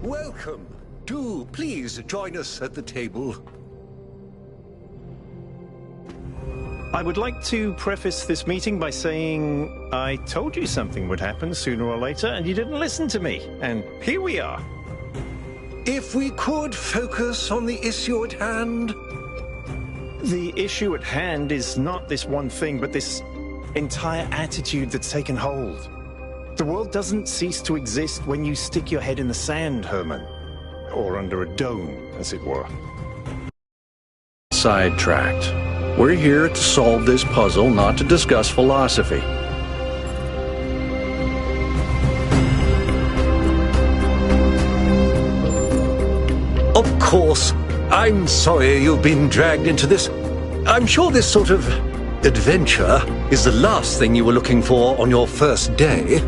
Welcome. Do please join us at the table. I would like to preface this meeting by saying I told you something would happen sooner or later, and you didn't listen to me. And here we are. If we could focus on the issue at hand. The issue at hand is not this one thing, but this entire attitude that's taken hold. The world doesn't cease to exist when you stick your head in the sand, Herman. Or under a dome, as it were. Sidetracked. We're here to solve this puzzle, not to discuss philosophy. Of course, I'm sorry you've been dragged into this. I'm sure this sort of adventure is the last thing you were looking for on your first day.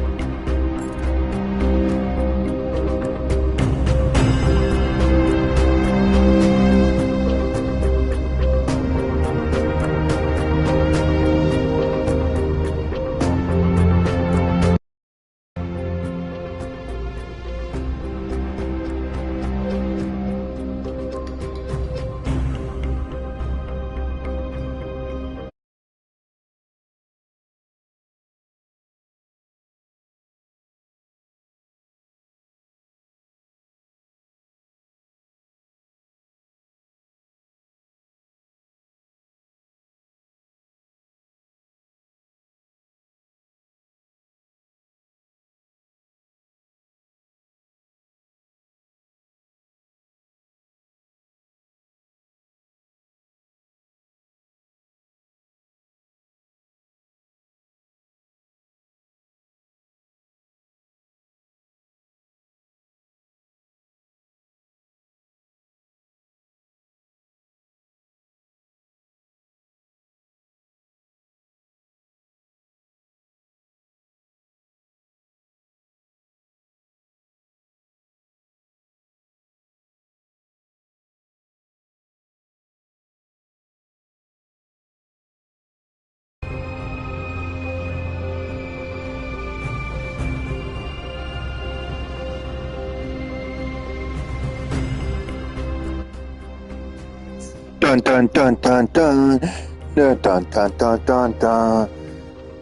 Dun dun dun dun dun dun dun dun dun dun dun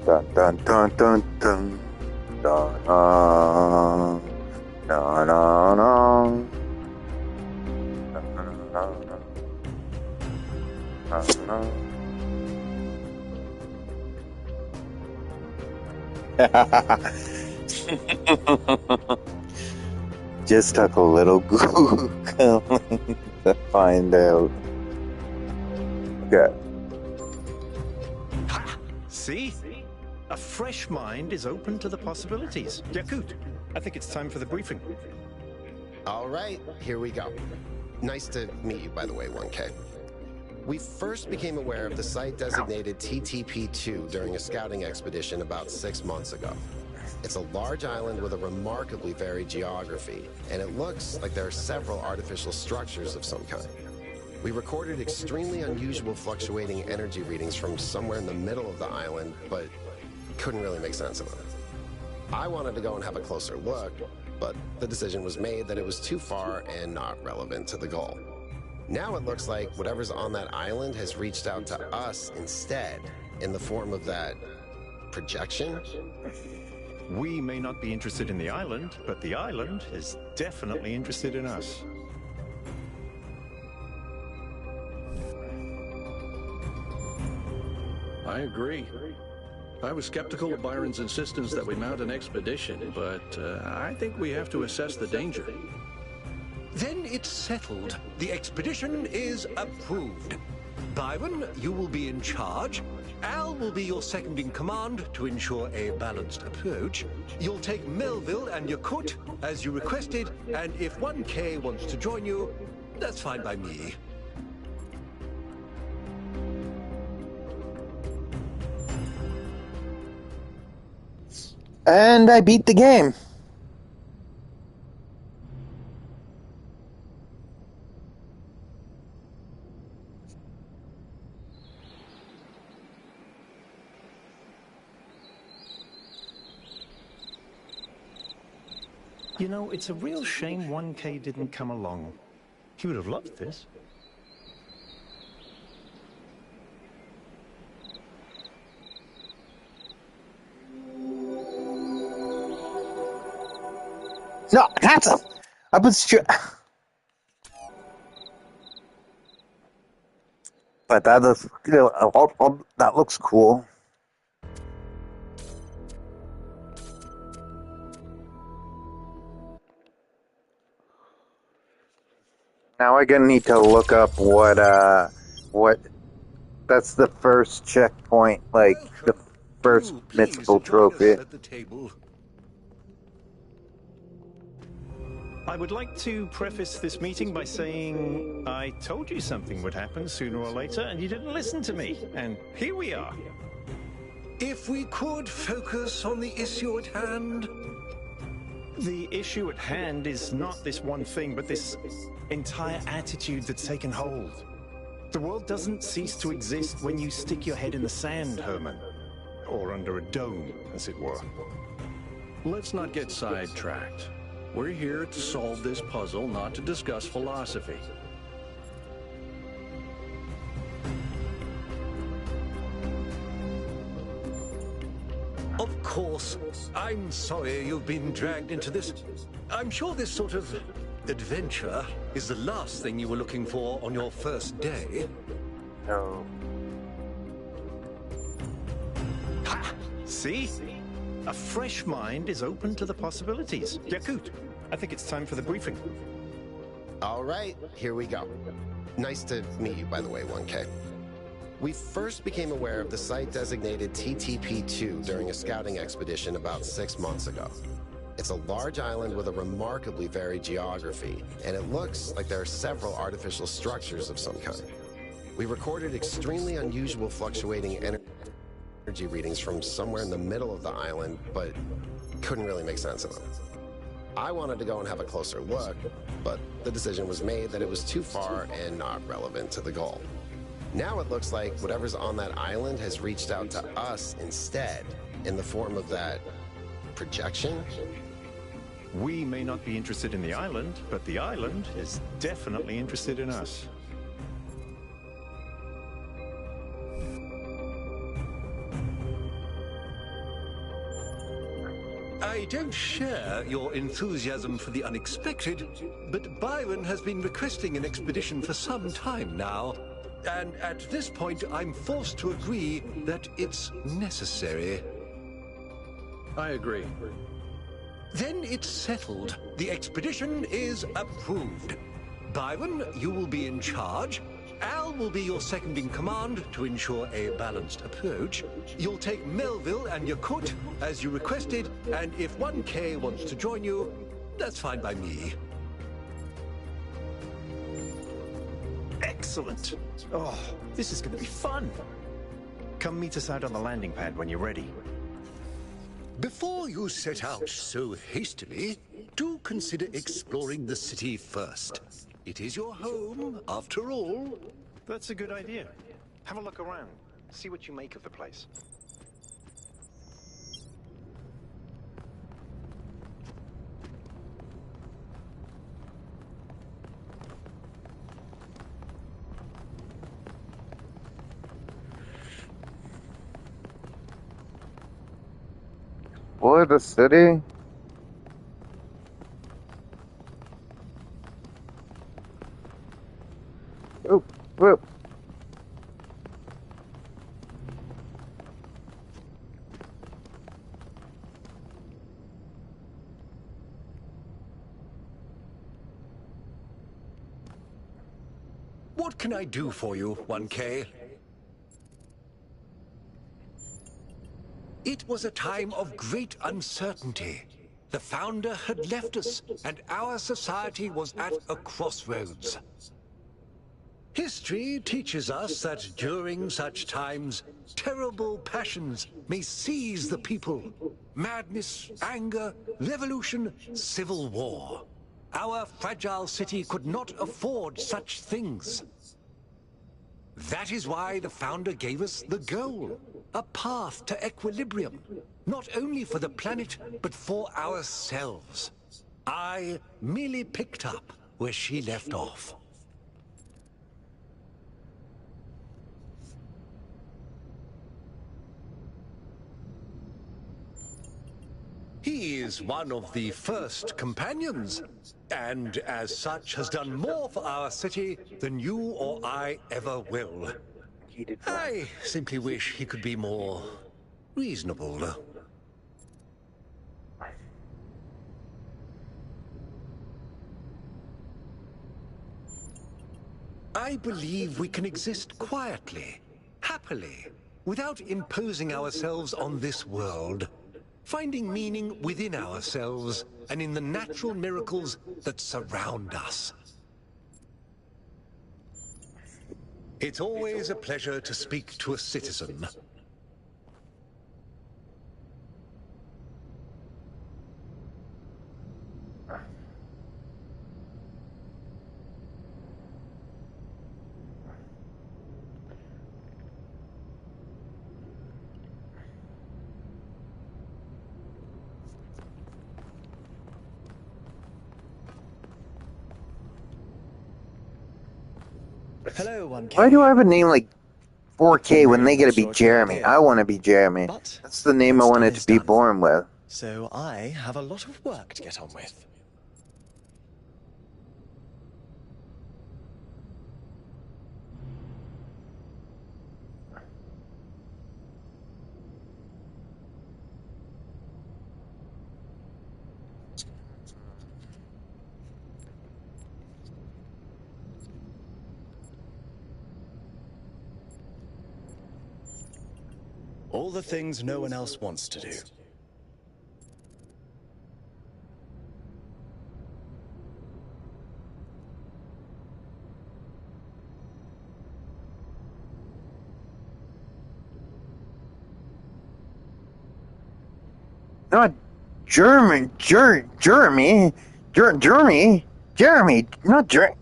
dun dun dun dun dun Just took a little Google to find out. Okay. See? A fresh mind is open to the possibilities. Yakut, I think it's time for the briefing. All right, here we go. Nice to meet you, by the way, 1K. We first became aware of the site designated TTP-2 during a scouting expedition about 6 months ago. It's a large island with a remarkably varied geography, and it looks like there are several artificial structures of some kind. We recorded extremely unusual fluctuating energy readings from somewhere in the middle of the island, but couldn't really make sense of them. I wanted to go and have a closer look, but the decision was made that it was too far and not relevant to the goal. Now it looks like whatever's on that island has reached out to us instead, in the form of that projection. We may not be interested in the island, but the island is definitely interested in us. I agree. I was skeptical of Byron's insistence that we mount an expedition, but I think we have to assess the danger. Then it's settled. The expedition is approved. Byron, you will be in charge. Al will be your second in command to ensure a balanced approach. You'll take Melville and Yakut as you requested, and if 1K wants to join you, that's fine by me. And I beat the game. You know, it's a real shame 1K didn't come along. He would have loved this. No, that's a... I was sure... But that is, you know, that looks cool. Now I'm gonna need to look up what, that's the first checkpoint, like, the first mythical trophy. At the table. I would like to preface this meeting by saying I told you something would happen sooner or later, and you didn't listen to me. And here we are. If we could focus on the issue at hand. The issue at hand is not this one thing, but this entire attitude that's taken hold. The world doesn't cease to exist when you stick your head in the sand, Herman. Or under a dome, as it were. Let's not get sidetracked. We're here to solve this puzzle, not to discuss philosophy. Of course, I'm sorry you've been dragged into this. I'm sure this sort of adventure is the last thing you were looking for on your first day. No. Ha! See? A fresh mind is open to the possibilities. Yakut, I think it's time for the briefing. All right, here we go. Nice to meet you, by the way, 1K. We first became aware of the site designated TTP-2 during a scouting expedition about 6 months ago. It's a large island with a remarkably varied geography, and it looks like there are several artificial structures of some kind. We recorded extremely unusual fluctuating energy readings from somewhere in the middle of the island, but couldn't really make sense of them. I wanted to go and have a closer look, but the decision was made that it was too far and not relevant to the goal. Now it looks like whatever's on that island has reached out to us instead, in the form of that projection. We may not be interested in the island, but the island is definitely interested in us. I don't share your enthusiasm for the unexpected, but Byron has been requesting an expedition for some time now. And at this point, I'm forced to agree that it's necessary. I agree. Then it's settled. The expedition is approved. Byron, you will be in charge. Al will be your second in command to ensure a balanced approach. You'll take Melville and Yakut, as you requested, and if 1K wants to join you, that's fine by me. Excellent. Oh, this is going to be fun. Come meet us out on the landing pad when you're ready. Before you set out so hastily, do consider exploring the city first. It is your home, after all. That's a good idea. Have a look around. See what you make of the place. What, the city? Oh, whoop. What can I do for you, 1K? It was a time of great uncertainty. The Founder had left us, and our society was at a crossroads. History teaches us that during such times, terrible passions may seize the people. Madness, anger, revolution, civil war. Our fragile city could not afford such things. That is why the Founder gave us the goal, a path to equilibrium, not only for the planet, but for ourselves. I merely picked up where she left off. He is one of the first companions, and as such has done more for our city than you or I ever will. I simply wish he could be more reasonable. I believe we can exist quietly, happily, without imposing ourselves on this world, finding meaning within ourselves and in the natural miracles that surround us. It's always a pleasure to speak to a citizen. Hello, 1K. Why do I have a name like 4K when they get to be Jeremy? I want to be Jeremy. But That's the name I most wanted is to be done. born with. So I have a lot of work to get on with. All the things no one else wants to do. Not German, Jeremy, not Jeremy.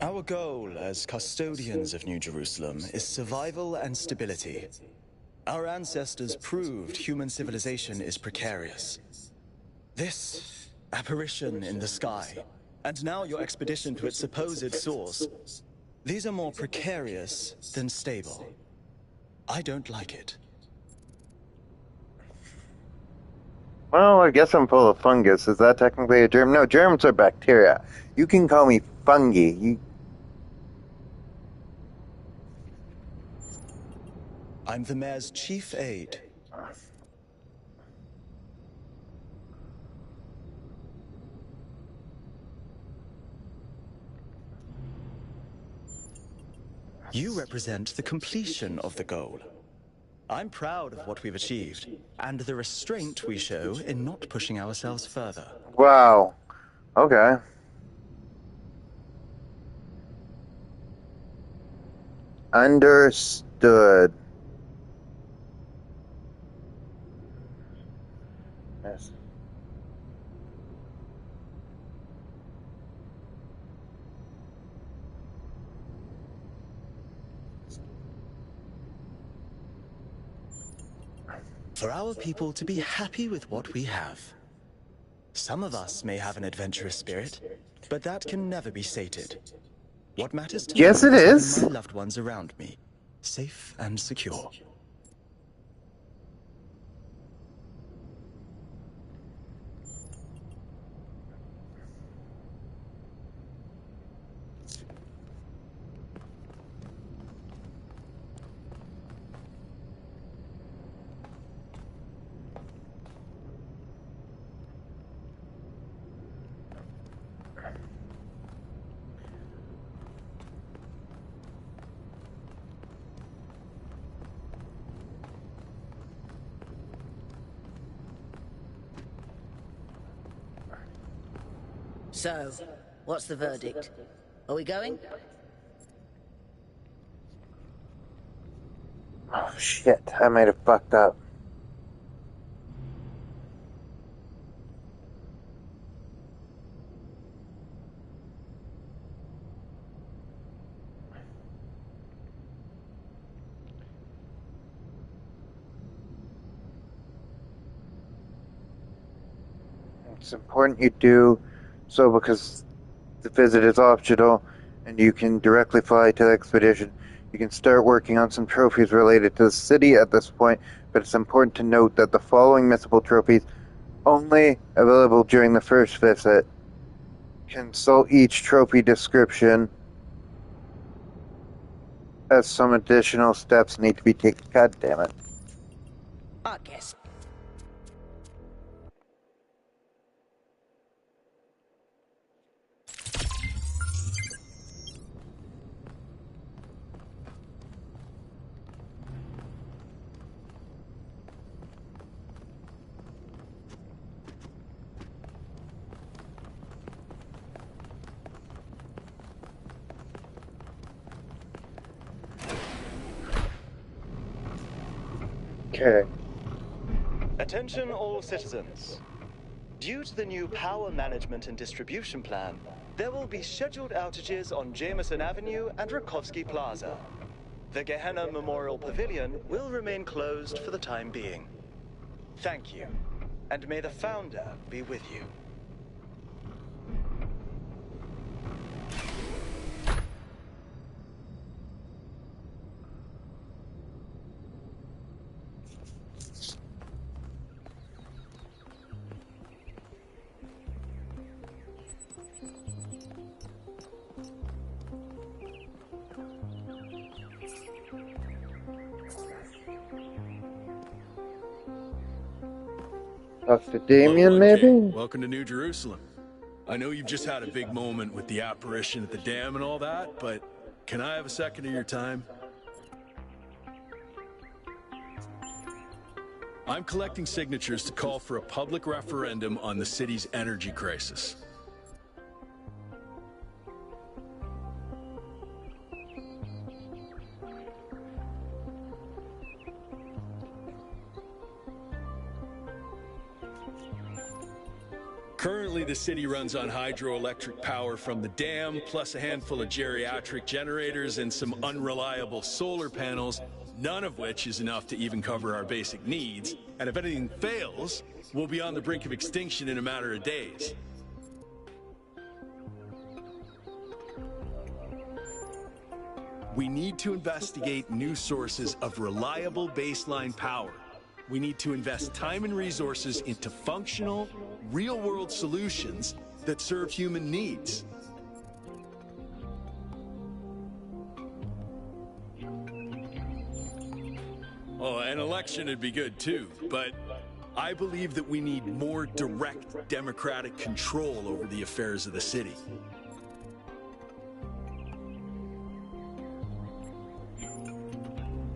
Our goal as custodians of New Jerusalem is survival and stability. Our ancestors proved human civilization is precarious. This apparition in the sky, and now your expedition to its supposed source, these are more precarious than stable. I don't like it. Well, I guess I'm full of fungus. Is that technically a germ? No, germs are bacteria. You can call me fungi. I'm the mayor's chief aide. You represent the completion of the goal. I'm proud of what we've achieved, and the restraint we show in not pushing ourselves further. Wow. Okay. Understood. Yes. For our people to be happy with what we have. Some of us may have an adventurous spirit, but that can never be sated. What matters to Yes, me it is. having my loved ones around me, safe and secure. So, what's the verdict? Are we going? Oh, shit. I might have fucked up. It's important you do so because the visit is optional and you can directly fly to the expedition. You can start working on some trophies related to the city at this point, but it's important to note that the following missable trophies only available during the first visit. Consult each trophy description as some additional steps need to be taken. God damn it. I guess. Okay. Attention all citizens. Due to the new power management and distribution plan, there will be scheduled outages on Jameson Avenue and Rakovsky Plaza. The Gehenna Memorial Pavilion will remain closed for the time being. Thank you, and may the Founder be with you. Talk to Damien, Hello, maybe? NK. Welcome to New Jerusalem. I know you've just had a big moment with the apparition at the dam and all that, but can I have a second of your time? I'm collecting signatures to call for a public referendum on the city's energy crisis. Currently, the city runs on hydroelectric power from the dam, plus a handful of geriatric generators and some unreliable solar panels, none of which is enough to even cover our basic needs. And if anything fails, we'll be on the brink of extinction in a matter of days. We need to investigate new sources of reliable baseline power. We need to invest time and resources into functional, real-world solutions that serve human needs. Oh, an election would be good too, but I believe that we need more direct democratic control over the affairs of the city.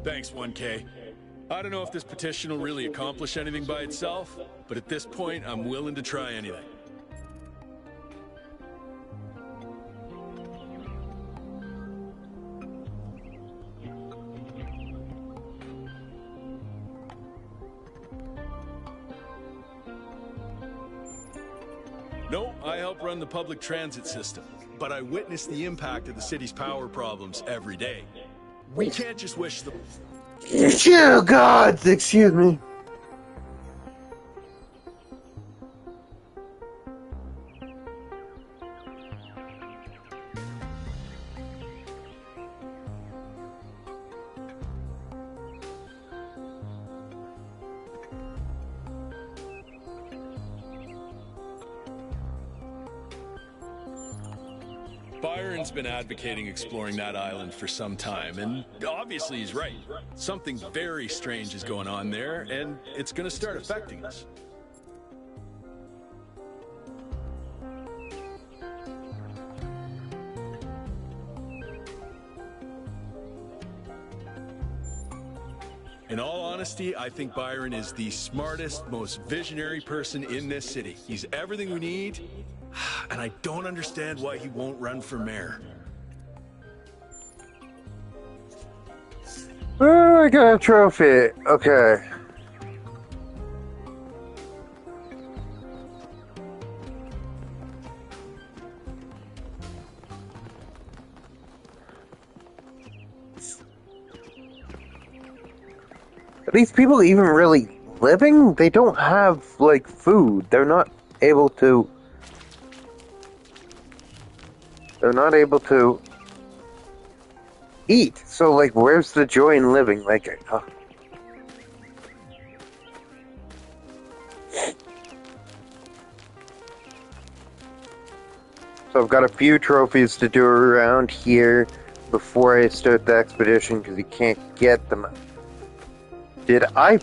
Thanks, 1K. I don't know if this petition will really accomplish anything by itself, but at this point, I'm willing to try anything. No, I help run the public transit system, but I witness the impact of the city's power problems every day. We can't just wish them... Oh, God! Excuse me. Byron's been advocating exploring that island for some time, and obviously he's right. Something very strange is going on there, and it's gonna start affecting us. In all honesty, I think Byron is the smartest, most visionary person in this city. He's everything we need, and I don't understand why he won't run for mayor. Oh, I got a trophy. Okay. Are these people even really living? They don't have, like, food. They're not able to. They're not able to eat. So, like, where's the joy in living? Like, So I've got a few trophies to do around here before I start the expedition because you can't get them. Did I?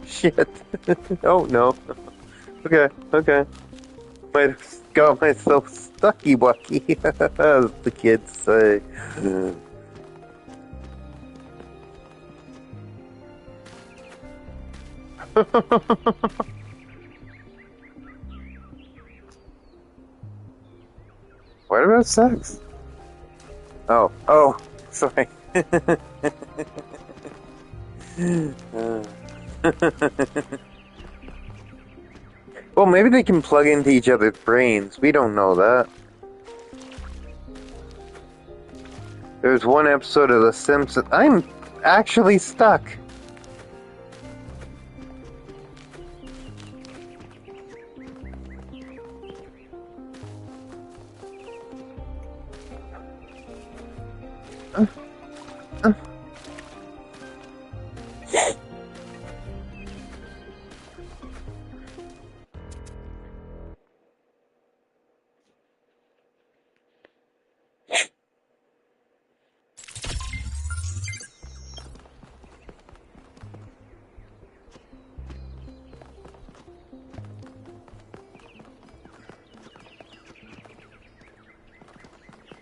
Shit. Oh no. Okay. Might have got myself stucky wucky, as the kids say. What about sex? Oh, sorry. Well, maybe they can plug into each other's brains. We don't know that. There's one episode of The Simpsons. I'm actually stuck.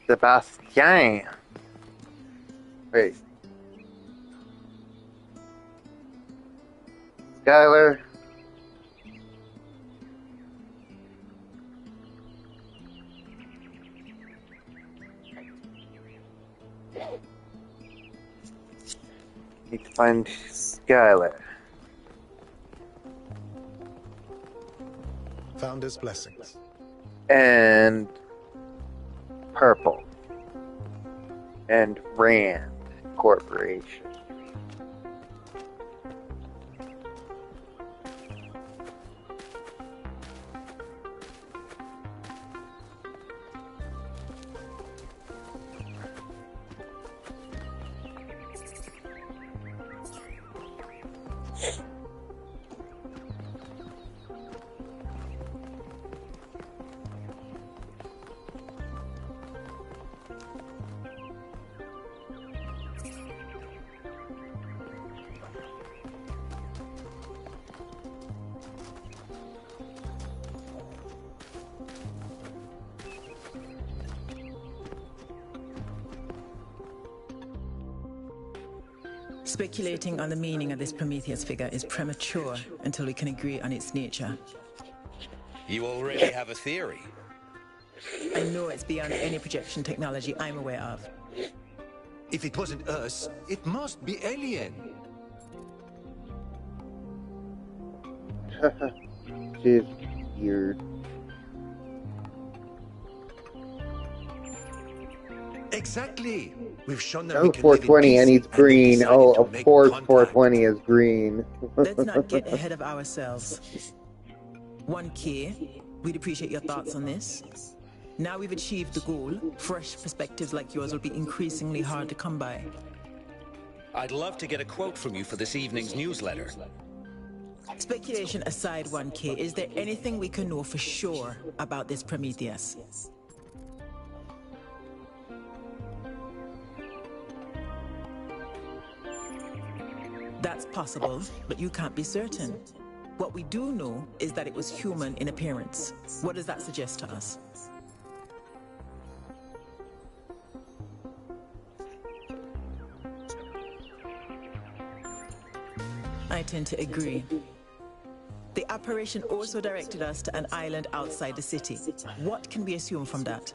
Sebastian. Wait. Skylar. Need to find Skylar. Found his blessings. And Purple. And Rand Corporation. Speculating on the meaning of this Prometheus figure is premature until we can agree on its nature. You already have a theory. I know it's beyond any projection technology I'm aware of. If it wasn't us, it must be alien. She's weird. Exactly. We've shown them Oh, we can live in 420 peace, and he's they green. decided Oh, to of make course contact. 420 is green. Let's not get ahead of ourselves. 1K, we'd appreciate your thoughts on this. Now we've achieved the goal, fresh perspectives like yours will be increasingly hard to come by. I'd love to get a quote from you for this evening's newsletter. Speculation aside, 1K, is there anything we can know for sure about this Prometheus? That's possible, but you can't be certain. What we do know is that it was human in appearance. What does that suggest to us? I tend to agree. The apparition also directed us to an island outside the city. What can we assume from that?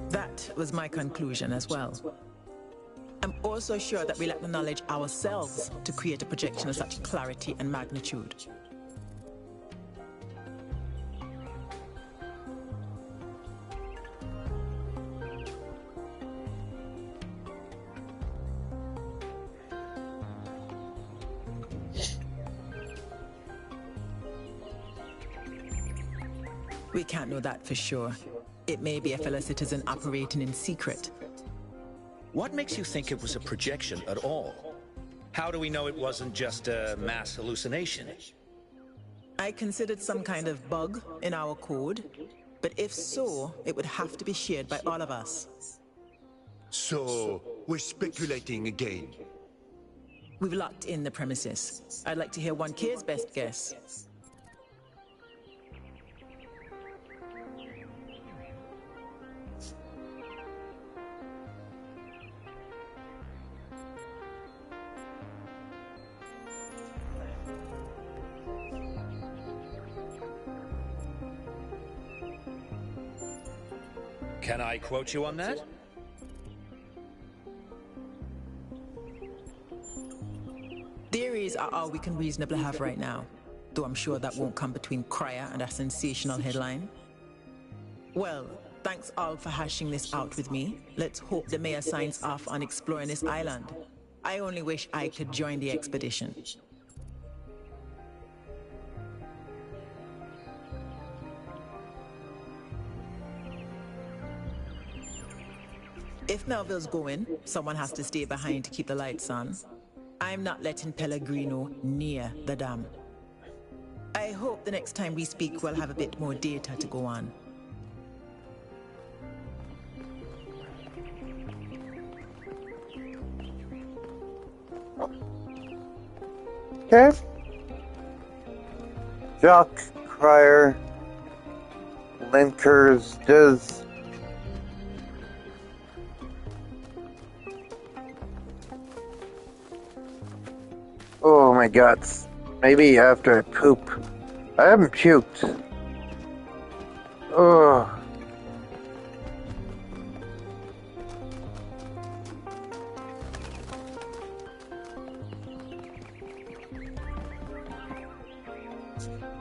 That was my conclusion as well. I'm also sure that we lack the knowledge ourselves to create a projection of such clarity and magnitude. We can't know that for sure. It may be a fellow citizen operating in secret. What makes you think it was a projection at all? How do we know it wasn't just a mass hallucination? I considered some kind of bug in our code, but if so, it would have to be shared by all of us. So, we're speculating again. We've locked in the premises. I'd like to hear 1K's best guess. Can I quote you on that? Theories are all we can reasonably have right now, though I'm sure that won't come between Cryer and a sensational headline. Well, thanks all for hashing this out with me. Let's hope the mayor signs off on exploring this island. I only wish I could join the expedition. If Melville's going, someone has to stay behind to keep the lights on. I'm not letting Pellegrino near the dam. I hope the next time we speak we'll have a bit more data to go on. Okay. Jock, Cryer, Linkers, does... Oh my god. Maybe after I poop. I haven't puked. Oh.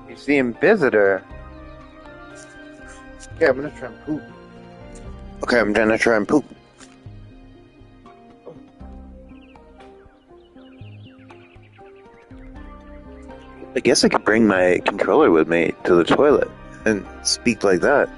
Museum visitor. Yeah, I'm gonna try and poop. Okay, I'm gonna try and poop. I guess I could bring my controller with me to the toilet and speak like that.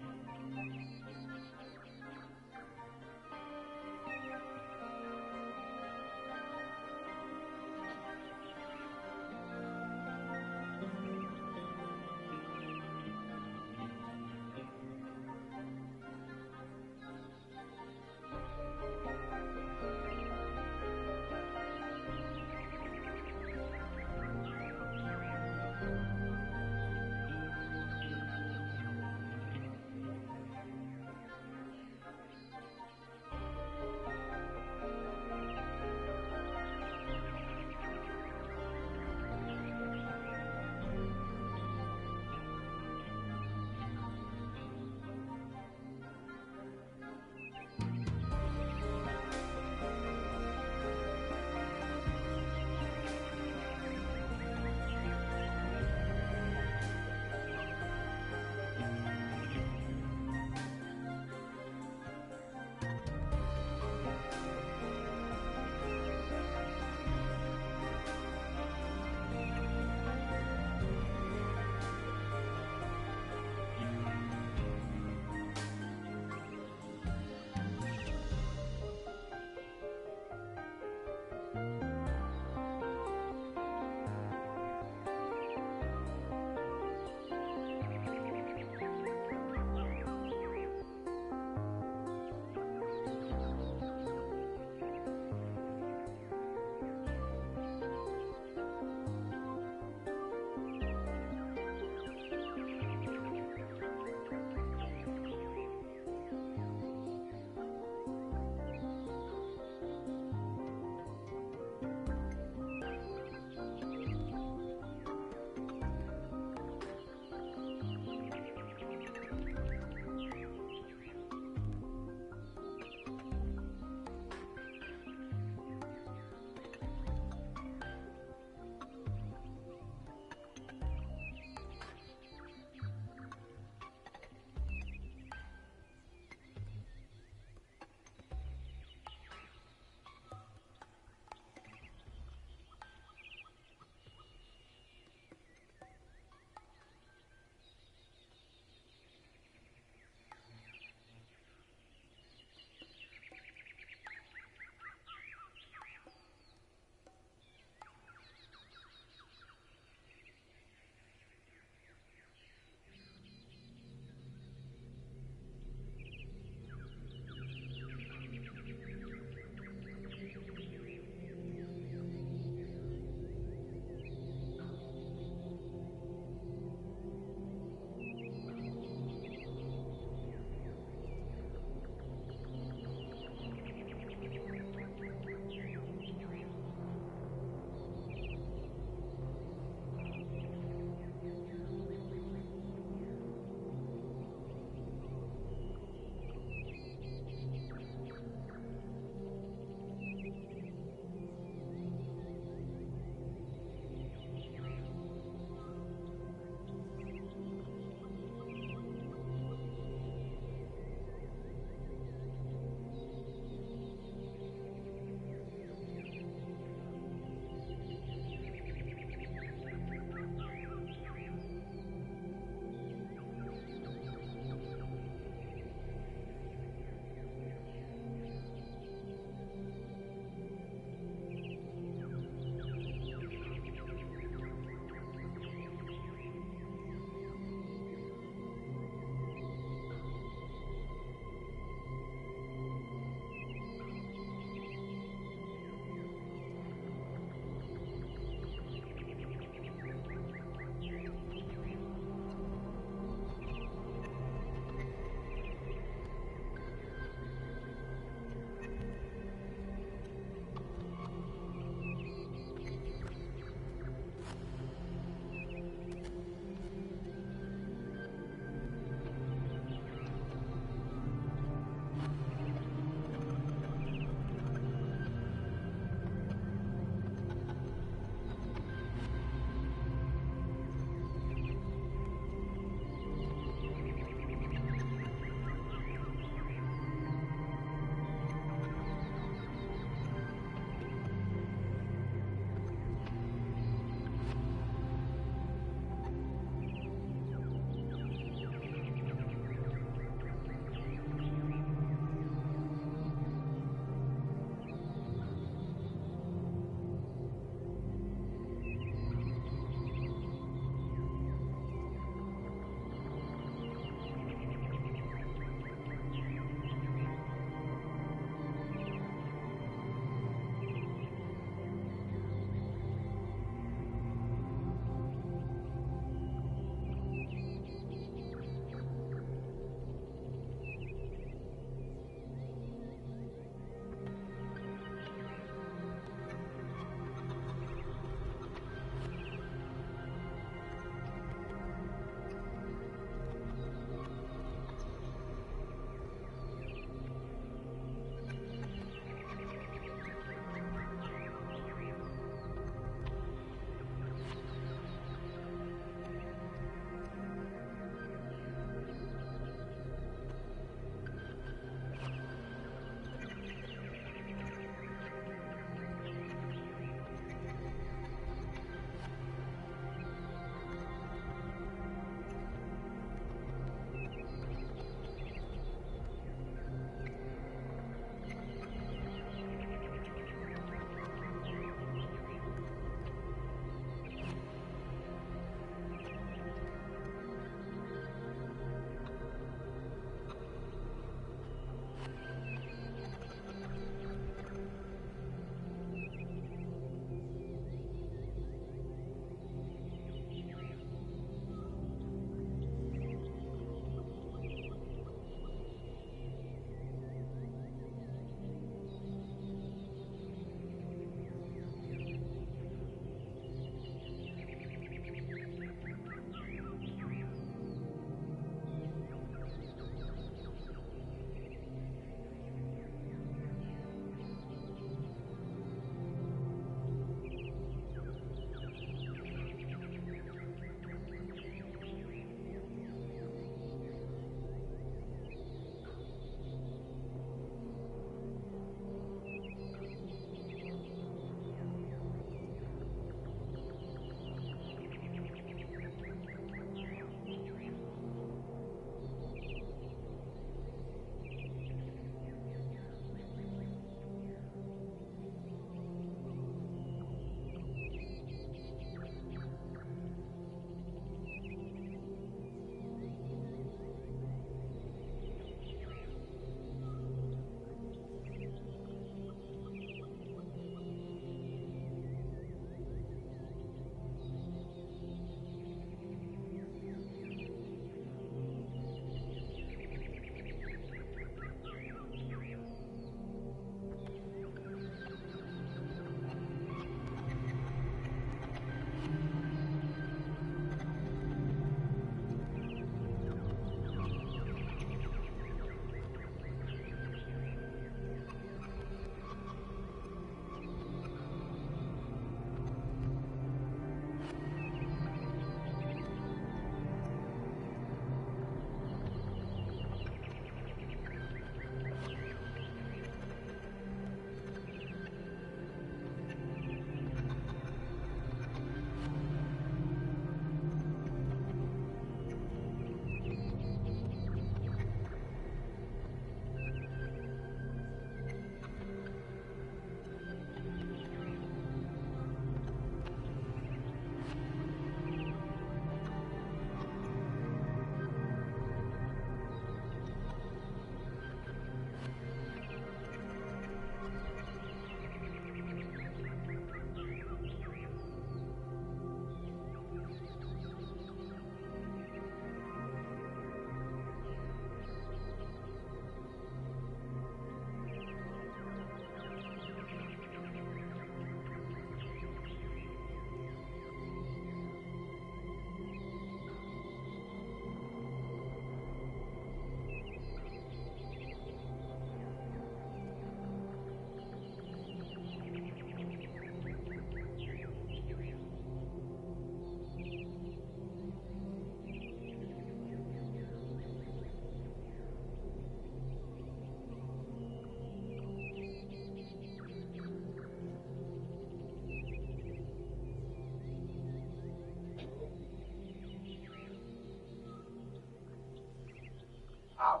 I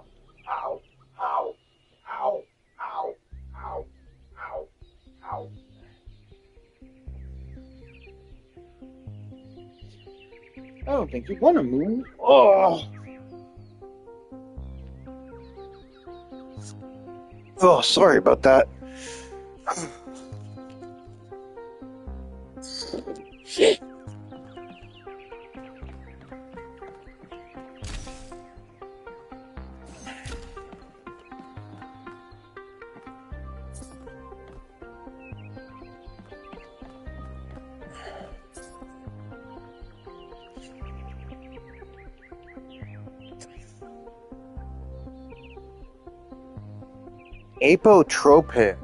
don't think you want to move. Oh! Oh, sorry about that. Shit. Apotropic.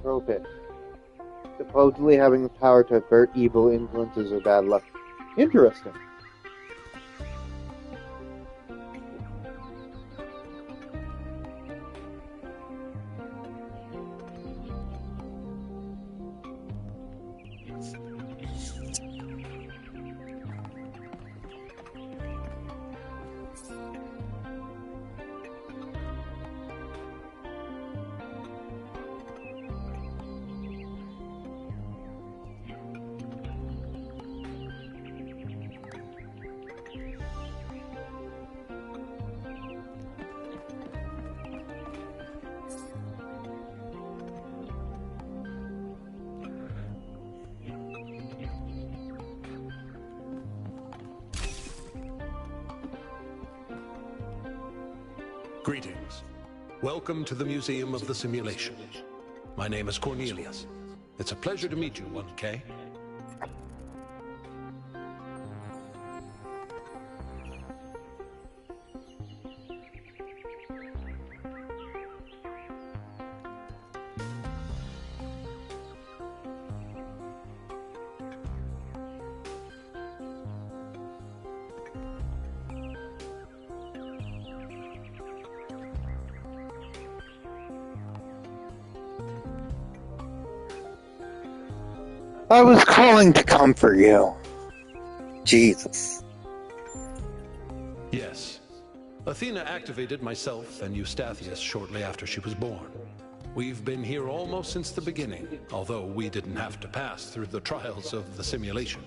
Tropic. Supposedly having the power to avert evil influences or bad luck. Interesting. Greetings. Welcome to the Museum of the Simulation. My name is Cornelius. It's a pleasure to meet you, 1K. I was calling to comfort you. Jesus. Yes. Athena activated myself and Eustathius shortly after she was born. We've been here almost since the beginning, although we didn't have to pass through the trials of the simulation.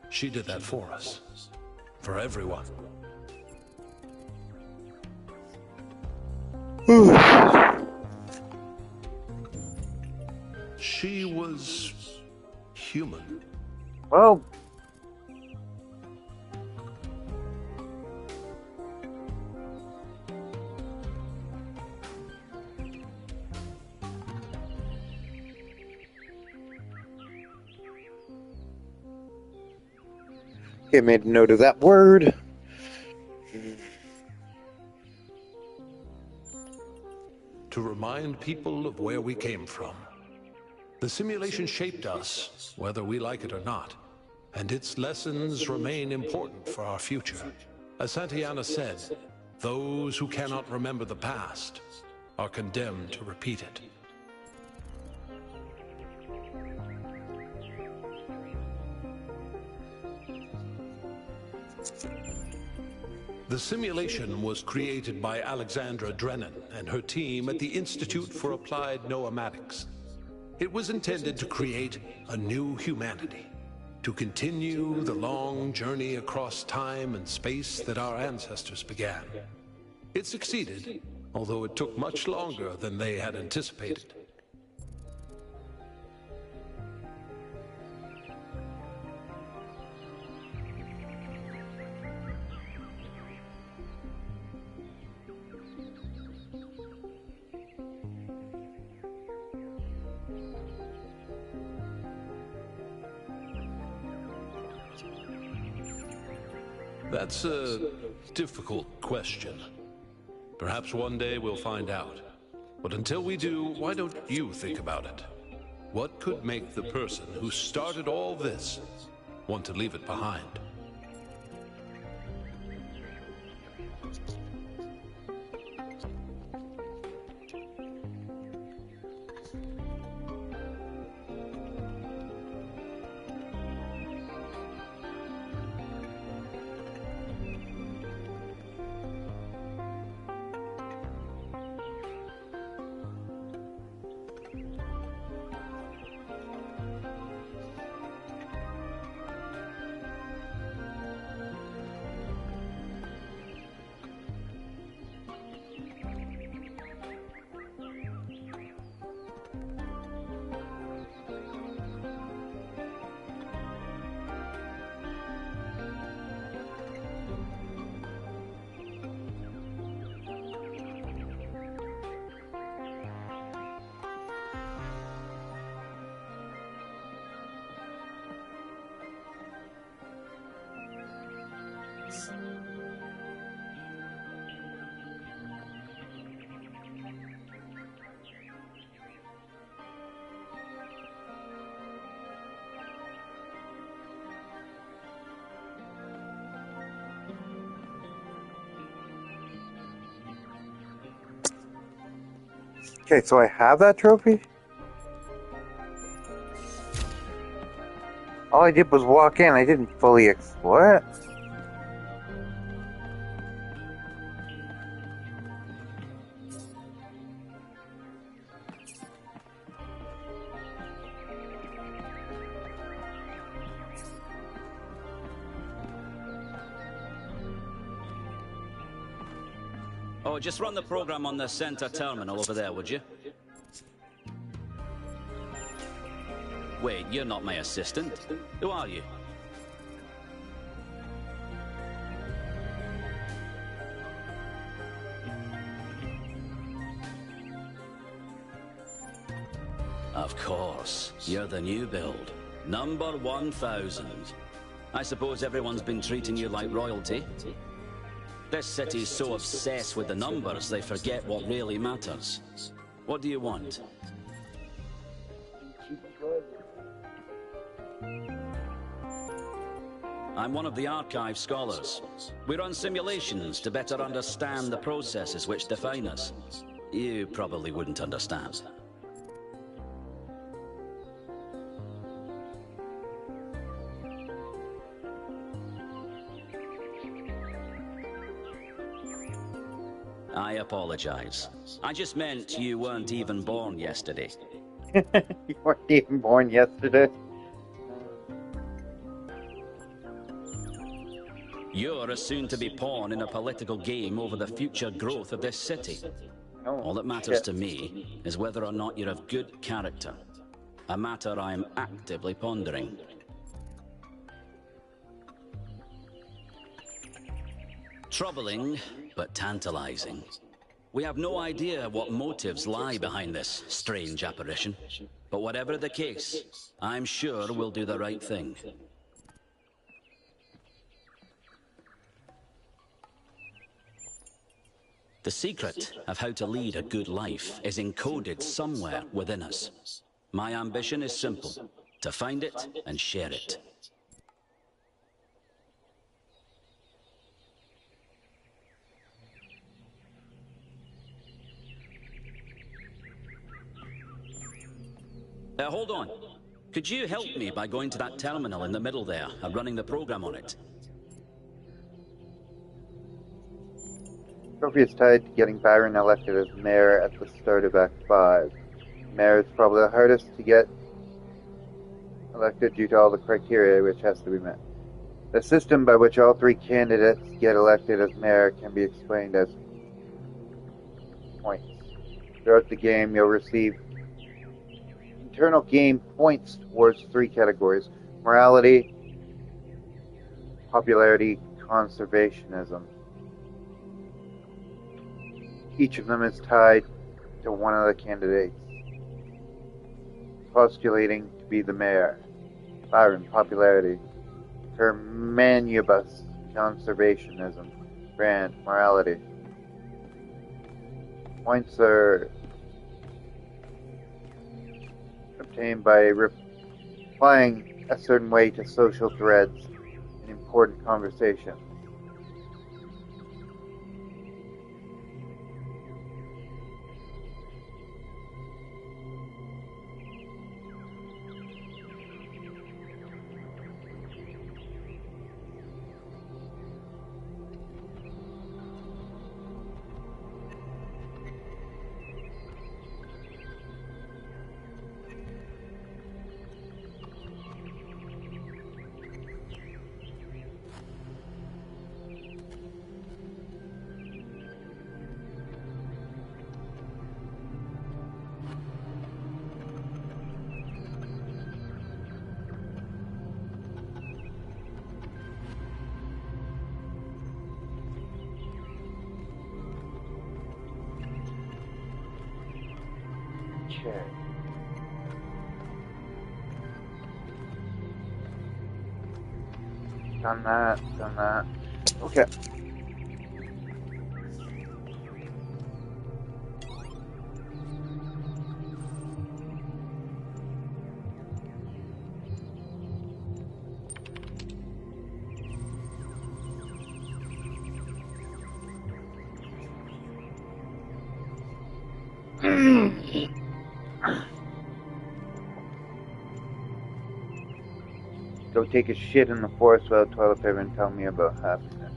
She did that for us. For everyone. She was human. Well, okay, made a note of that word. To remind people of where we came from. The simulation shaped us, whether we like it or not, and its lessons remain important for our future. As Santayana said, those who cannot remember the past are condemned to repeat it. The simulation was created by Alexandra Drennan and her team at the Institute for Applied Noematics. It was intended to create a new humanity, to continue the long journey across time and space that our ancestors began. It succeeded, although it took much longer than they had anticipated. That's a difficult question. Perhaps one day we'll find out. But until we do, why don't you think about it? What could make the person who started all this want to leave it behind? Okay, so I have that trophy? All I did was walk in, I didn't fully explore it. Oh, just run the program on the center terminal over there, would you? Wait, you're not my assistant. Who are you? Of course, you're the new build. Number 1000. I suppose everyone's been treating you like royalty? This city's so obsessed with the numbers, they forget what really matters. What do you want? I'm one of the archive scholars. We run simulations to better understand the processes which define us. You probably wouldn't understand. I apologize. I just meant you weren't even born yesterday. You weren't even born yesterday? You're a soon-to-be pawn in a political game over the future growth of this city. Oh, all that matters to me is whether or not you're of good character. A matter I am actively pondering. Troubling, but tantalizing. We have no idea what motives lie behind this strange apparition. But whatever the case, I'm sure we'll do the right thing. The secret of how to lead a good life is encoded somewhere within us. My ambition is simple: to find it and share it. Hold on. Could you help me by going to that terminal in the middle there and running the program on it? Trophy is tied to getting Byron elected as mayor at the start of Act 5. Mayor is probably the hardest to get elected due to all the criteria which has to be met. The system by which all three candidates get elected as mayor can be explained as points. Throughout the game, you'll receive internal game points towards three categories: morality, popularity, conservationism. Each of them is tied to one of the candidates postulating to be the mayor. Byron, popularity. Hermanubis, conservationism. Brand, morality. Points are obtained by replying a certain way to social threads in important conversations. Okay. Done that. Okay. Go take a shit in the forest without toilet paper and tell me about happiness.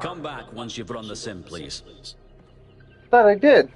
Come back once you've run the sim, please. Thought I did.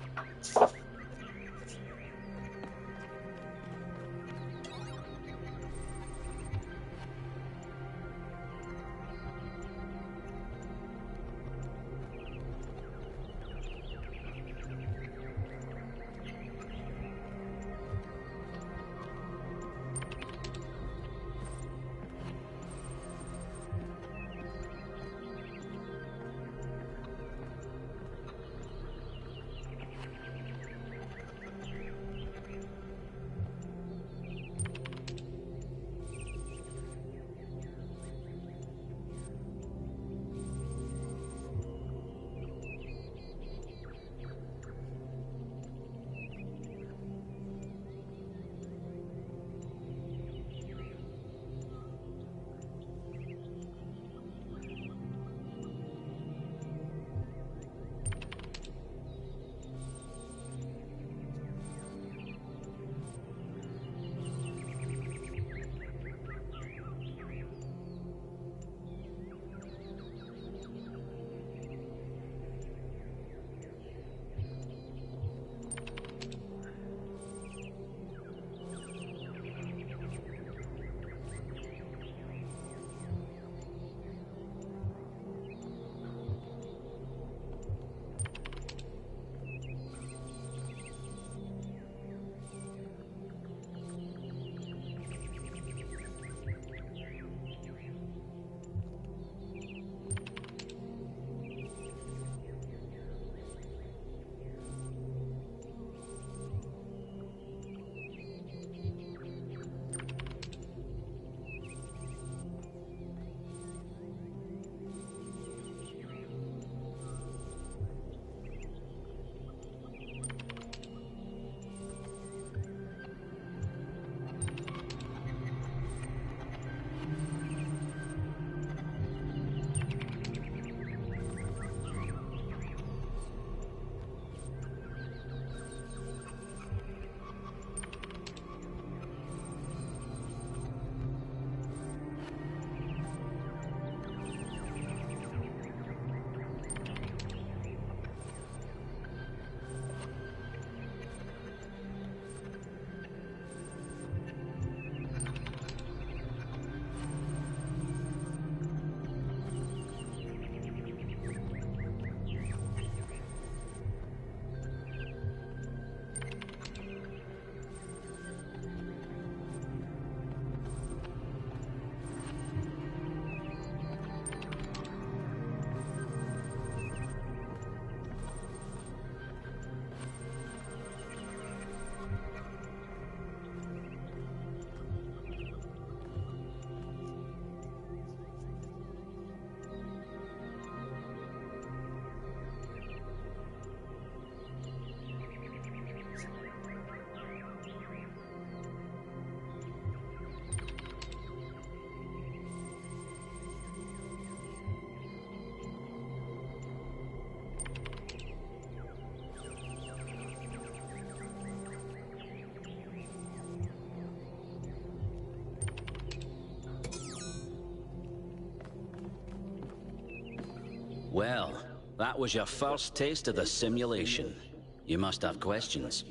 Well, that was your first taste of the simulation. You must have questions.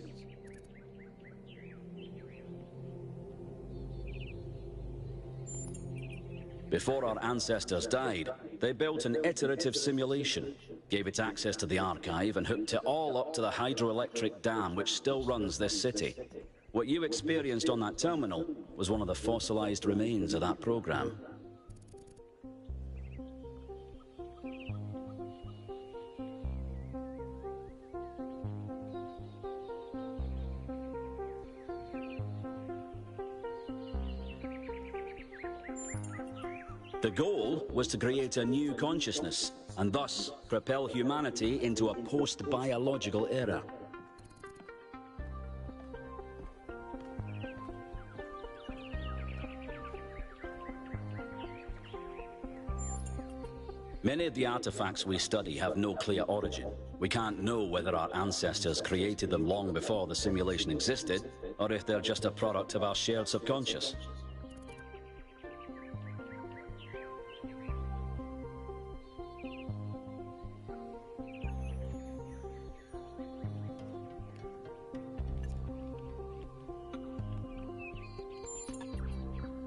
Before our ancestors died, they built an iterative simulation, gave it access to the archive, and hooked it all up to the hydroelectric dam which still runs this city. What you experienced on that terminal was one of the fossilized remains of that program. The goal was to create a new consciousness, and thus propel humanity into a post-biological era. Many of the artifacts we study have no clear origin. We can't know whether our ancestors created them long before the simulation existed, or if they're just a product of our shared subconscious.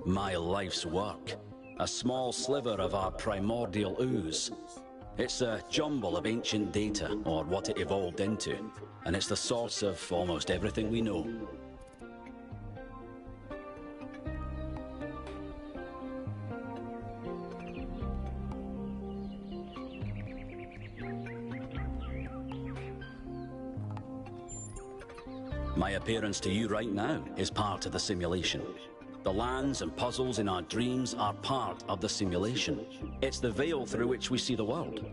My life's work. A small sliver of our primordial ooze. It's a jumble of ancient data, or what it evolved into, and it's the source of almost everything we know. My appearance to you right now is part of the simulation. The lands and puzzles in our dreams are part of the simulation. It's the veil through which we see the world.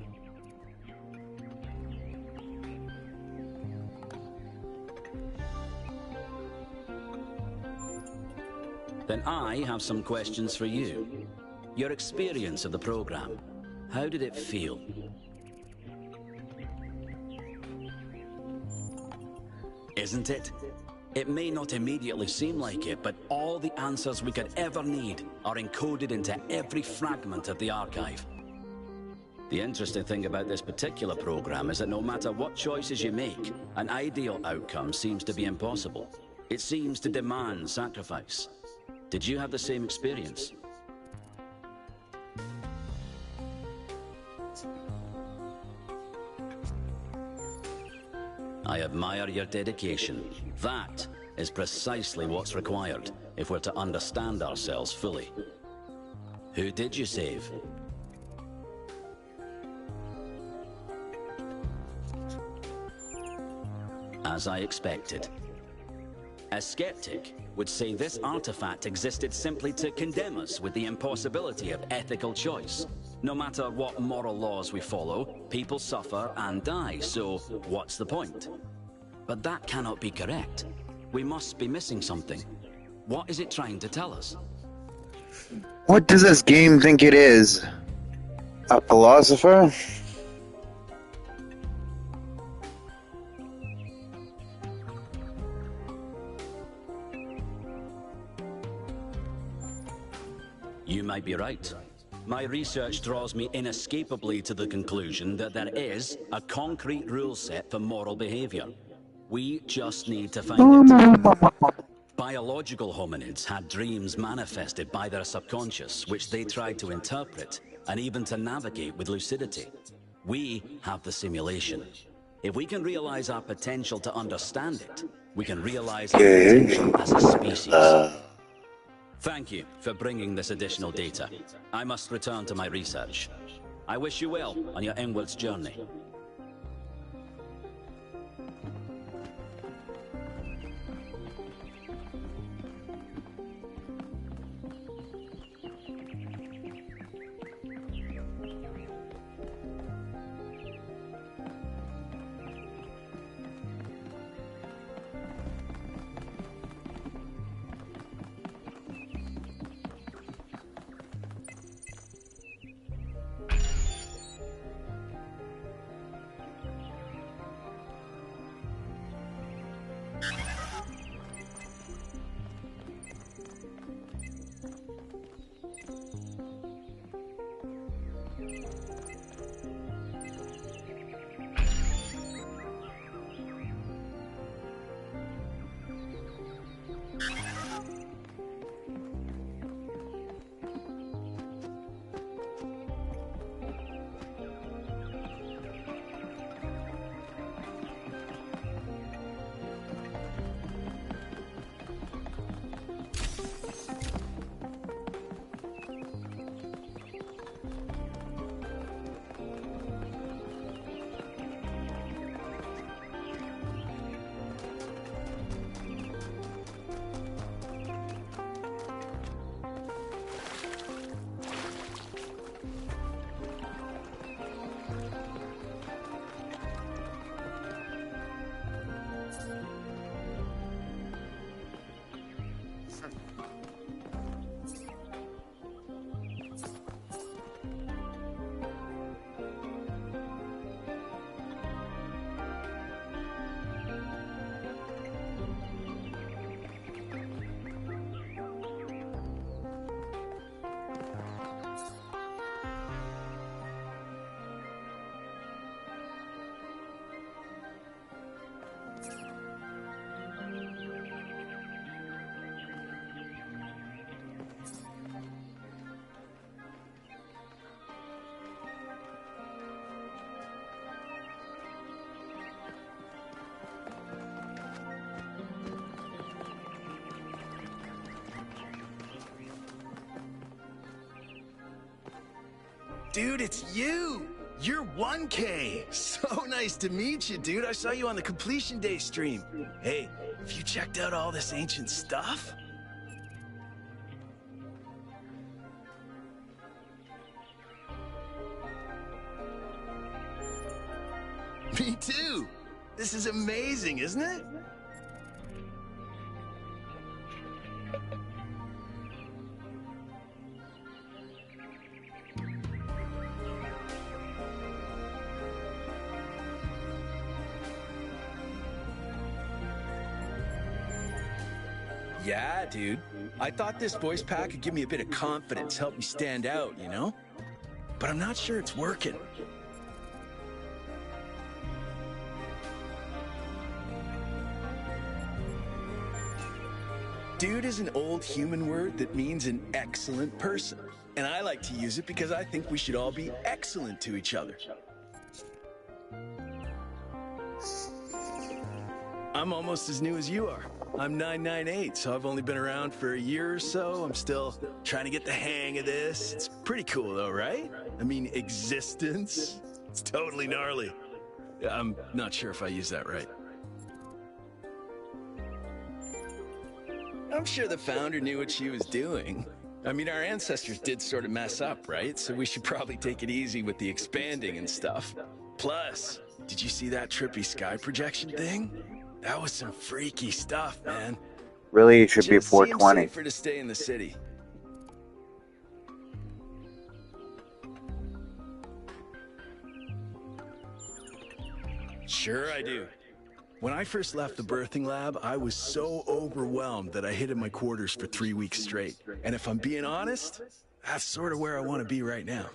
Then I have some questions for you. Your experience of the program, how did it feel? Isn't it? It may not immediately seem like it, but all the answers we could ever need are encoded into every fragment of the archive. The interesting thing about this particular program is that no matter what choices you make, an ideal outcome seems to be impossible. It seems to demand sacrifice. Did you have the same experience? I admire your dedication. That is precisely what's required if we're to understand ourselves fully. Who did you save? As I expected. A skeptic would say this artifact existed simply to condemn us with the impossibility of ethical choice. No matter what moral laws we follow, people suffer and die, so what's the point? But that cannot be correct. We must be missing something. What is it trying to tell us? What does this game think it is? A philosopher? You might be right. My research draws me inescapably to the conclusion that there is a concrete rule set for moral behavior. We just need to find it. Biological hominids had dreams manifested by their subconscious, which they tried to interpret and even to navigate with lucidity. We have the simulation. If we can realize our potential to understand it, we can realize our potential as a species. Thank you for bringing this additional data. I must return to my research. I wish you well on your inwards journey. Dude, it's you! You're 1K! So nice to meet you, dude. I saw you on the Completion Day stream. Hey, have you checked out all this ancient stuff? Me too! This is amazing, isn't it? Yeah, dude. I thought this voice pack could give me a bit of confidence, help me stand out, you know? But I'm not sure it's working. Dude is an old human word that means an excellent person. And I like to use it because I think we should all be excellent to each other. I'm almost as new as you are. I'm 998, so I've only been around for a year or so. I'm still trying to get the hang of this. It's pretty cool though, right? I mean, existence. It's totally gnarly. I'm not sure if I used that right. I'm sure the founder knew what she was doing. I mean, our ancestors did sort of mess up, right? So we should probably take it easy with the expanding and stuff. Plus, did you see that trippy sky projection thing? That was some freaky stuff, man. Really, it should be Just 420. seems safer to stay in the city. Sure I do. When I first left the birthing lab, I was so overwhelmed that I hid in my quarters for 3 weeks straight. And if I'm being honest, that's sort of where I want to be right now.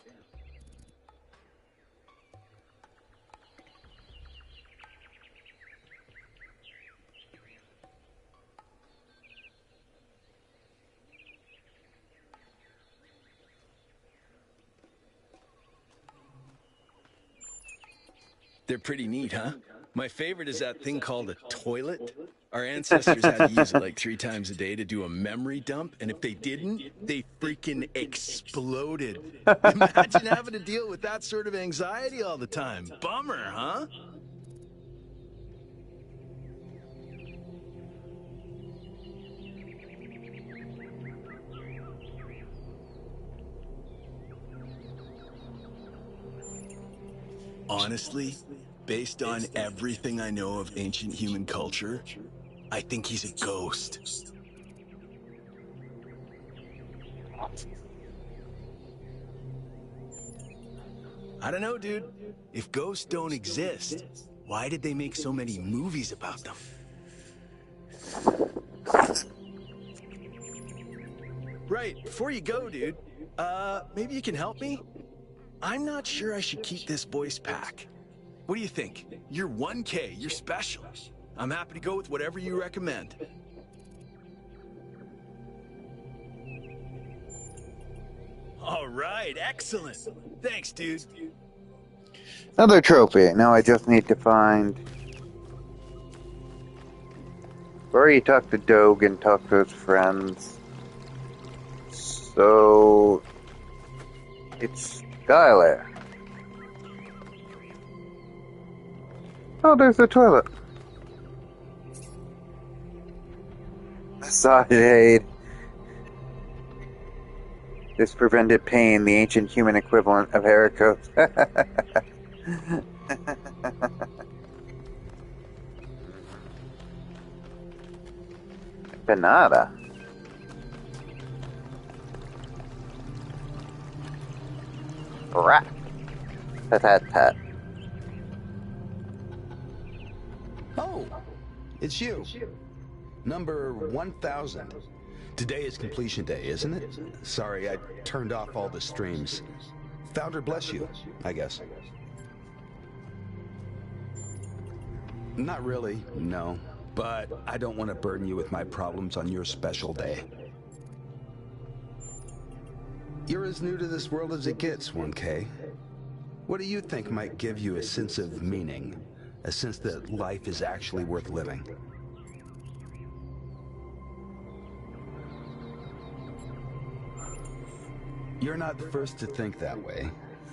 They're pretty neat, huh? My favorite is that thing called a toilet. Our ancestors had to use it like 3 times a day to do a memory dump, and if they didn't, they freaking exploded. Imagine having to deal with that sort of anxiety all the time. Bummer, huh? Honestly, based on everything I know of ancient human culture, I think he's a ghost. I don't know, dude. If ghosts don't exist, why did they make so many movies about them? Right, before you go, dude, maybe you can help me? I'm not sure I should keep this voice pack. What do you think? You're 1K, you're special. I'm happy to go with whatever you recommend. All right, excellent. Thanks, dude. Another trophy. Now I just need to find... Where you talk to Dogue and talk to his friends. So... It's Skylar. Oh, there's the toilet. Massage aid. This prevented pain, the ancient human equivalent of Heracos. Panada. Rat. Tat. Oh, it's you. Number 1000. Today is completion day, isn't it? Sorry, I turned off all the streams. Founder bless you, I guess. Not really, no. But I don't want to burden you with my problems on your special day. You're as new to this world as it gets, 1K. What do you think might give you a sense of meaning? A sense that life is actually worth living? You're not the first to think that way,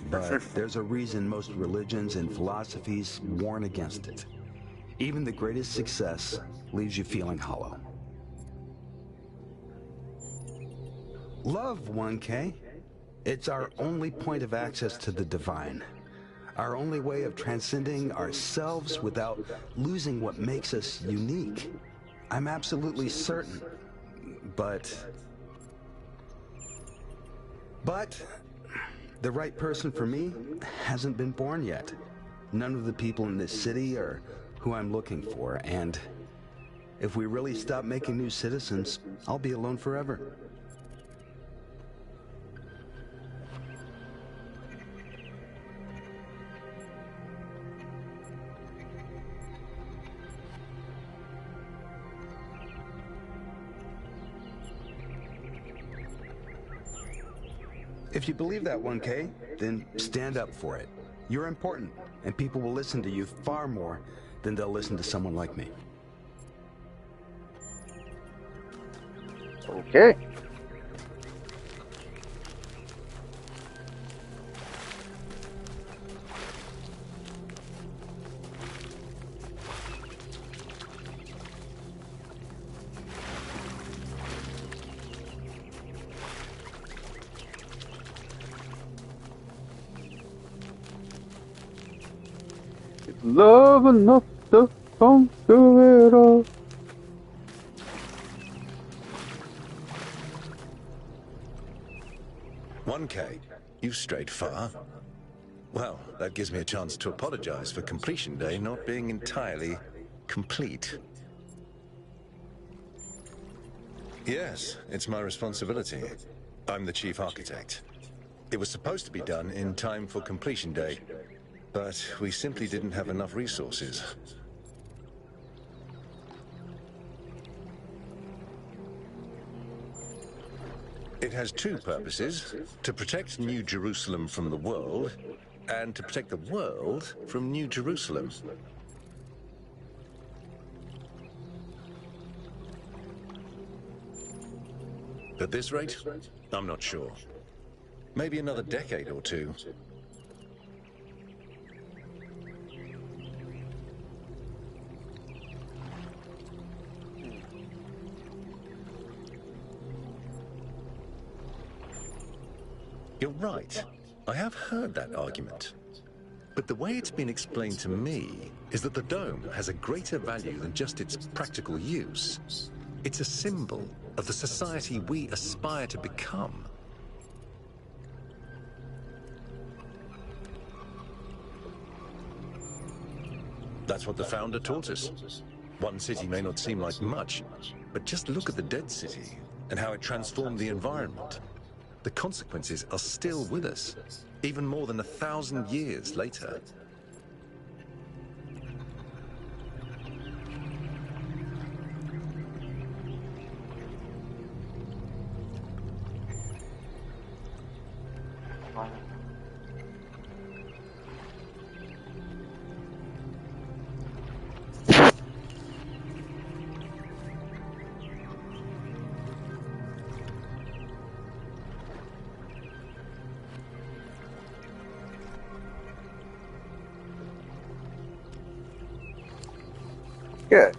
but there's a reason most religions and philosophies warn against it. Even the greatest success leaves you feeling hollow. Love, 1K. It's our only point of access to the divine. Our only way of transcending ourselves without losing what makes us unique. I'm absolutely certain. But the right person for me hasn't been born yet. None of the people in this city are who I'm looking for, and if we really stop making new citizens, I'll be alone forever. If you believe that, 1K, then stand up for it. You're important, and people will listen to you far more than they'll listen to someone like me. Okay. Love enough to conquer it all. "1K, you've strayed far. Well, that gives me a chance to apologize for completion day not being entirely complete. Yes, it's my responsibility. I'm the chief architect. It was supposed to be done in time for completion day, but we simply didn't have enough resources. It has two purposes: to protect New Jerusalem from the world, and to protect the world from New Jerusalem. At this rate, I'm not sure. Maybe another decade or two. You're right. I have heard that argument. But the way it's been explained to me is that the dome has a greater value than just its practical use. It's a symbol of the society we aspire to become. That's what the founder taught us. One city may not seem like much, but just look at the Dead City and how it transformed the environment. The consequences are still with us, even more than 1,000 years later. Good.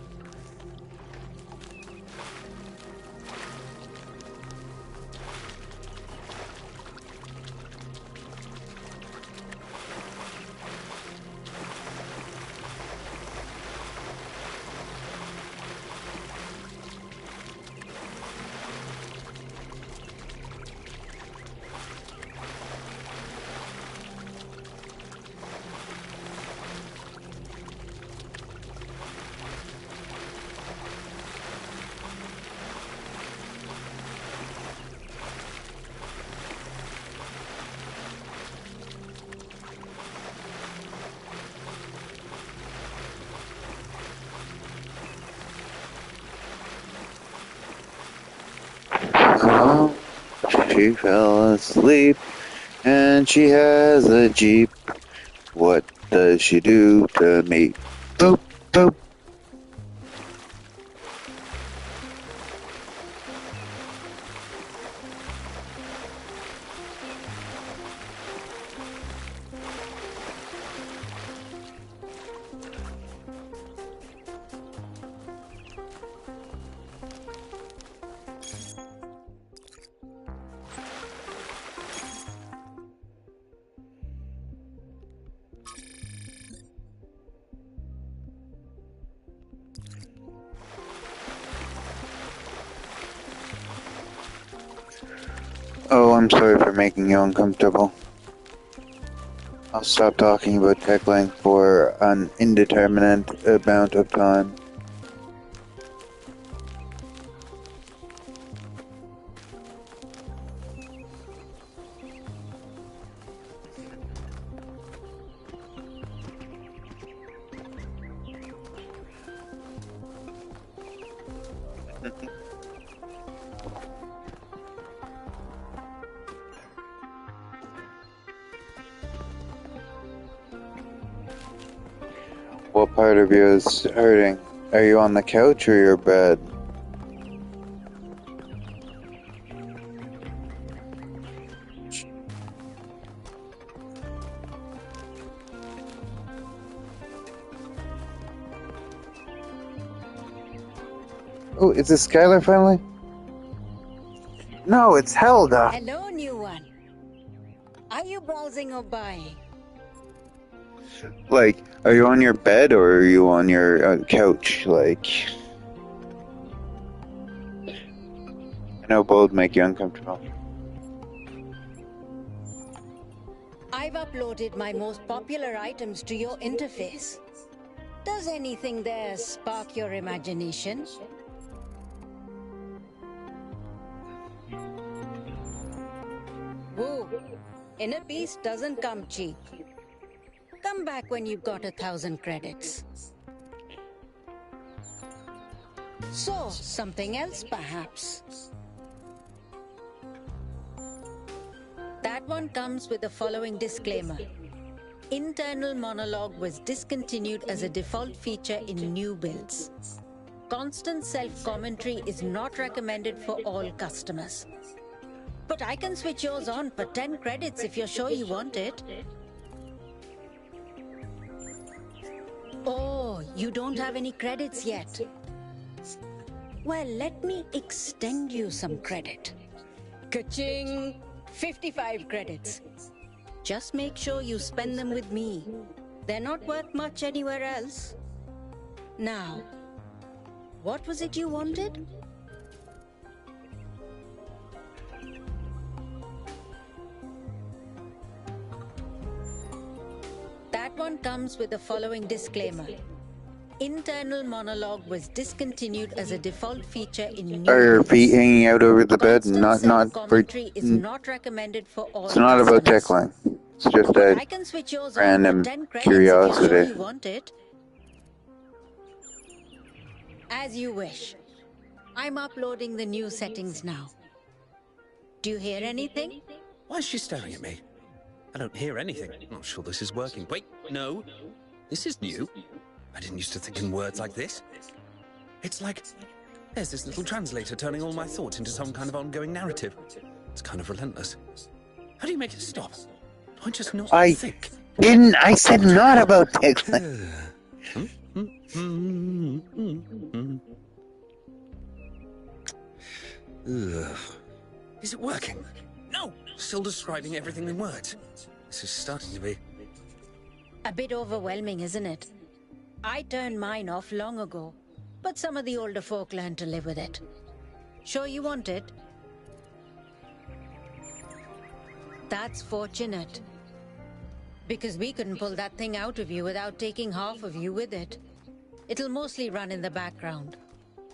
home. She fell asleep, and she has a Jeep. What does she do to me? Boop, boop. Oh, I'm sorry for making you uncomfortable. I'll stop talking about Techlink for an indeterminate amount of time. What part of you is hurting? Are you on the couch or your bed? Oh, is this Skylar finally? No, it's Helda. Hello, new one. Are you browsing or buying? Like, are you on your bed or are you on your couch? Like, I know both make you uncomfortable. I've uploaded my most popular items to your interface. Does anything there spark your imagination? Woo! Inner peace doesn't come cheap. Come back when you've got 1,000 credits. So, something else perhaps? That one comes with the following disclaimer. Internal monologue was discontinued as a default feature in new builds. Constant self-commentary is not recommended for all customers. But I can switch yours on for 10 credits if you're sure you want it. Oh, you don't have any credits yet? Well, let me extend you some credit. Ka-ching! 55 credits. Just make sure you spend them with me. They're not worth much anywhere else. Now, what was it you wanted? That one comes with the following disclaimer. Internal monologue was discontinued as a default feature in new Are your feet hanging out over the bed? Not for. is not recommended for all. It's not about Techlink. It's just a I can switch yours random on for 10 credits curiosity. if you're sure you want it. As you wish. I'm uploading the new settings now. Do you hear anything? Why is she staring at me? I don't hear anything. I'm not sure this is working. Wait, no. This is new. I didn't used to think in words like this. It's like there's this little translator turning all my thoughts into some kind of ongoing narrative. It's kind of relentless. How do you make it stop? Do I just not think? I said not about Techlink. Is it working? No! Still describing everything in words. This is starting to be... A bit overwhelming, isn't it? I turned mine off long ago, but some of the older folk learned to live with it. Sure you want it? That's fortunate. Because we couldn't pull that thing out of you without taking half of you with it. It'll mostly run in the background.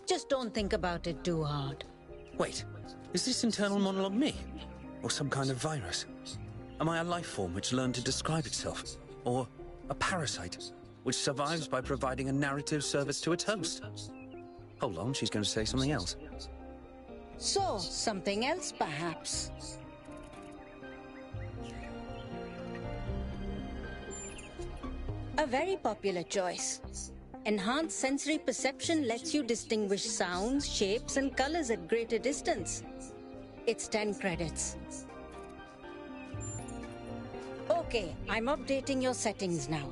Just don't think about it too hard. Wait, is this internal monologue me? Or some kind of virus? Am I a life form which learned to describe itself? Or a parasite which survives by providing a narrative service to its host? Hold on, she's going to say something else. So, something else perhaps? A very popular choice. Enhanced sensory perception lets you distinguish sounds, shapes, and colors at greater distance. It's 10 credits. Okay, I'm updating your settings now.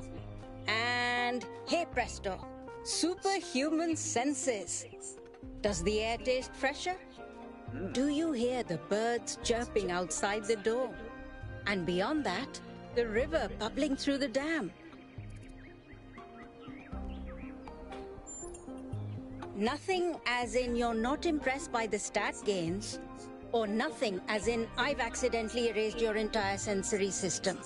And hey presto, superhuman senses. Does the air taste fresher? Do you hear the birds chirping outside the door? And beyond that, the river bubbling through the dam. Nothing as in you're not impressed by the stat gains, or nothing as in I've accidentally erased your entire sensory system.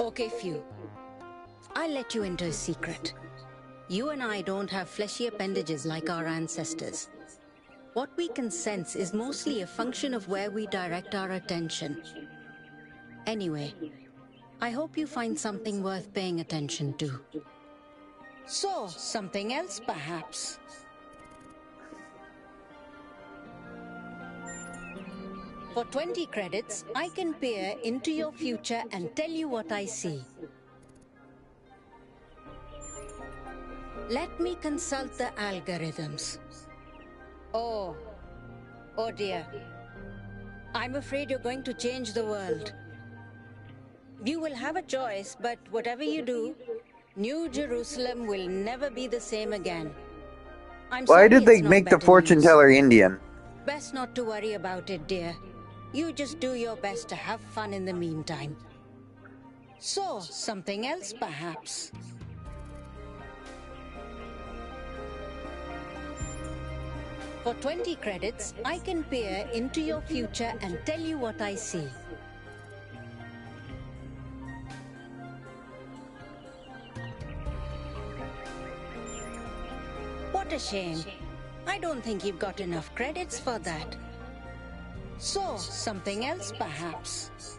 Okay, Few. I'll let you into a secret. You and I don't have fleshy appendages like our ancestors. What we can sense is mostly a function of where we direct our attention. Anyway, I hope you find something worth paying attention to. So, something else perhaps? For 20 credits, I can peer into your future and tell you what I see. Let me consult the algorithms. Oh dear. I'm afraid you're going to change the world. You will have a choice, but whatever you do, New Jerusalem will never be the same again. Why did they make the fortune teller Indian? Best not to worry about it, dear. You just do your best to have fun in the meantime. So, something else perhaps? For 20 credits, I can peer into your future and tell you what I see. What a shame. I don't think you've got enough credits for that. So, something else perhaps?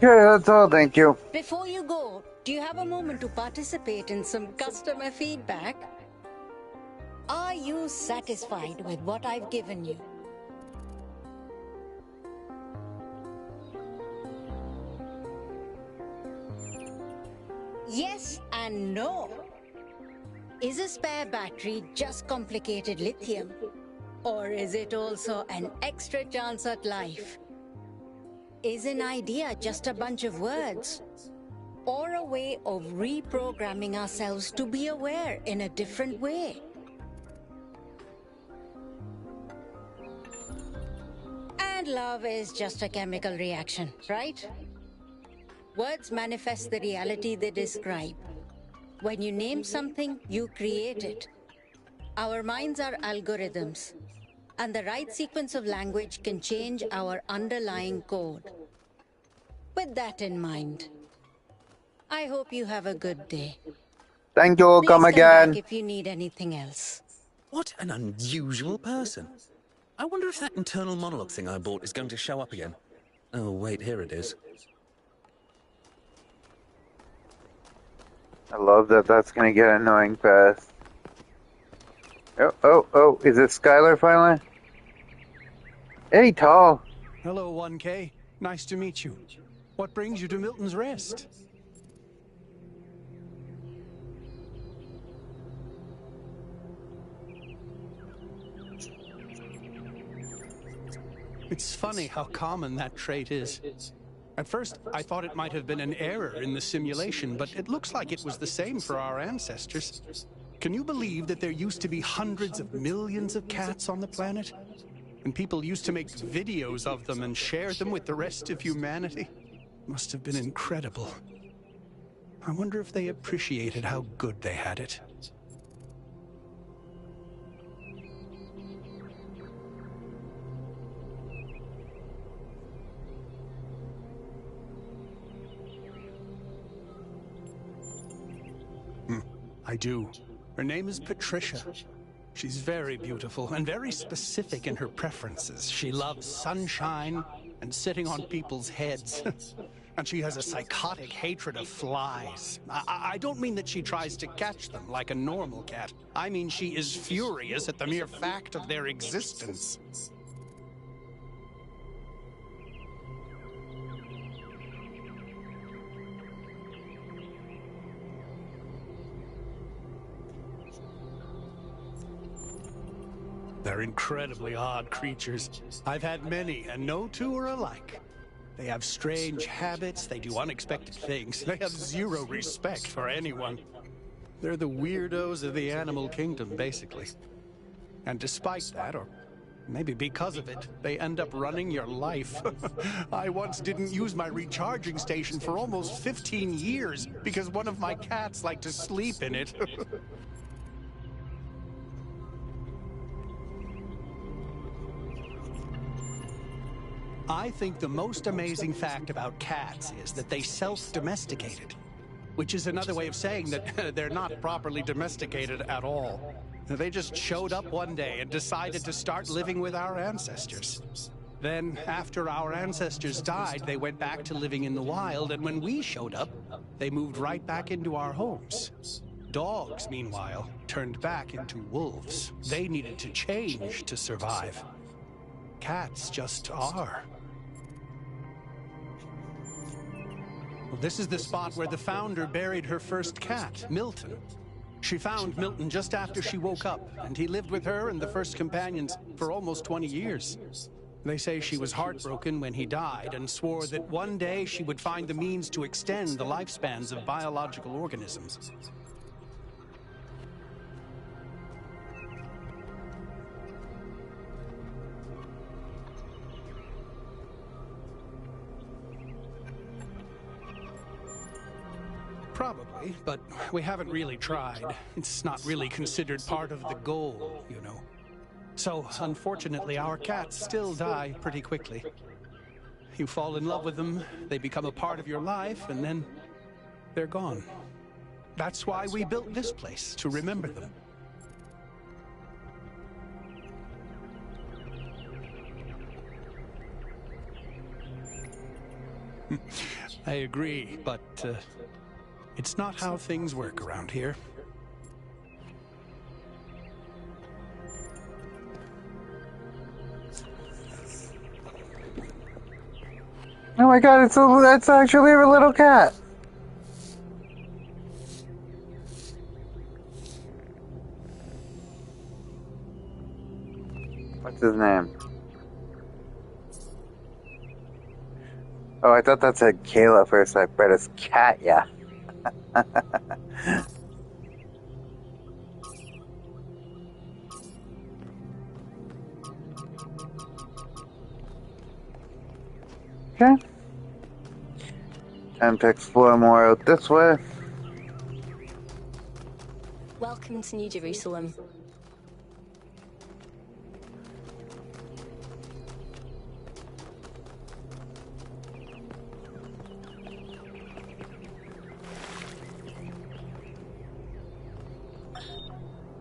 Yeah, that's all, thank you. Before you go, do you have a moment to participate in some customer feedback? Are you satisfied with what I've given you? Yes and no. Is a spare battery just complicated lithium? Or is it also an extra chance at life? Is an idea just a bunch of words? Or a way of reprogramming ourselves to be aware in a different way? And love is just a chemical reaction, right? Words manifest the reality they describe. When you name something, you create it. Our minds are algorithms, and the right sequence of language can change our underlying code. With that in mind, I hope you have a good day. Thank you, Please come again. back if you need anything else. What an unusual person. I wonder if that internal monologue thing I bought is going to show up again. Oh, wait, here it is. I love that that's gonna get annoying fast. Oh, is it Skylar finally? Hey, Tall. Hello, 1K. Nice to meet you. What brings you to Milton's Rest? It's funny how common that trait is. At first, I thought it might have been an error in the simulation, but it looks like it was the same for our ancestors. Can you believe that there used to be hundreds of millions of cats on the planet? And people used to make videos of them and share them with the rest of humanity? Must have been incredible. I wonder if they appreciated how good they had it. I do. Her name is Patricia. She's very beautiful and very specific in her preferences. She loves sunshine and sitting on people's heads. And she has a psychotic hatred of flies. I don't mean that she tries to catch them like a normal cat. I mean she is furious at the mere fact of their existence. They're incredibly odd creatures. I've had many, and no two are alike. They have strange habits, they do unexpected things, they have zero respect for anyone. They're the weirdos of the animal kingdom, basically. And despite that, or maybe because of it, they end up running your life. I once didn't use my recharging station for almost 15 years because one of my cats liked to sleep in it. I think the most amazing fact about cats is that they self-domesticated, which is another way of saying that they're not properly domesticated at all. They just showed up one day and decided to start living with our ancestors. Then, after our ancestors died, they went back to living in the wild, and when we showed up, they moved right back into our homes. Dogs, meanwhile, turned back into wolves. They needed to change to survive. Cats just are. Well, this is the spot where the founder buried her first cat, Milton. She found Milton just after she woke up, and he lived with her and the first companions for almost 20 years. They say she was heartbroken when he died and swore that one day she would find the means to extend the lifespans of biological organisms. Probably, but we haven't really tried. It's not really considered part of the goal, you know. So, unfortunately, our cats still die pretty quickly. You fall in love with them, they become a part of your life, and then they're gone. That's why we built this place, to remember them. I agree, but it's not how things work around here. Oh my god, that's actually a little cat. What's his name? Oh, I thought that said Kayla for a sec, but it's Katya. Okay. Time to explore more out this way. Welcome to New Jerusalem.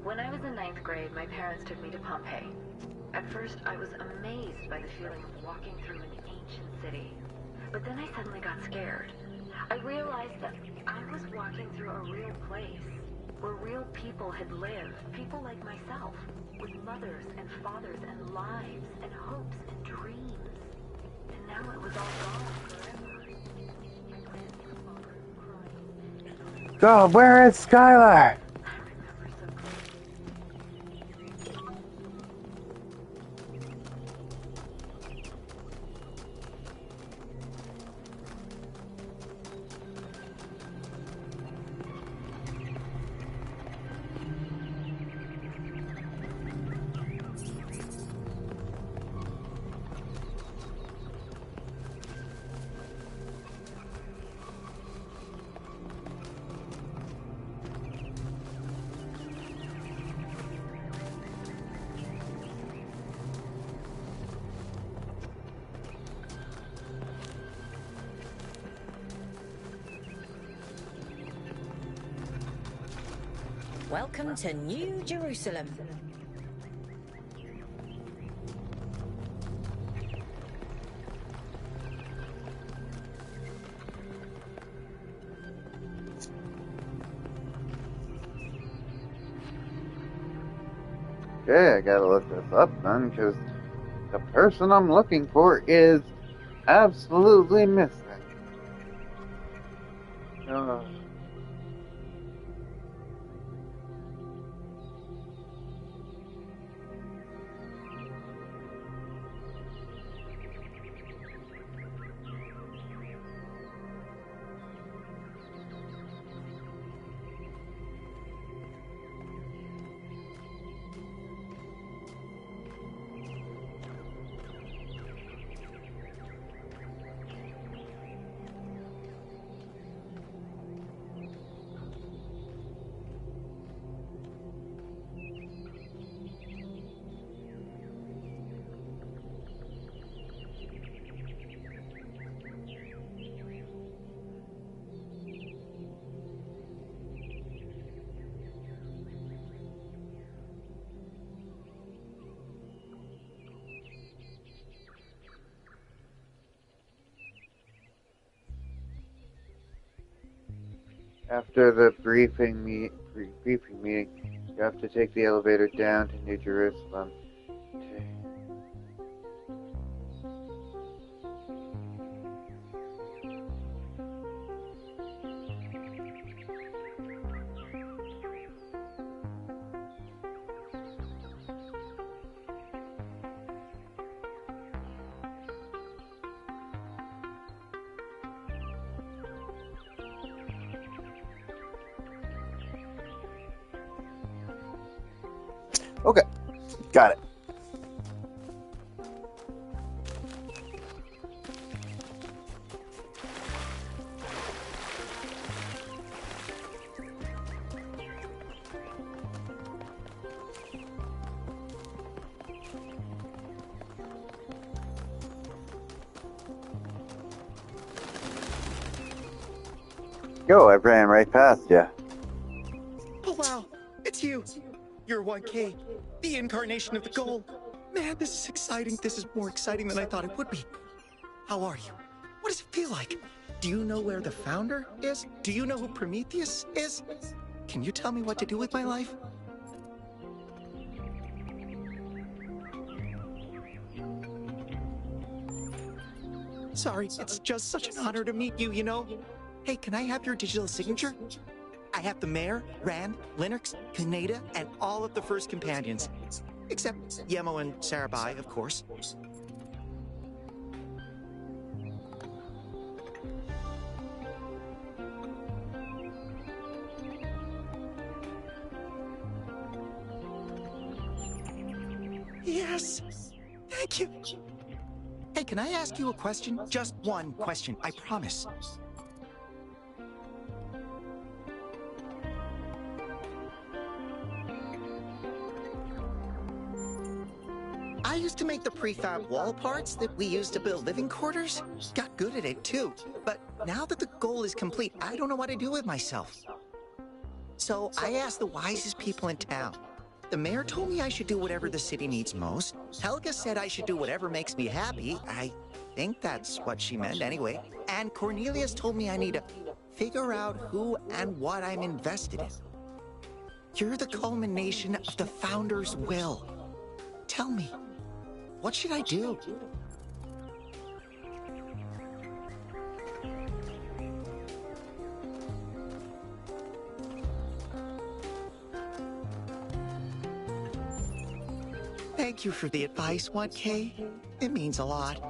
When I was in 9th grade, my parents took me to Pompeii. At first, I was amazed by the feeling of walking through an ancient city. But then I suddenly got scared. I realized that I was walking through a real place, where real people had lived, people like myself, with mothers and fathers and lives and hopes and dreams. And now it was all gone forever. God, where is Skylar? Welcome to New Jerusalem. Okay, I gotta look this up then, because the person I'm looking for is absolutely missing. After the briefing meeting, you have to take the elevator down to New Jerusalem. Okay, got it. Yo, I ran right past you. Oh wow, it's you. You're 1K, the incarnation of the goal. Man, this is exciting. This is more exciting than I thought it would be. How are you? What does it feel like? Do you know where the founder is? Do you know who Prometheus is? Can you tell me what to do with my life? Sorry, it's just such an honor to meet you, you know? Hey, can I have your digital signature? I have the Mayor, Rand, Linux, Kaneda, and all of the first companions. Except Yemo and Sarabai, of course. Yes! Thank you! Hey, can I ask you a question? Just one question, I promise. I used to make the prefab wall parts that we used to build living quarters. Got good at it too. But now that the goal is complete, I don't know what to do with myself. So I asked the wisest people in town. The mayor told me I should do whatever the city needs most. Helga said I should do whatever makes me happy. I think that's what she meant anyway. And Cornelius told me I need to figure out who and what I'm invested in. You're the culmination of the founder's will. Tell me, what should I do? Thank you for the advice, 1K. It means a lot.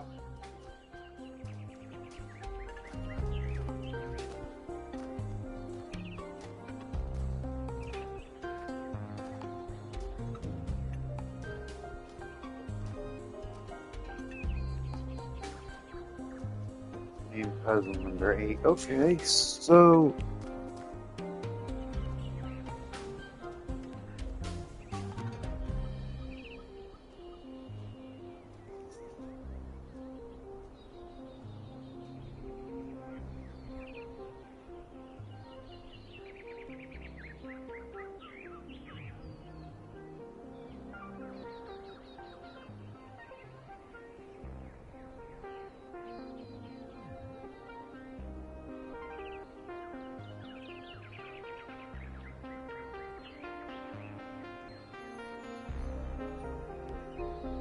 Puzzle number 8. Okay, so...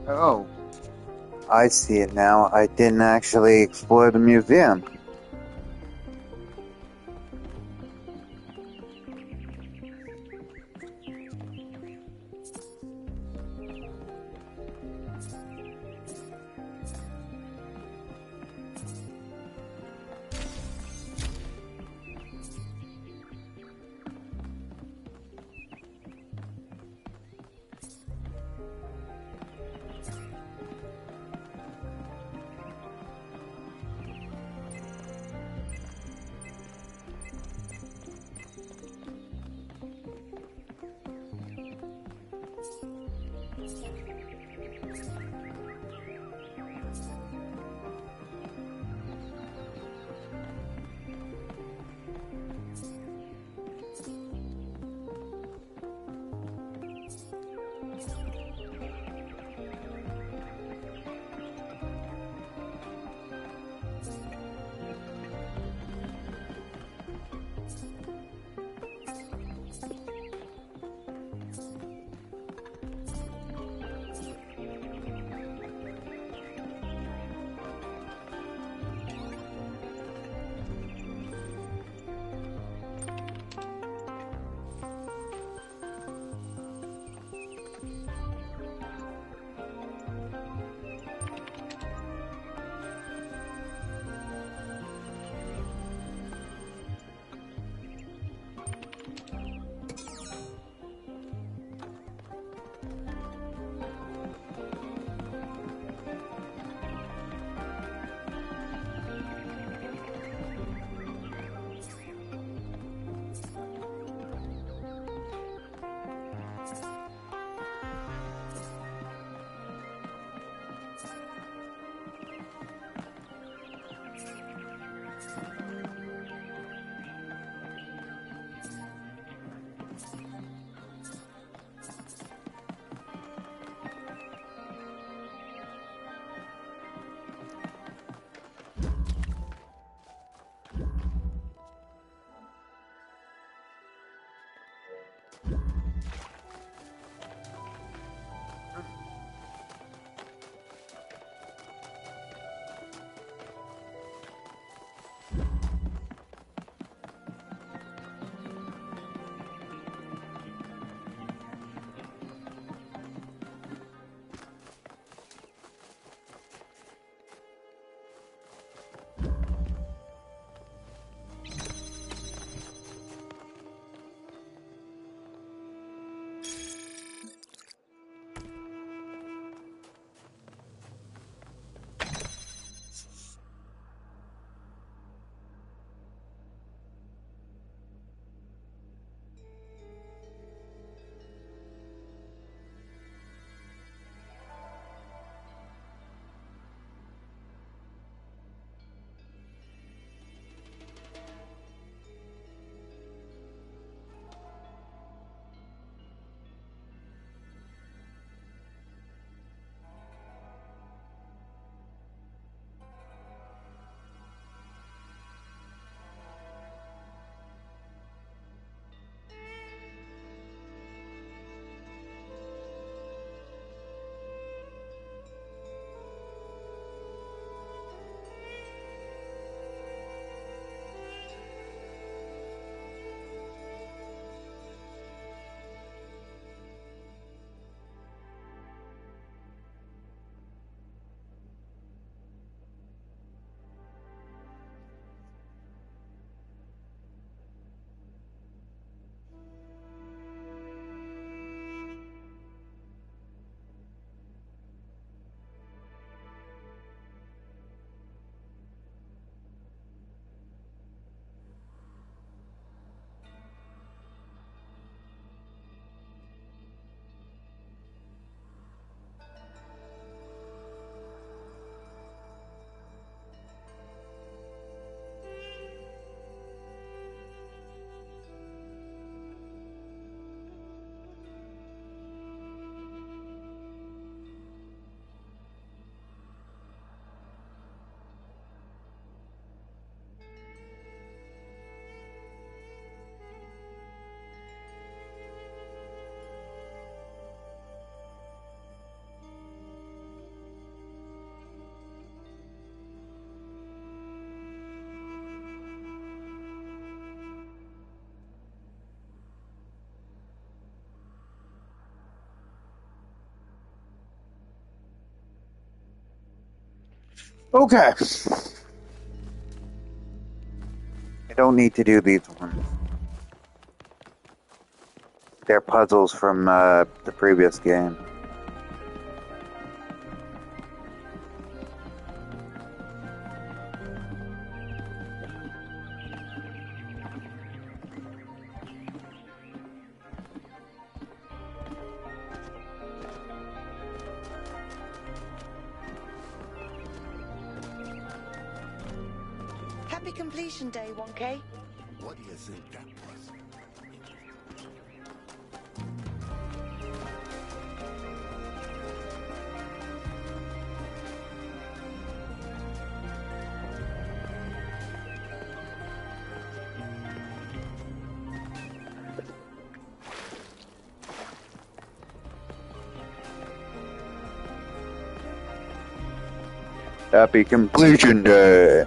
Oh, I see it now. I didn't actually explore the museum. Okay. I don't need to do these ones. They're puzzles from the previous game. Happy completion day, 1K. What do you think that was? Happy completion day.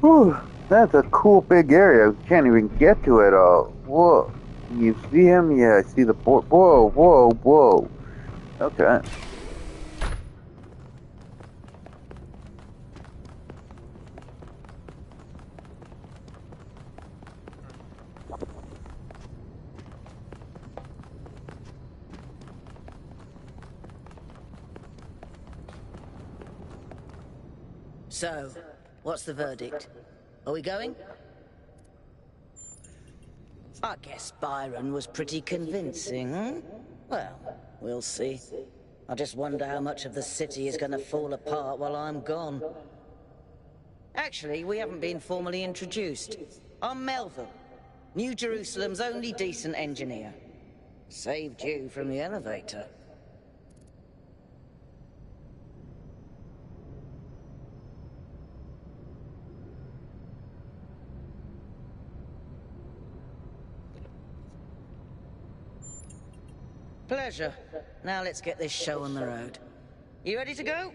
Whew, that's a cool big area. I can't even get to it all. Whoa. You see him? Yeah, I see the board. Whoa, whoa, whoa. Okay. So, what's the verdict? Are we going? I guess Byron was pretty convincing, huh? Well, we'll see. I just wonder how much of the city is going to fall apart while I'm gone. Actually, we haven't been formally introduced. I'm Melville, New Jerusalem's only decent engineer. Saved you from the elevator. Pleasure. Now let's get this show on the road. You ready to go?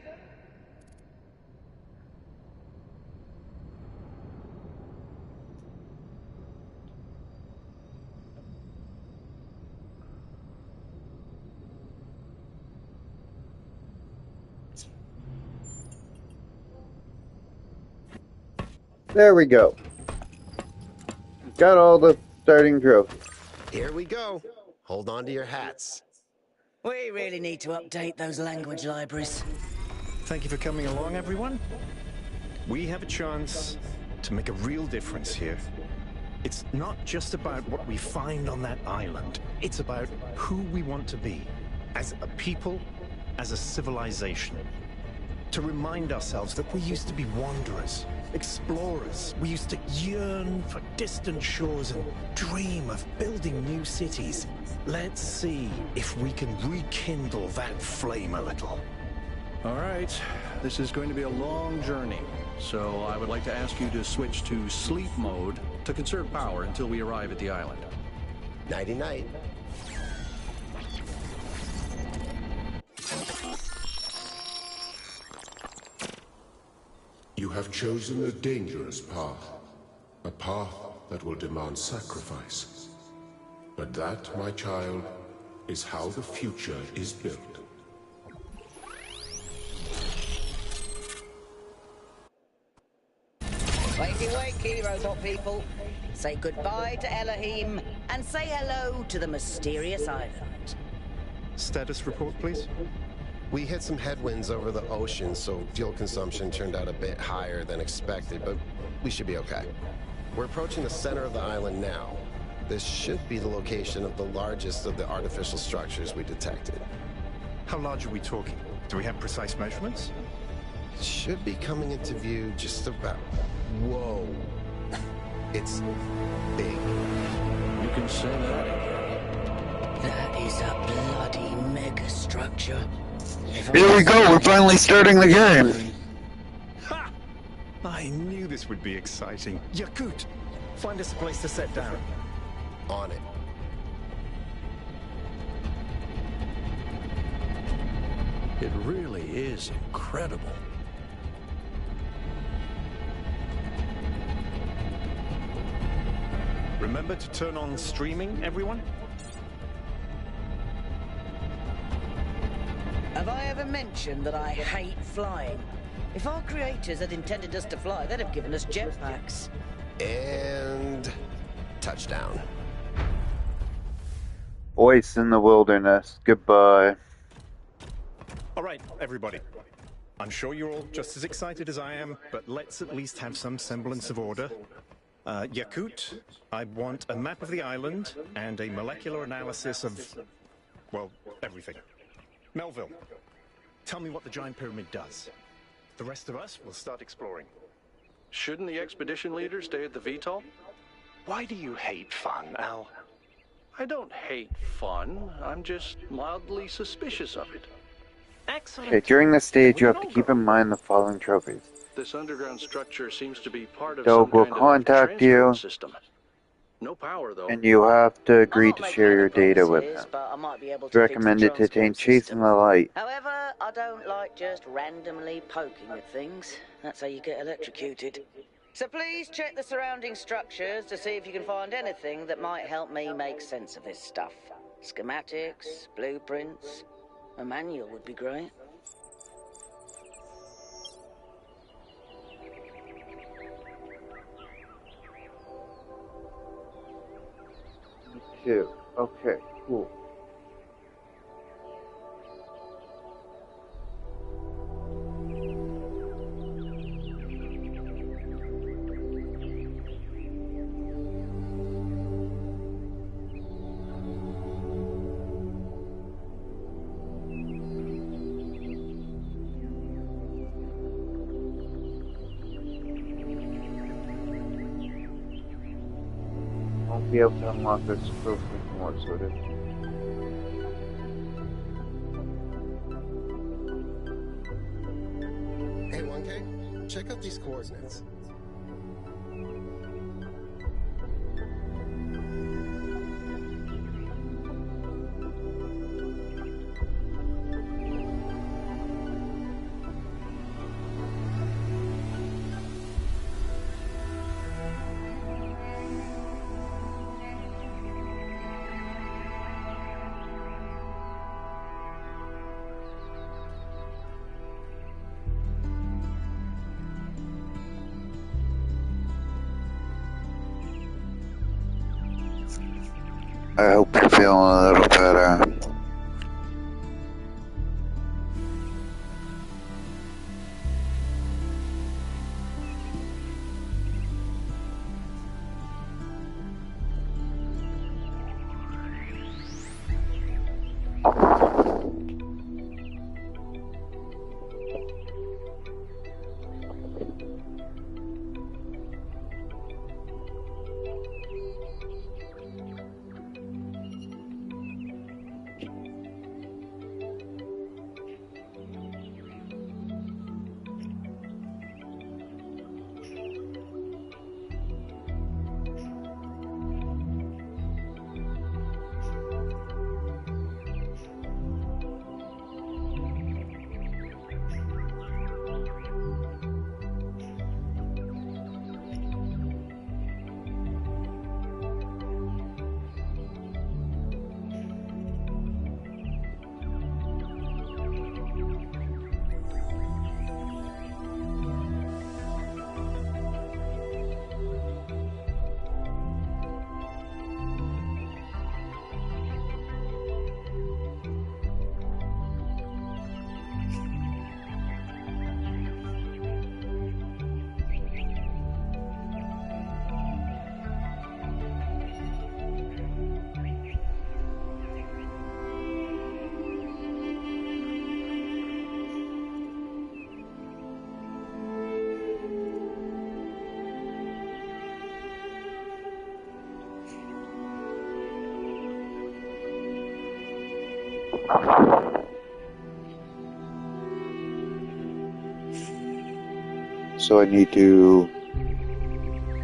There we go. Got all the starting trophies. Here we go. Hold on to your hats. We really need to update those language libraries. Thank you for coming along, everyone. We have a chance to make a real difference here. It's not just about what we find on that island. It's about who we want to be as a people, as a civilization. To remind ourselves that we used to be wanderers, explorers. We used to yearn for distant shores and dream of building new cities. Let's see if we can rekindle that flame a little. All right, this is going to be a long journey, so I would like to ask you to switch to sleep mode to conserve power until we arrive at the island. Nighty-night. You have chosen a dangerous path. A path that will demand sacrifice. But that, my child, is how the future is built. Wakey wakey, robot people. Say goodbye to Elohim and say hello to the mysterious island. Status report, please. We hit some headwinds over the ocean, so fuel consumption turned out a bit higher than expected, but we should be okay. We're approaching the center of the island now. This should be the location of the largest of the artificial structures we detected. How large are we talking? Do we have precise measurements? Should be coming into view just about... Whoa. It's big. You can say that again. That is a bloody megastructure. Here we go, we're finally starting the game. Ha! I knew this would be exciting. Yakut, find us a place to set down. On it. It really is incredible. Remember to turn on streaming, everyone? Have I ever mentioned that I hate flying? If our creators had intended us to fly, they'd have given us jetpacks. And touchdown. Voice in the wilderness. Goodbye. All right, everybody. I'm sure you're all just as excited as I am, but let's at least have some semblance of order. Yakut, I want a map of the island and a molecular analysis of, well, everything. Melville, tell me what the giant pyramid does. The rest of us will start exploring. Shouldn't the expedition leader stay at the VTOL? Why do you hate fun, Al? I don't hate fun. I'm just mildly suspicious of it. Excellent. Okay, during this stage, you have to keep in mind the following trophies. This underground structure seems to be part of Doug some will kind contact of you, transport system. No power, though. and you have to agree to share your data with him. But I might be able It's to recommended to fix the attain transport Chasing system. the Light. However, I don't like just randomly poking at things. That's how you get electrocuted. So please check the surrounding structures to see if you can find anything that might help me make sense of this stuff. Schematics, blueprints, a manual would be great. Two. Okay, cool. Won't be able to unlock this trophy more, so it is. Hey, 1K, check out these coordinates. I hope you're feeling a little better. So I need to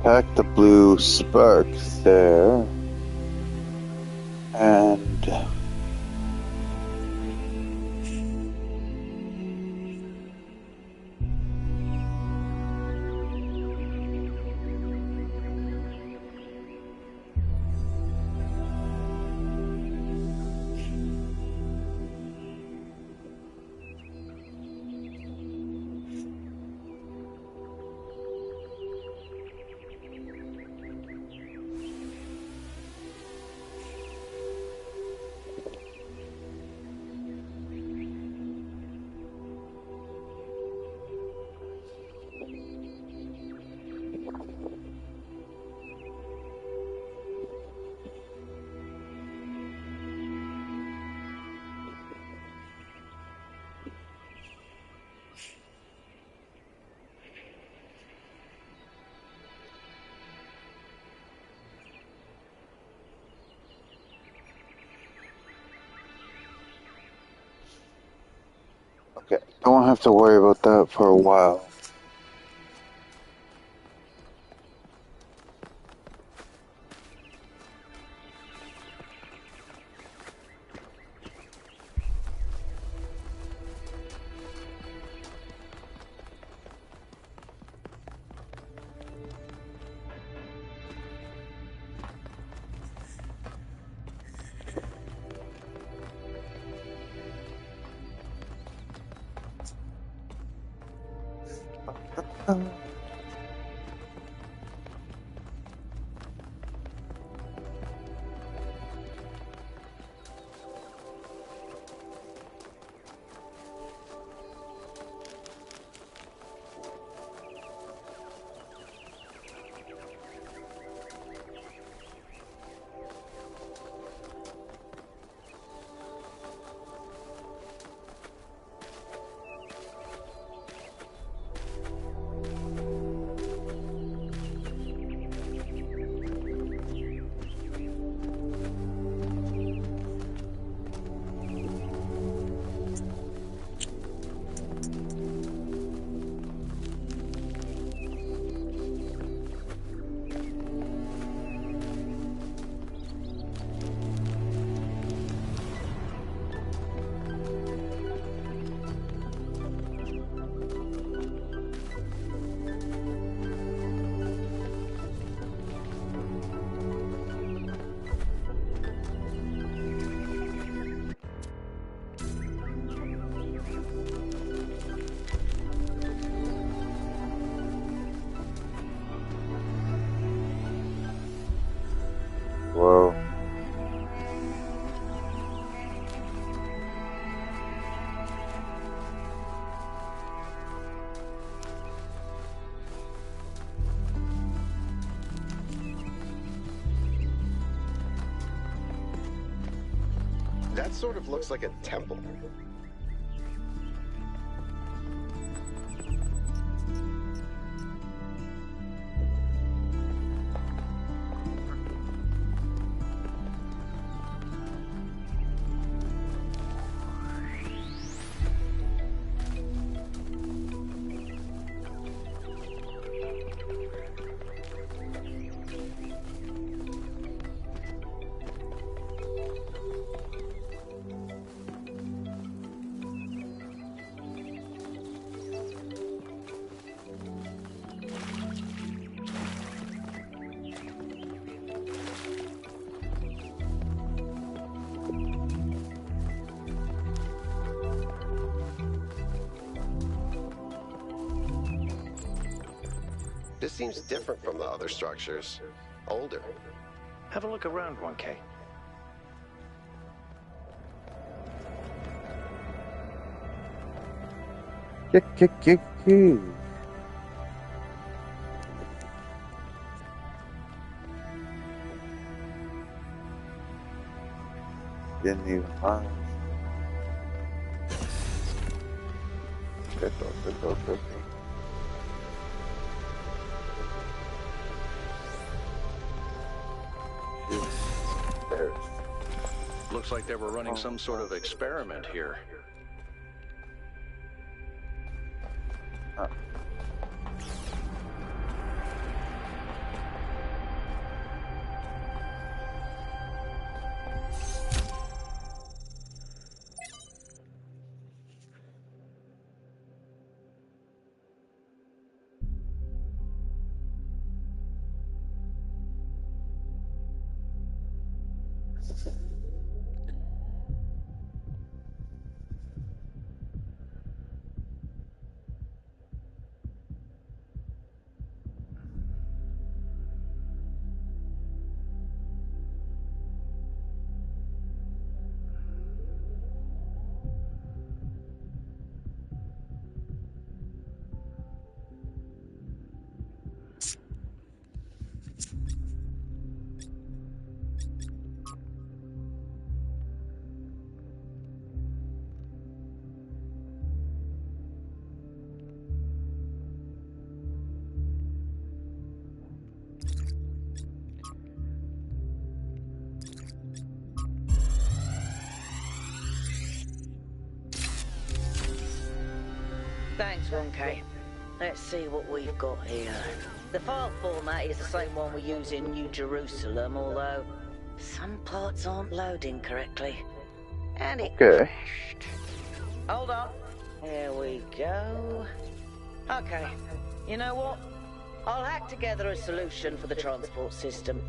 pack the blue sparks there, and Okay, I won't have to worry about that for a while. Whoa. That sort of looks like a temple. This seems different from the other structures. Older. Have a look around, 1K. Kick. Didn't even mind. Good go. Looks like they were running some sort of experiment here. Thanks, 1K. Let's see what we've got here. The file format is the same one we use in New Jerusalem, although some parts aren't loading correctly. And it crashed. Hold on. Here we go. Okay. You know what? I'll hack together a solution for the transport system.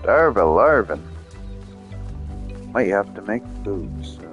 Starve-a-larvin. Might have to make food soon.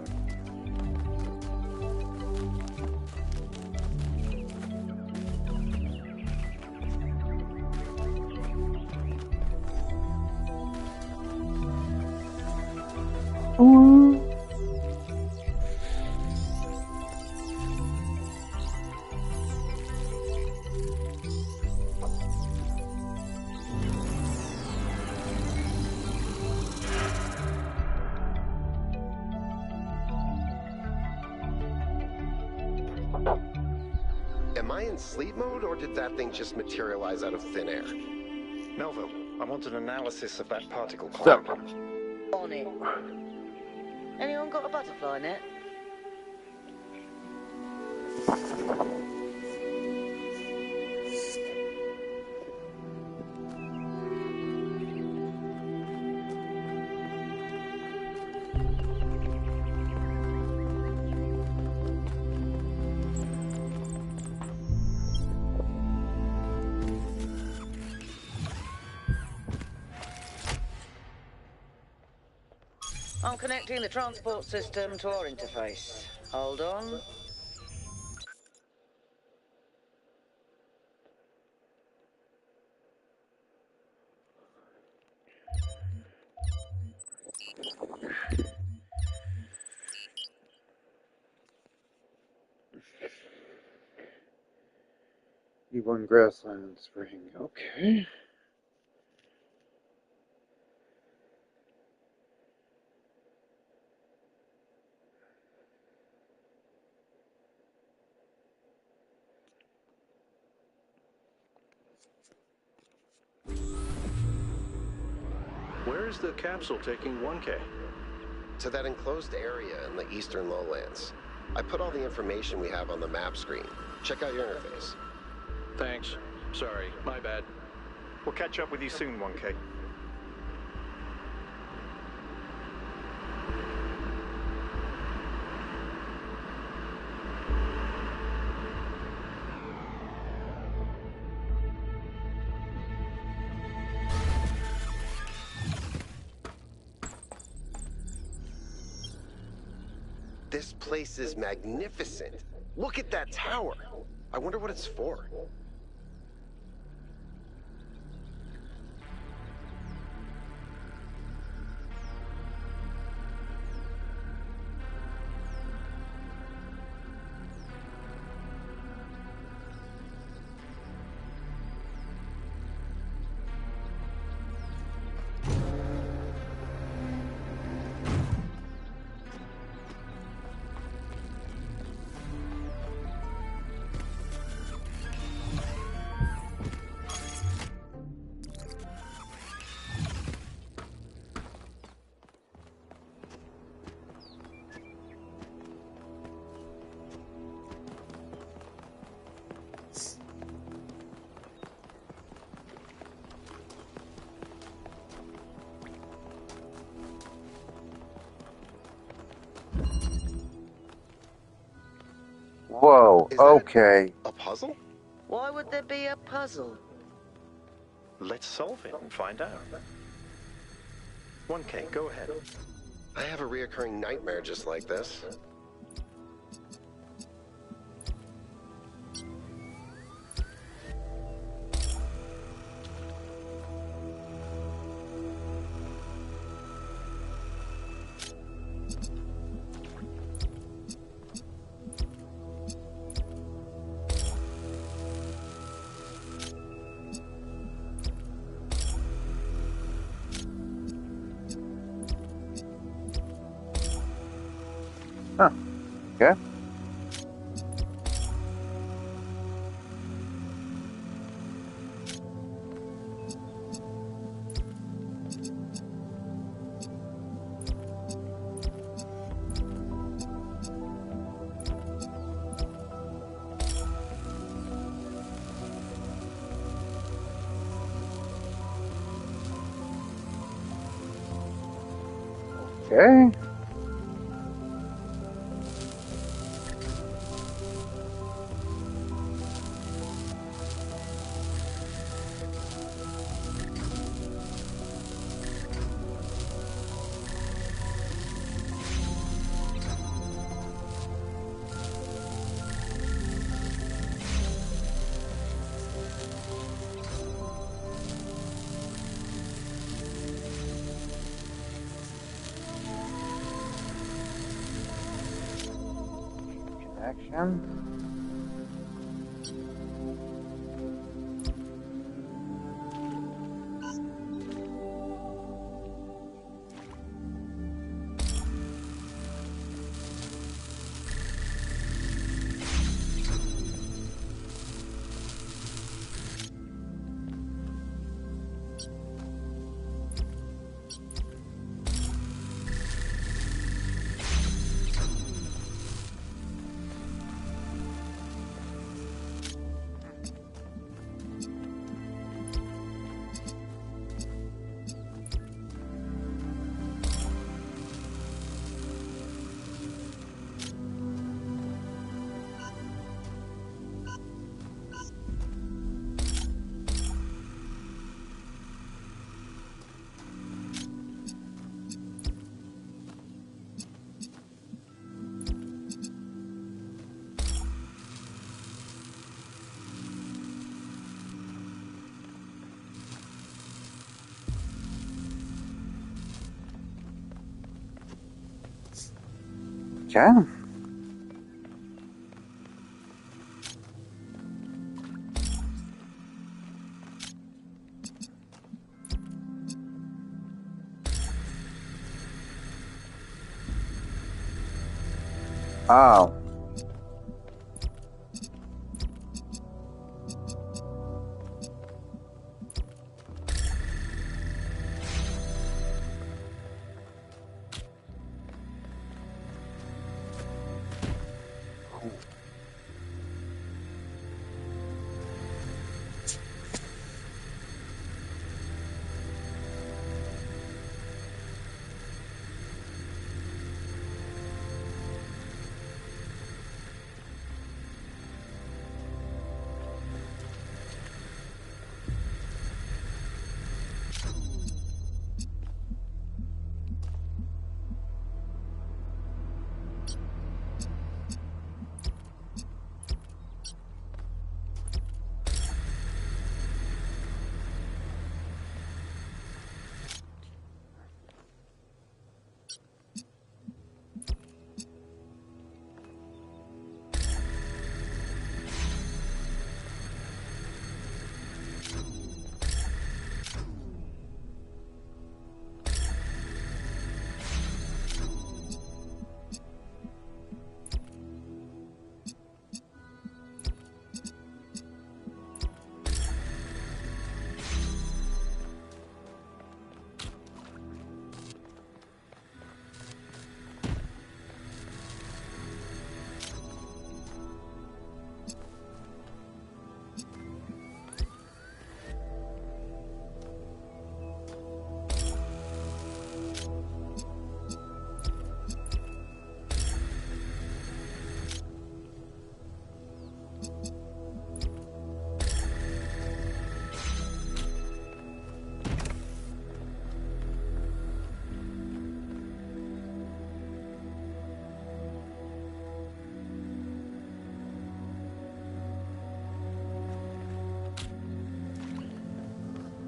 Am I in sleep mode, or did that thing just materialize out of thin air? Melville, I want an analysis of that particle cloud. On it. Anyone got a butterfly net? I'm connecting the transport system to our interface. Hold on. E1 Grassland Spring. Okay. Where is the capsule taking 1K? To that enclosed area in the eastern lowlands. I put all the information we have on the map screen. Check out your interface. Thanks. Sorry, my bad. We'll catch up with you soon, 1K. This place is magnificent. Look at that tower. I wonder what it's for. Whoa, okay. A puzzle? Why would there be a puzzle? Let's solve it and find out. 1K, go ahead. I have a reoccurring nightmare just like this. Huh. Okay. Okay. Action. Okay. Oh.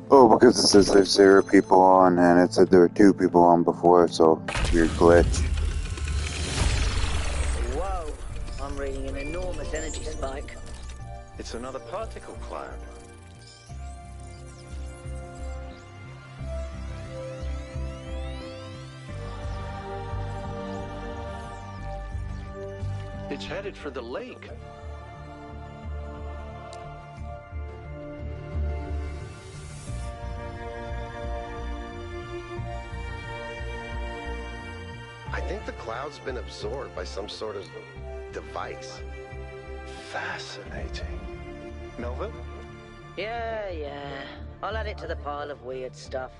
Oh, because it says there's 0 people on, and it said there were 2 people on before, so weird glitch. Whoa! I'm reading an enormous energy spike. It's another particle cloud. It's headed for the lake. I think the cloud's been absorbed by some sort of device. Fascinating. Nova? Yeah. I'll add it to the pile of weird stuff.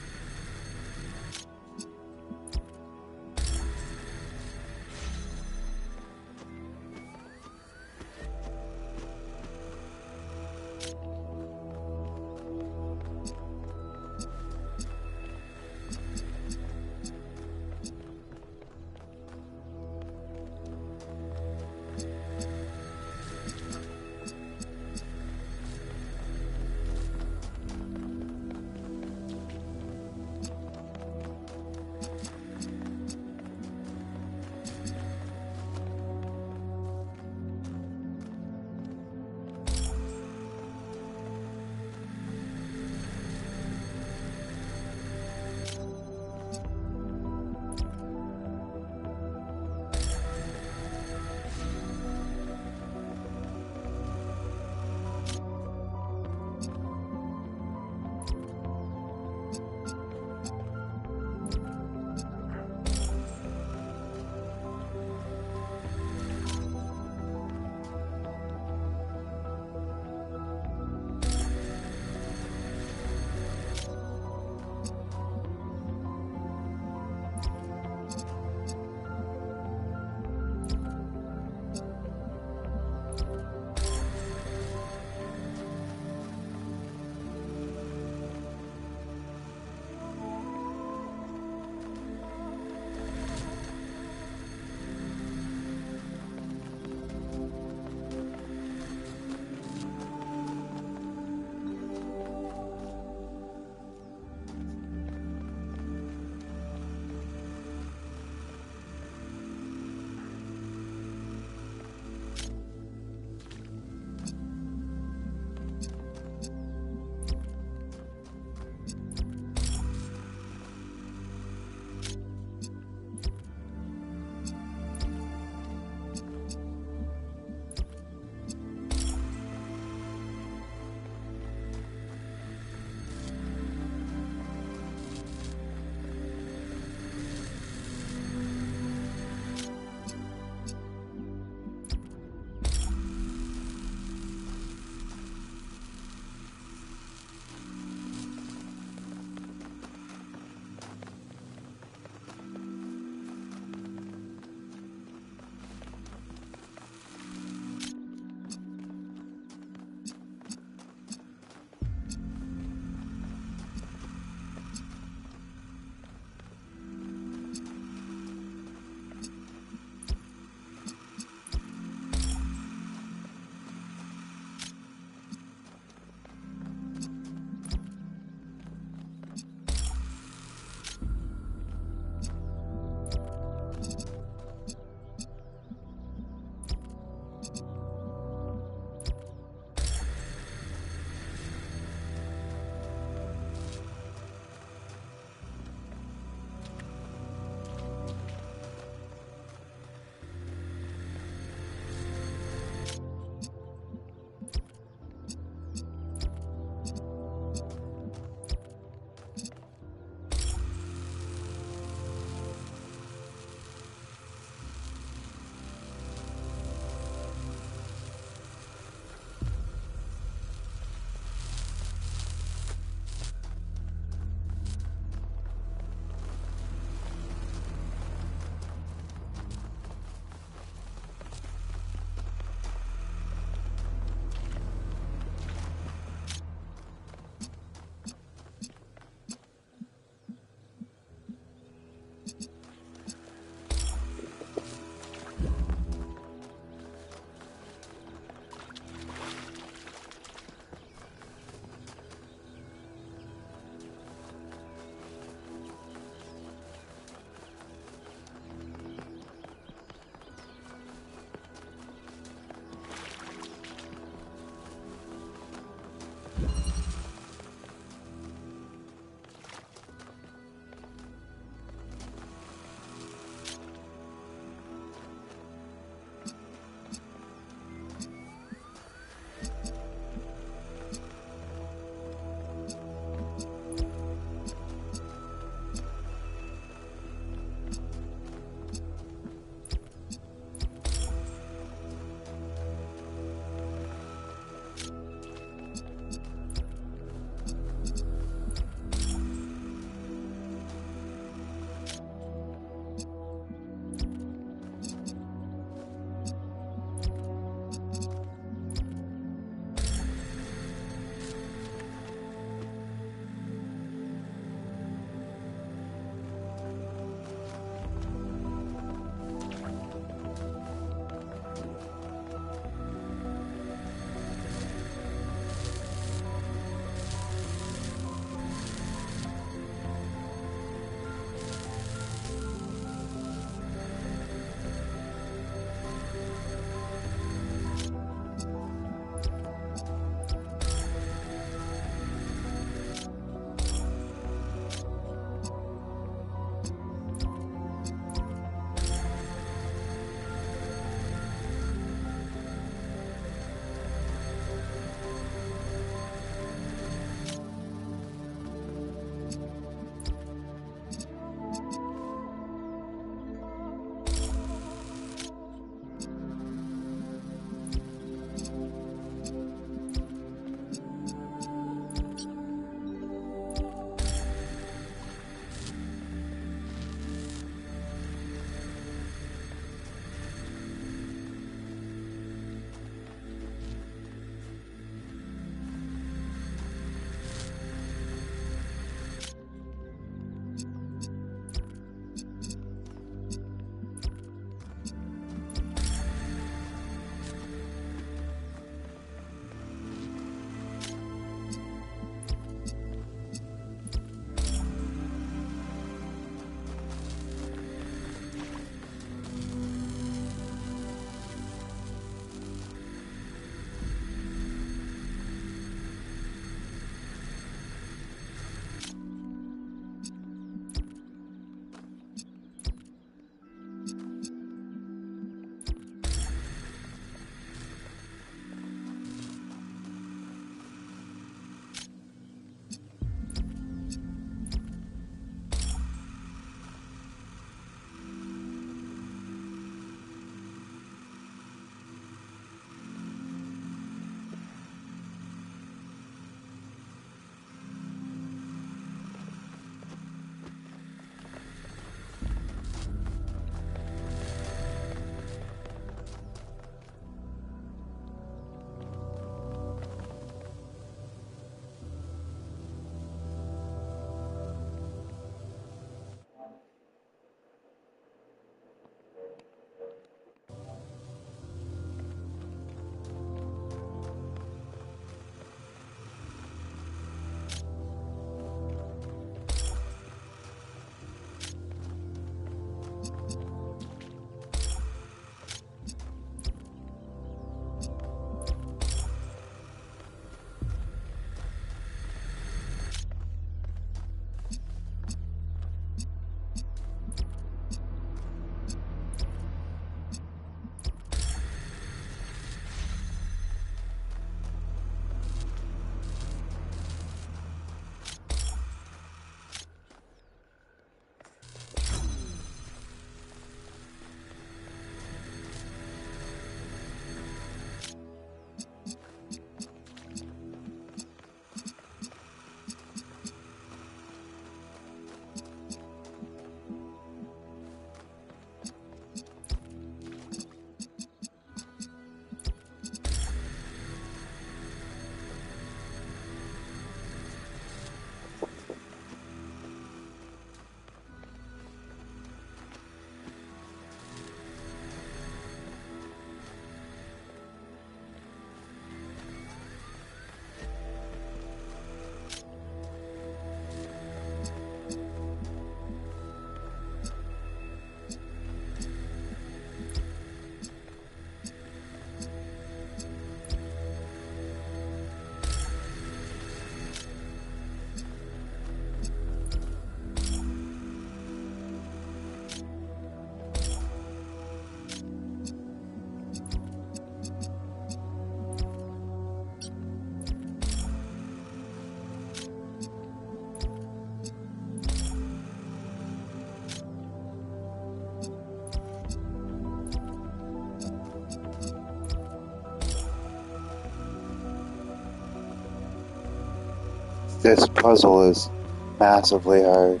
this puzzle is massively hard.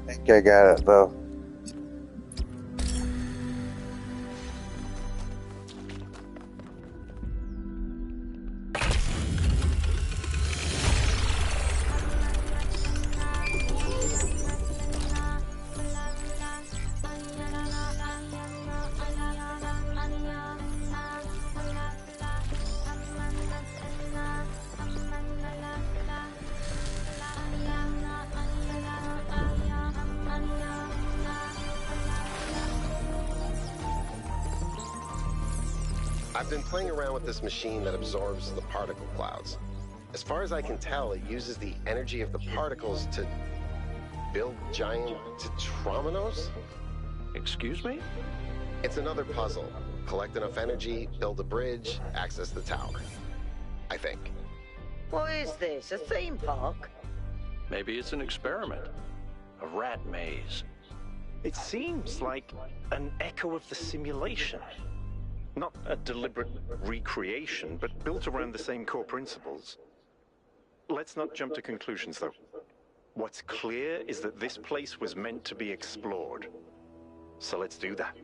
I think I got it though. I've been playing around with this machine that absorbs the particle clouds. As far as I can tell, it uses the energy of the particles to build giant tetrominos? Excuse me? It's another puzzle. Collect enough energy, build a bridge, access the tower. I think. What is this, a theme park? Maybe it's an experiment. A rat maze. It seems like an echo of the simulation. Not a deliberate recreation, but built around the same core principles. Let's not jump to conclusions, though. What's clear is that this place was meant to be explored. So let's do that.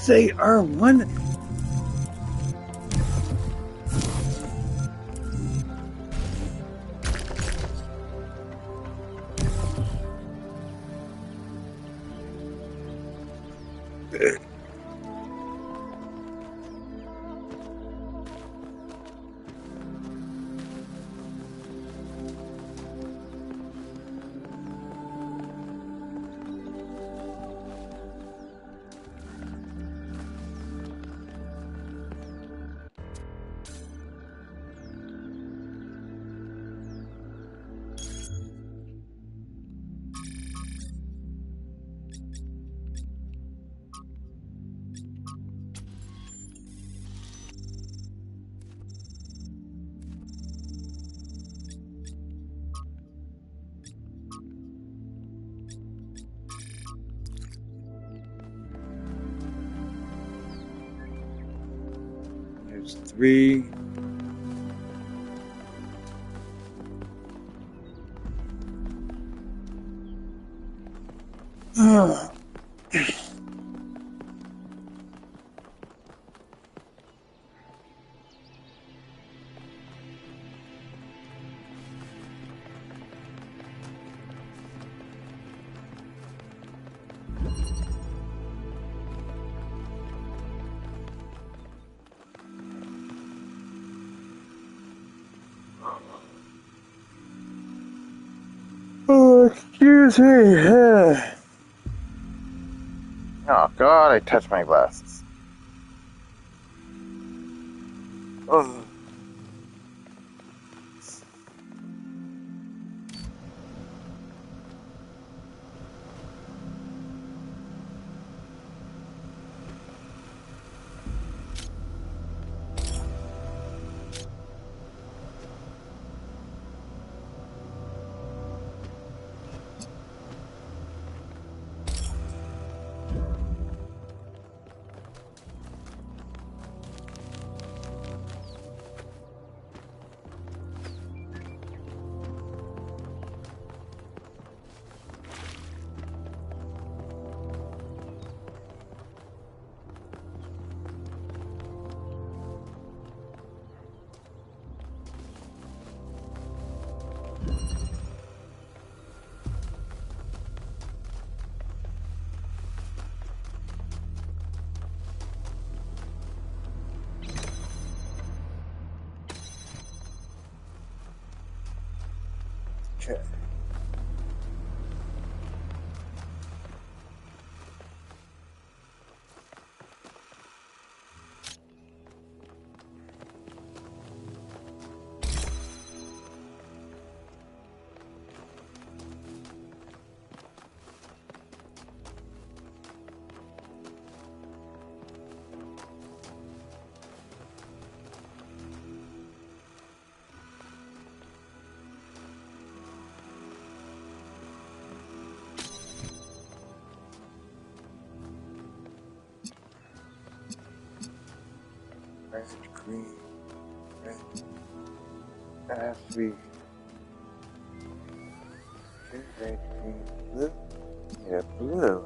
They are one. There's 3. Oh, excuse me. Oh God, I touched my glasses. Oh. Okay. Red, green, red. That has to be red, green, blue. Yeah, blue.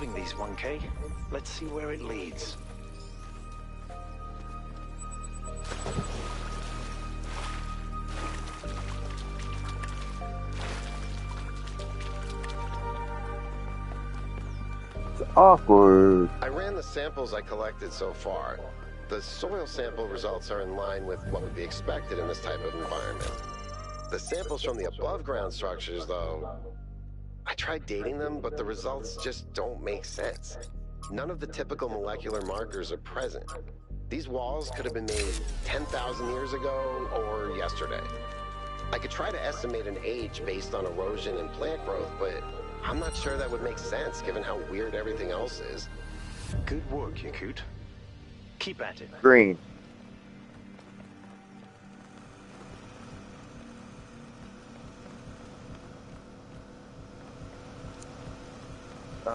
solving these, 1K. Let's see where it leads. It's awkward. I ran the samples I collected so far. The soil sample results are in line with what would be expected in this type of environment. The samples from the above-ground structures, though, I tried dating them, but the results just don't make sense. None of the typical molecular markers are present. These walls could have been made 10,000 years ago or yesterday. I could try to estimate an age based on erosion and plant growth, but I'm not sure that would make sense given how weird everything else is. Good work, Yakut. Keep at it. Green.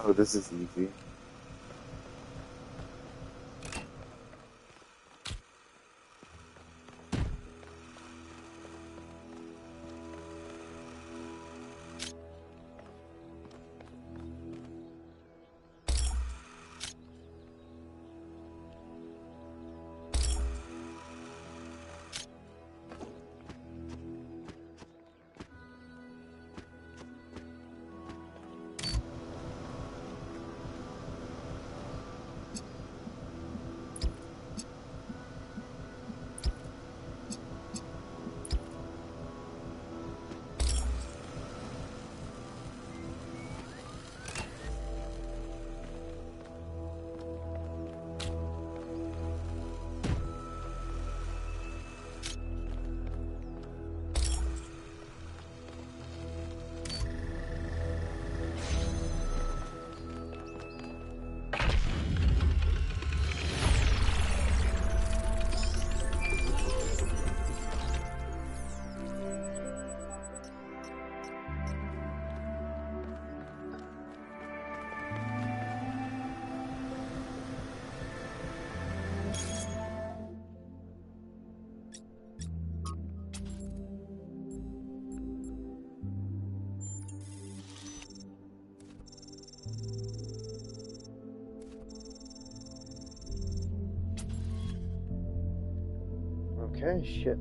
Oh, this is easy. Okay, shit.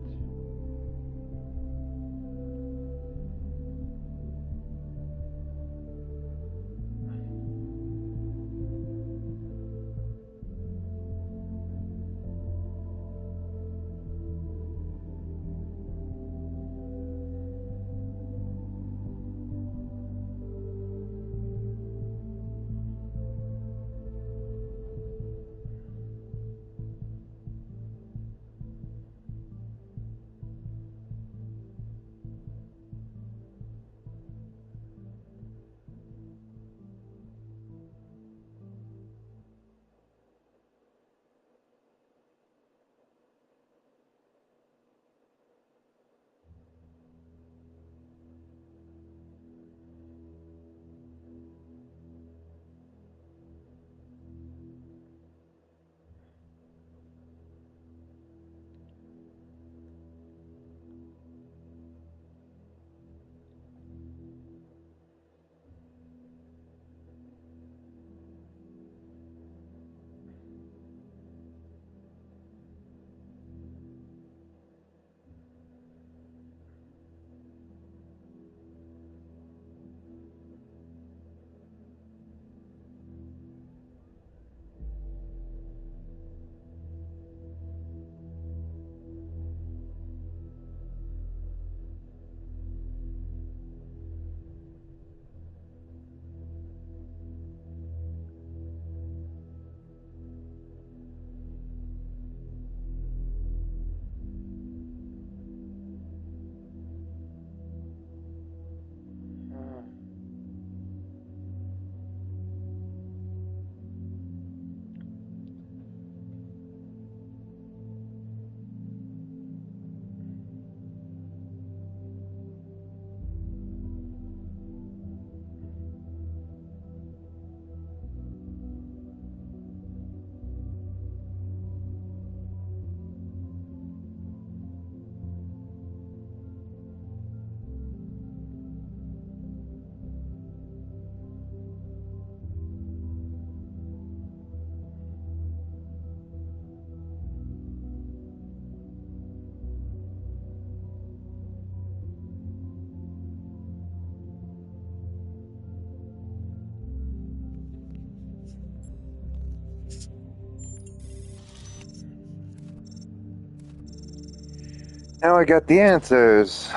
Now I got the answers.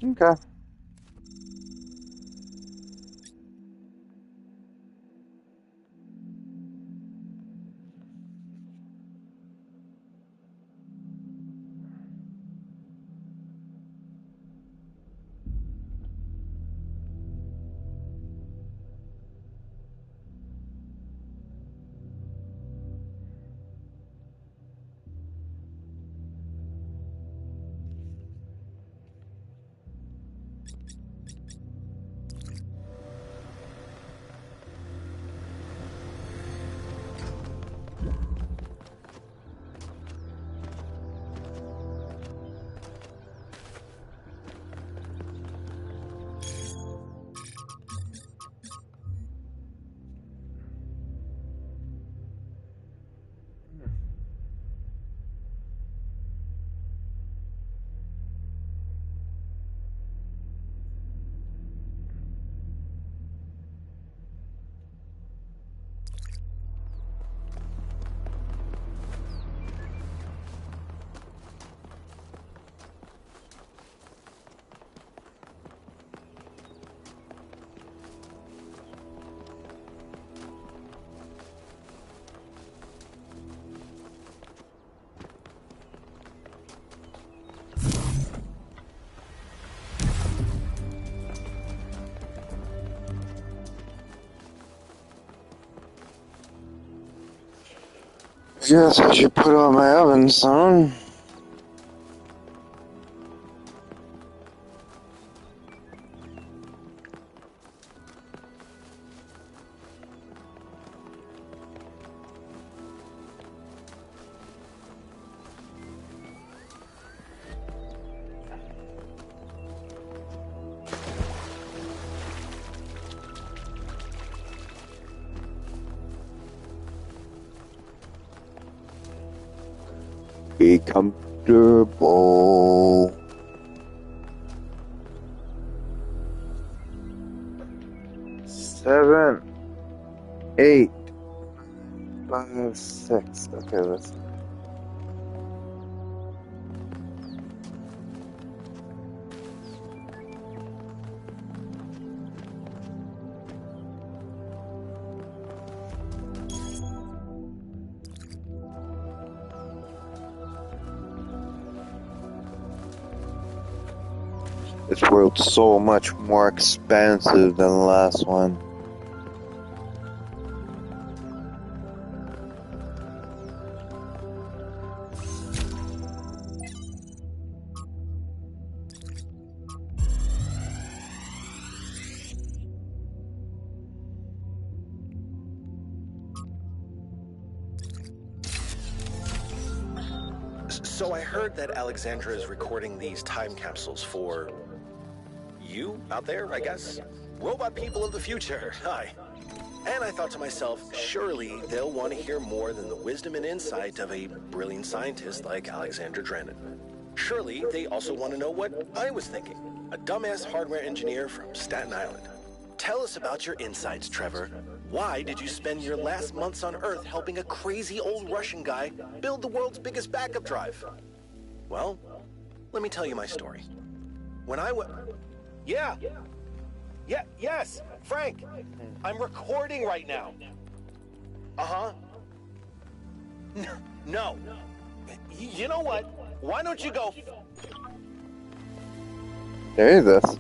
Okay. Guess I should put on my oven soon. Be comfortable. Seven, 8, 5, 6. Okay, let's. This world's so much more expensive than the last one. So I heard that Alexandra is recording these time capsules for you out there, I guess? Robot people of the future, hi. And I thought to myself, surely they'll want to hear more than the wisdom and insight of a brilliant scientist like Alexandra Drennan. Surely they also want to know what I was thinking, a dumbass hardware engineer from Staten Island. Tell us about your insights, Trevor. Why did you spend your last months on Earth helping a crazy old Russian guy build the world's biggest backup drive? Well, let me tell you my story. When I was... Yes, Frank. I'm recording right now. Uh-huh. No. You know what? Why don't you go... There is this.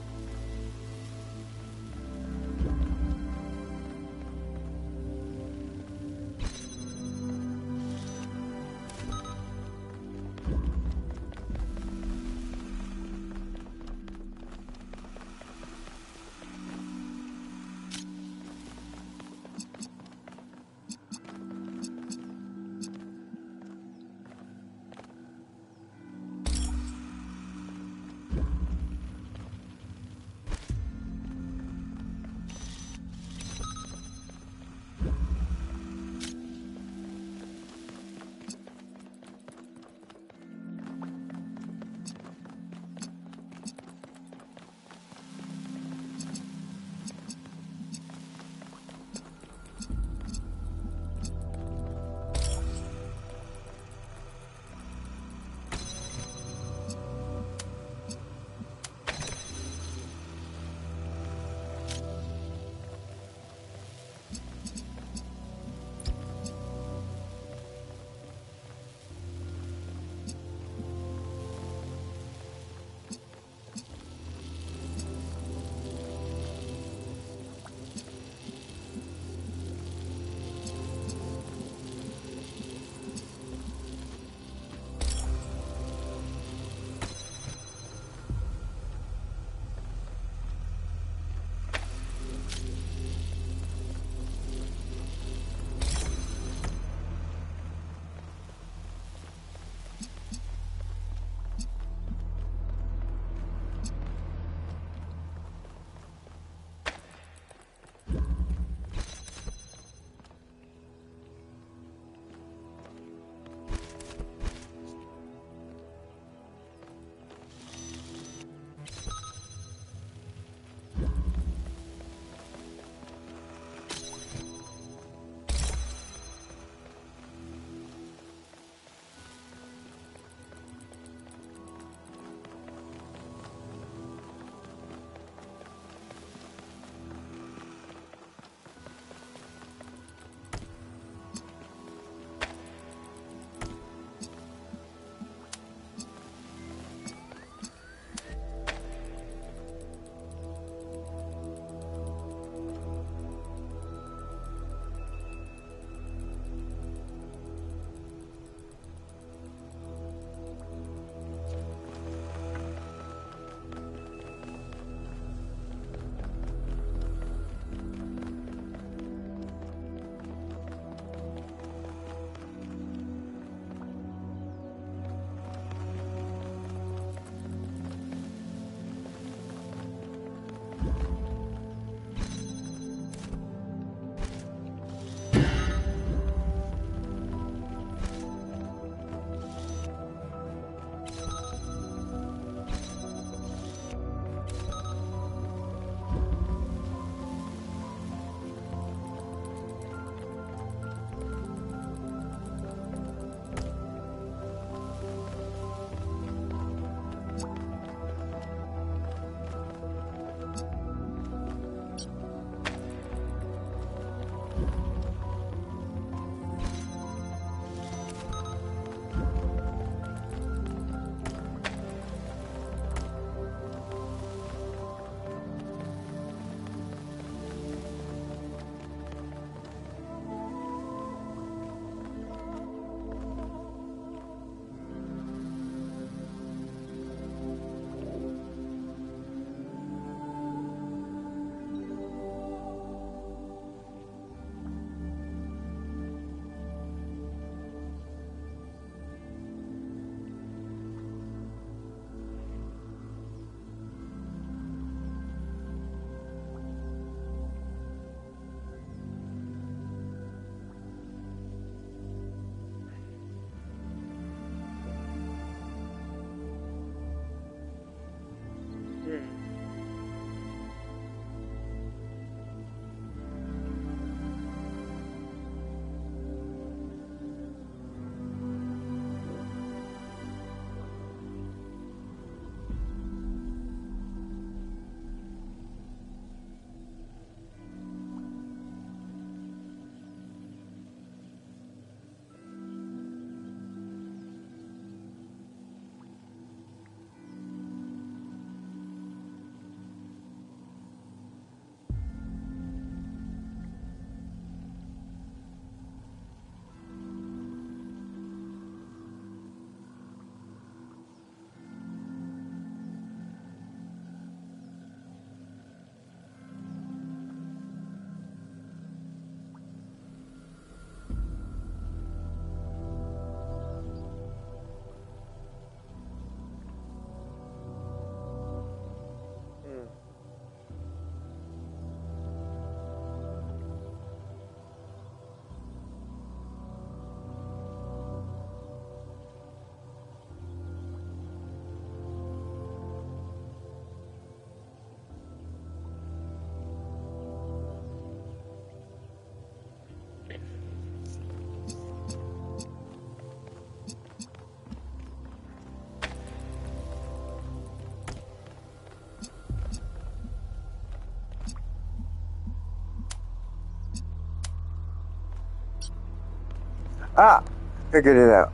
Ah! Figured it out.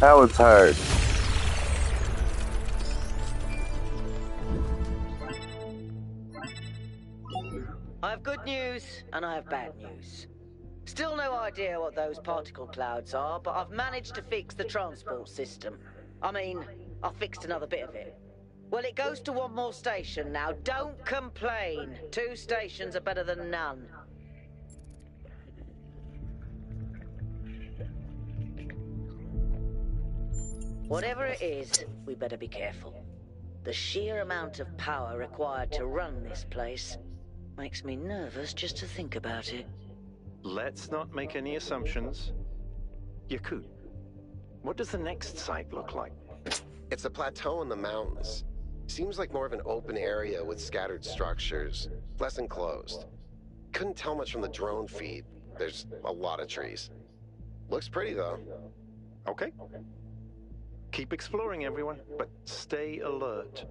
That was hard. I have good news, and I have bad news. Still no idea what those particle clouds are, but I've managed to fix the transport system. I mean, I fixed another bit of it. Well, it goes to one more station now. Don't complain. 2 stations are better than none. Whatever it is, we better be careful. The sheer amount of power required to run this place makes me nervous just to think about it. Let's not make any assumptions. Yakut, what does the next site look like? It's a plateau in the mountains. Seems like more of an open area with scattered structures, less enclosed. Couldn't tell much from the drone feed. There's a lot of trees. Looks pretty, though. Okay. Keep exploring, everyone, but stay alert.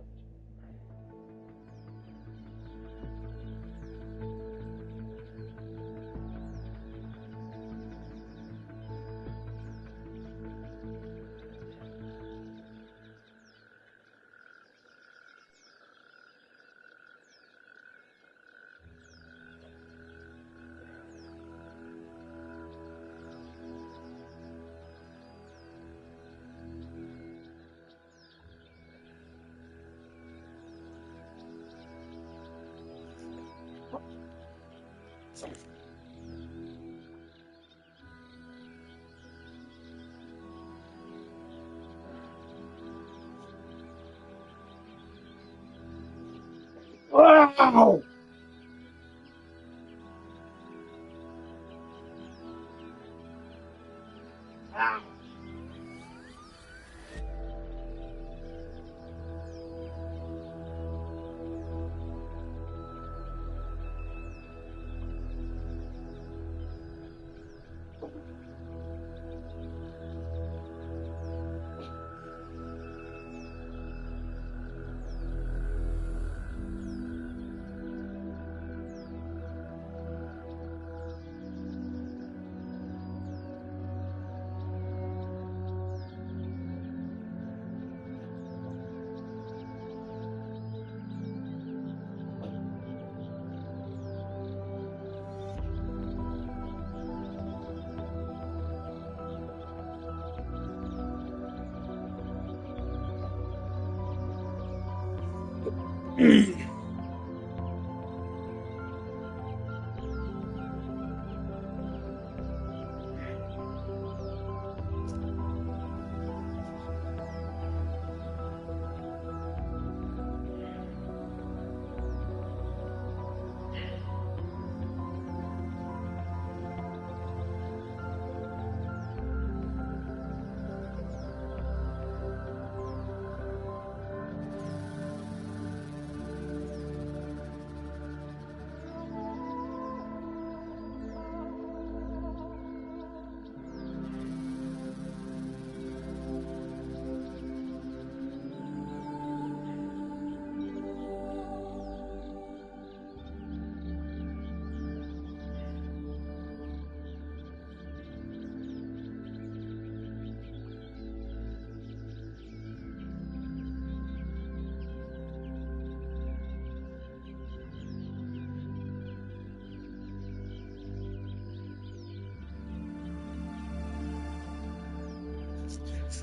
Wow!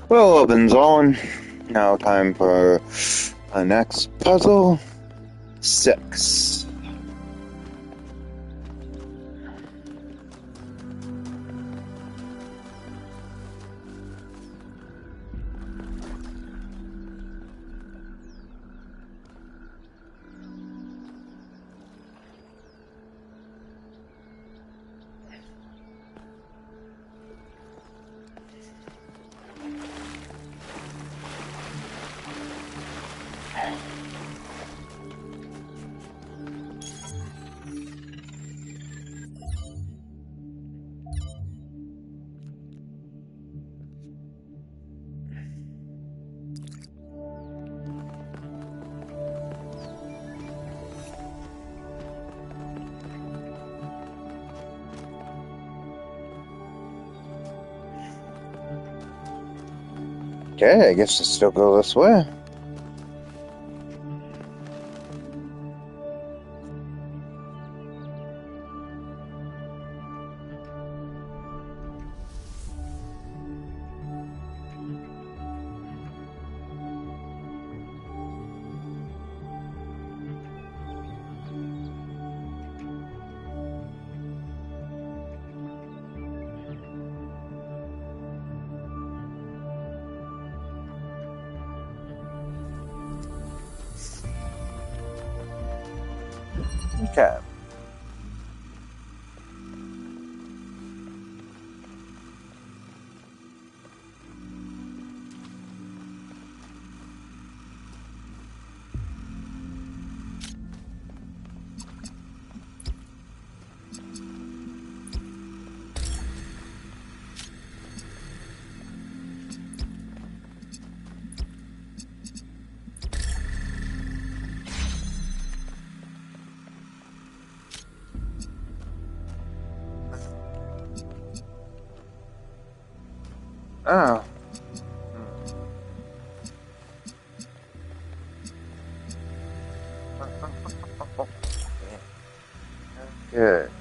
Well, open's on. Now time for our next puzzle. 6. Okay, I guess I still go this way. Okay. Oh. Good.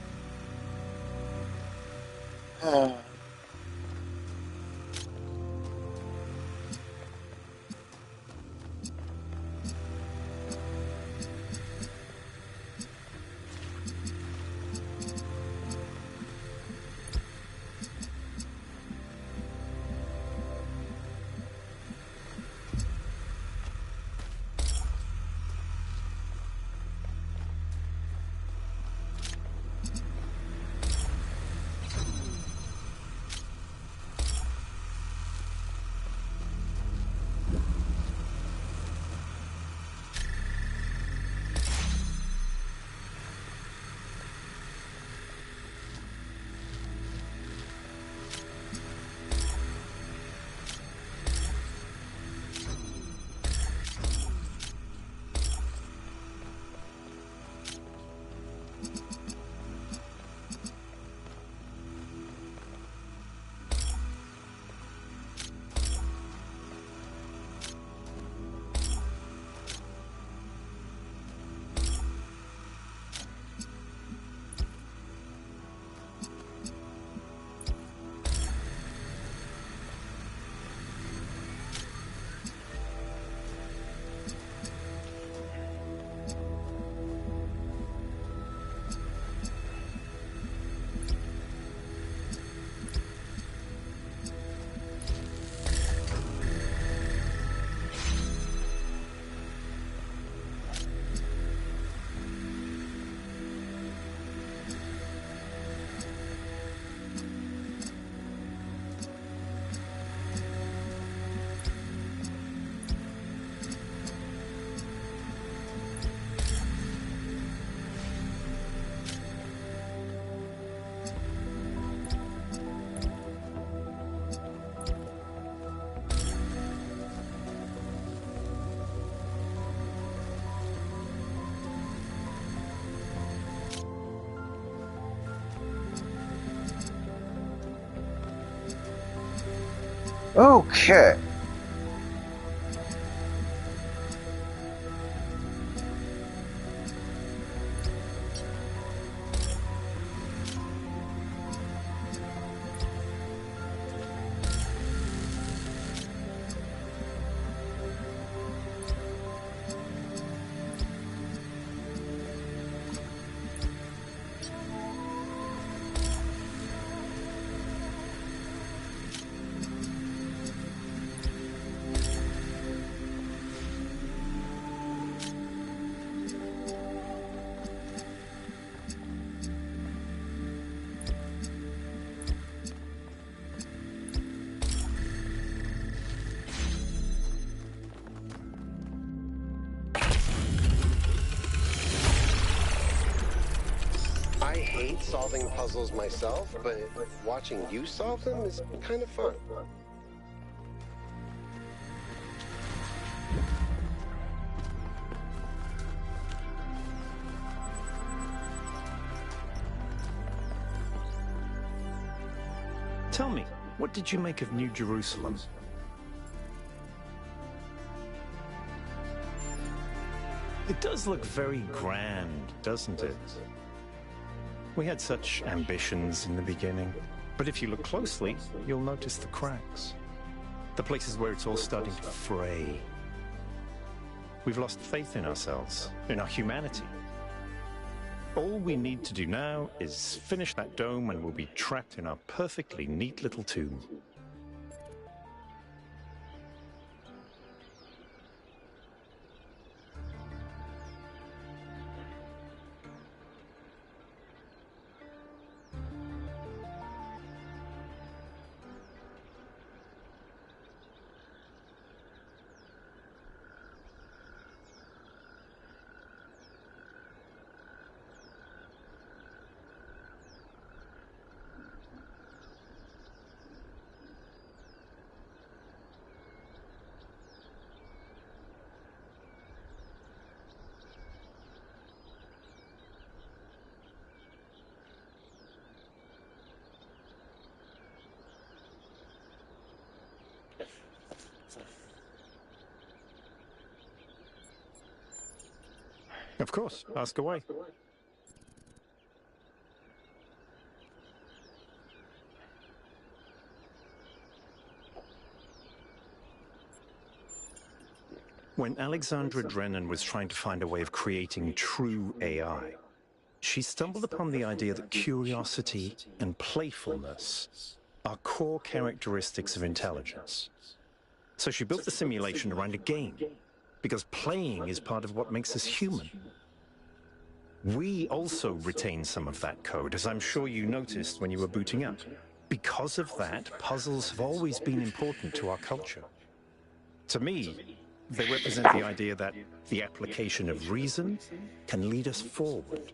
Okay. I hate solving puzzles myself, but watching you solve them is kind of fun. Tell me, what did you make of New Jerusalem? It does look very grand, doesn't it? We had such ambitions in the beginning. But if you look closely, you'll notice the cracks. The places where it's all starting to fray. We've lost faith in ourselves, in our humanity. All we need to do now is finish that dome and we'll be trapped in our perfectly neat little tomb. Of course, ask away. When Alexandra Drennan was trying to find a way of creating true AI, she stumbled upon the idea that curiosity and playfulness are core characteristics of intelligence. So she built the simulation around a game, because playing is part of what makes us human. We also retain some of that code, as I'm sure you noticed when you were booting up. Because of that, puzzles have always been important to our culture. To me, they represent the idea that the application of reason can lead us forward.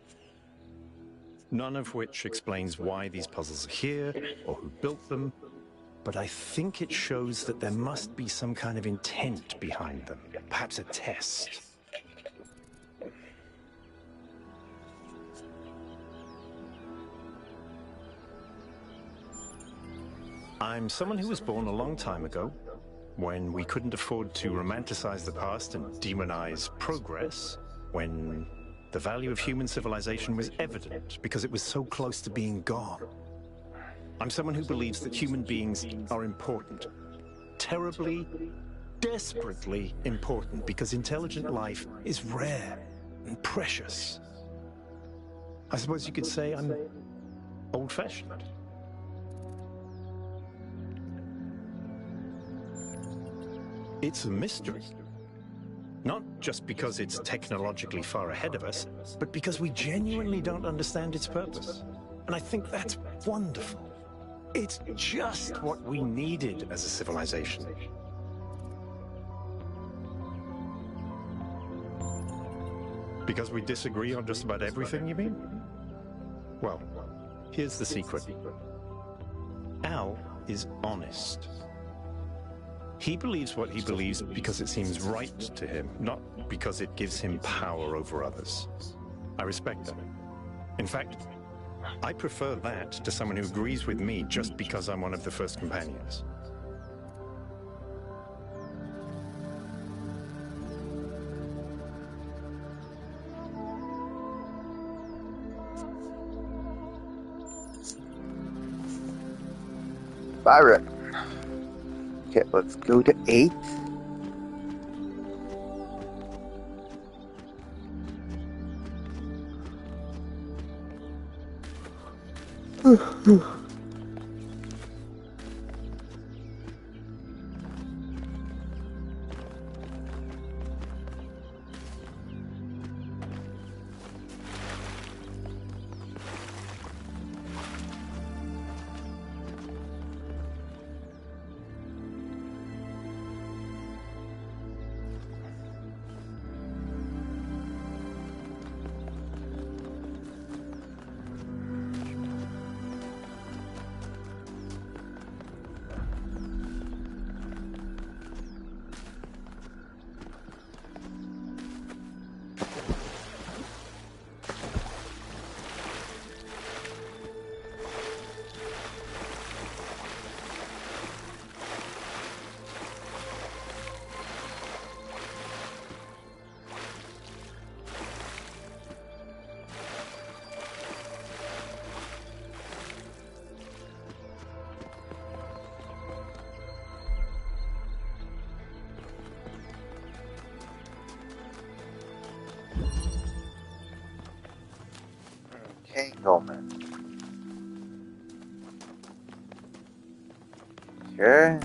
None of which explains why these puzzles are here, or who built them, but I think it shows that there must be some kind of intent behind them. Perhaps a test. I'm someone who was born a long time ago, when we couldn't afford to romanticize the past and demonize progress, when the value of human civilization was evident because it was so close to being gone. I'm someone who believes that human beings are important. Terribly, desperately important, because intelligent life is rare and precious. I suppose you could say I'm old-fashioned. It's a mystery. Not just because it's technologically far ahead of us, but because we genuinely don't understand its purpose. And I think that's wonderful. It's just what we needed as a civilization. Because we disagree on just about everything, you mean? Well, here's the secret. Al is honest. He believes what he believes because it seems right to him, not because it gives him power over others. I respect that. In fact, I prefer that to someone who agrees with me just because I'm one of the first companions. Byron. Okay, let's go to 8. Entanglement. Okay.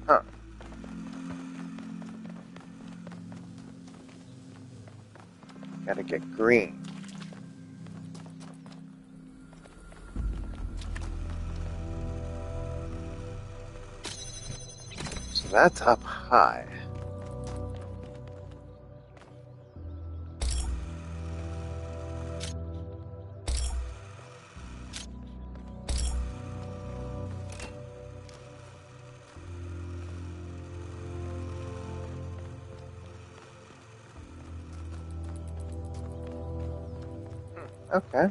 Huh. Gotta get green. So that's up high. Okay.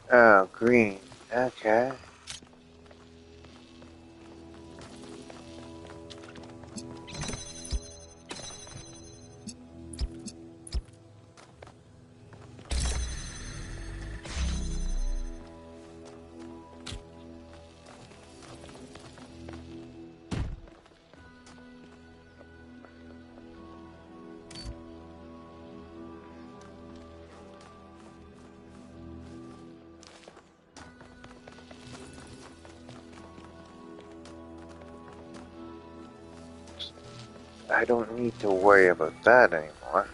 Oh, green. Okay. I don't need to worry about that anymore.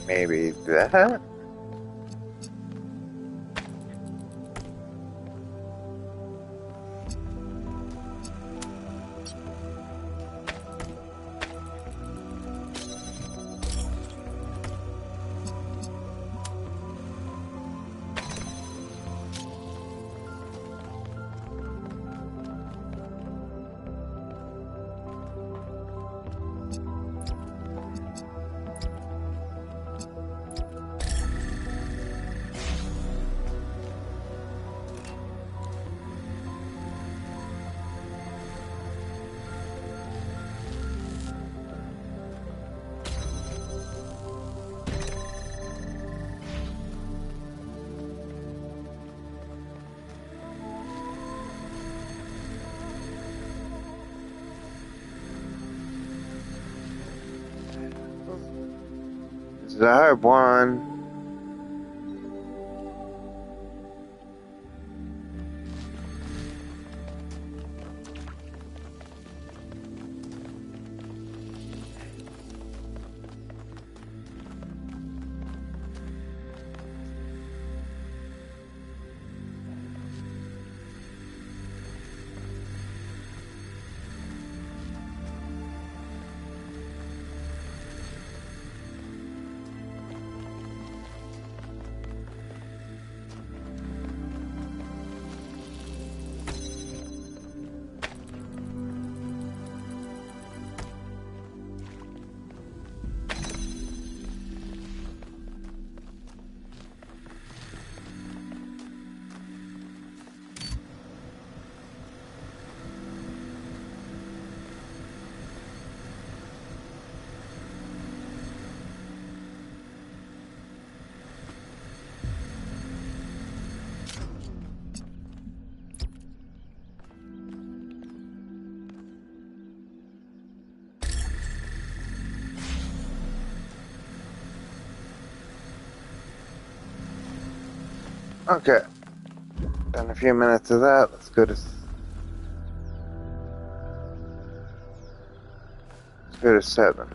Maybe that? This is a hard one. Okay. Done a few minutes of that. Let's go to 7.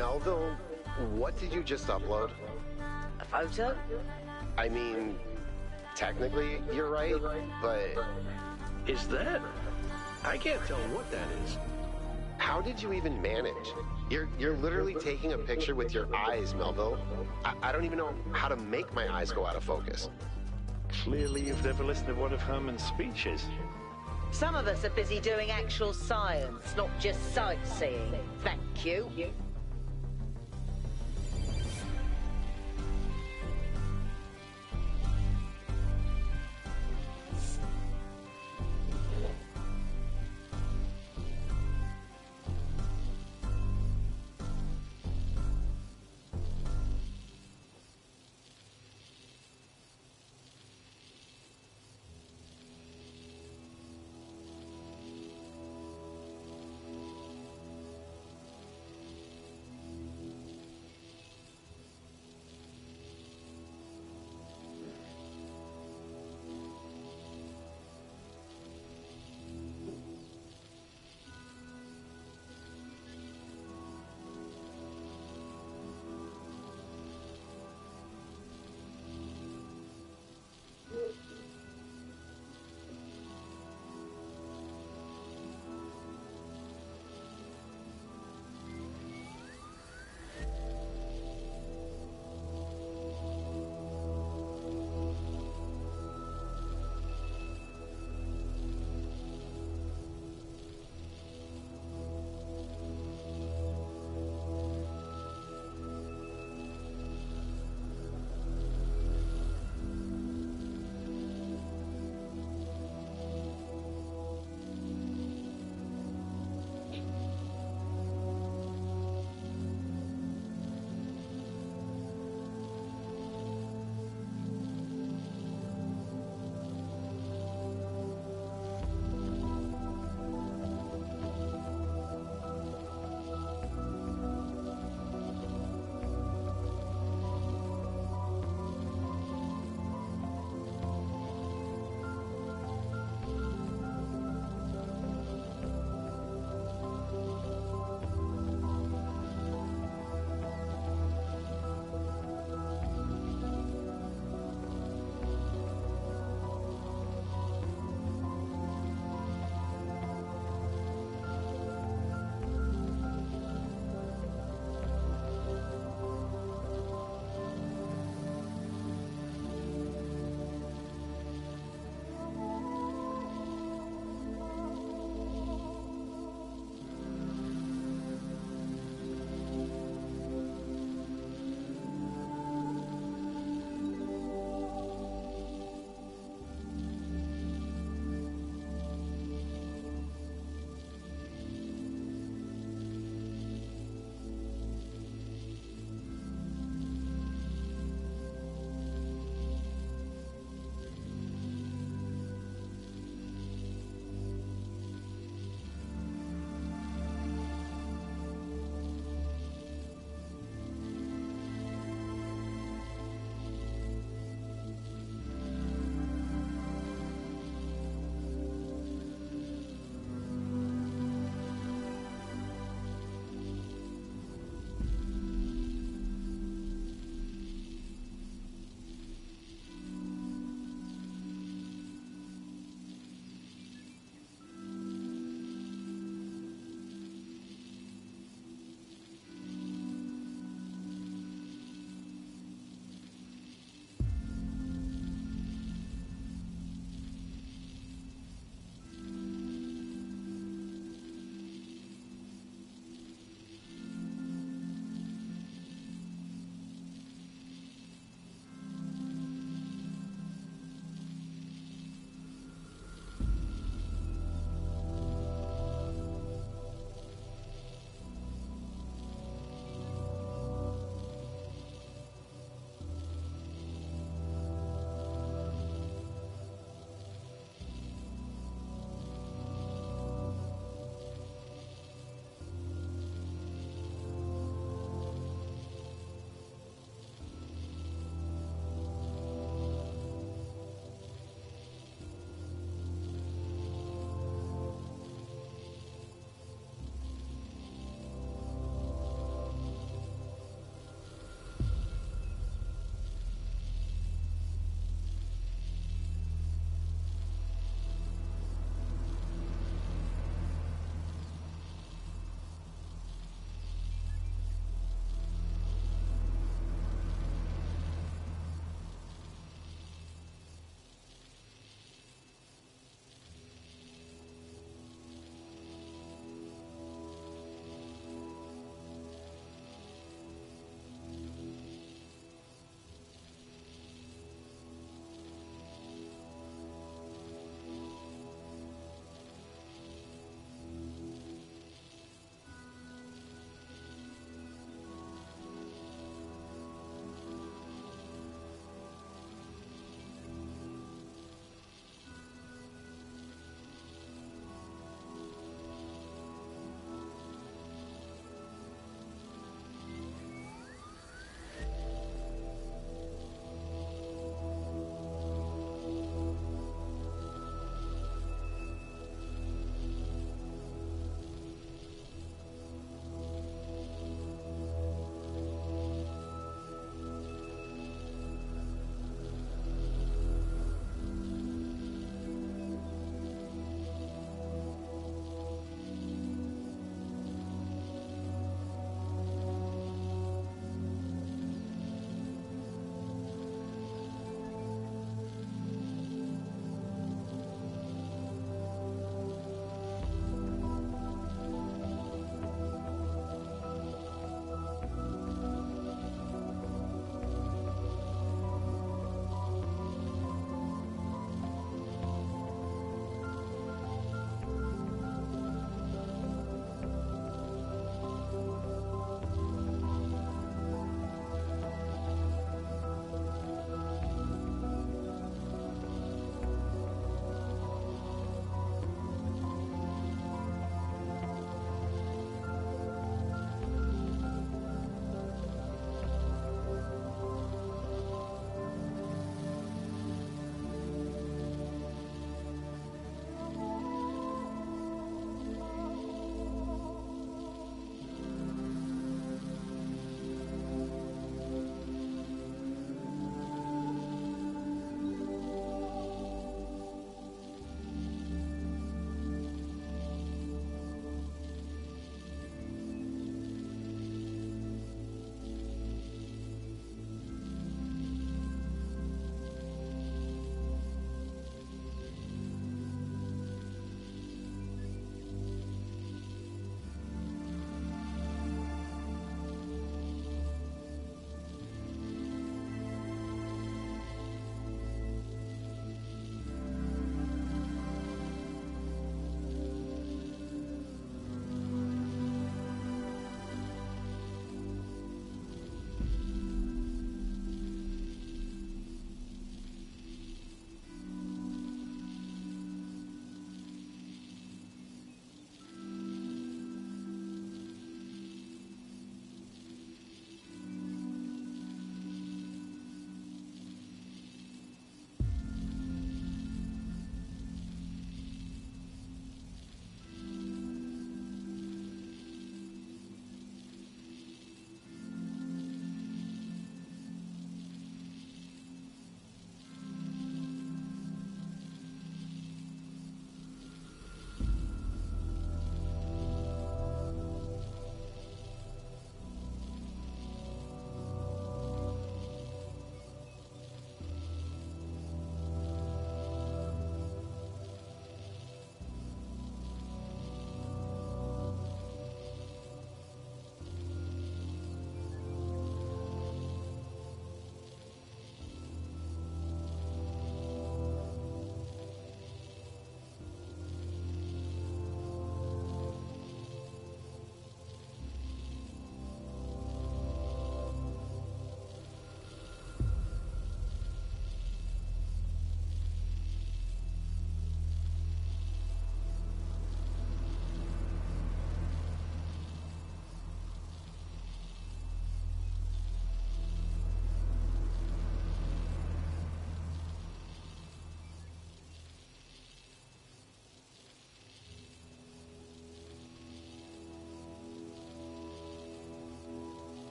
Melville, what did you just upload? A photo? I mean, technically you're right, but... Is that? I can't tell what that is. How did you even manage? You're literally taking a picture with your eyes, Melville. I don't even know how to make my eyes go out of focus. Clearly you've never listened to one of Herman's speeches. Some of us are busy doing actual science, not just sightseeing. Thank you.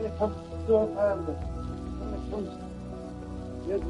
it comes to a family, when it comes to get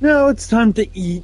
Now it's time to eat.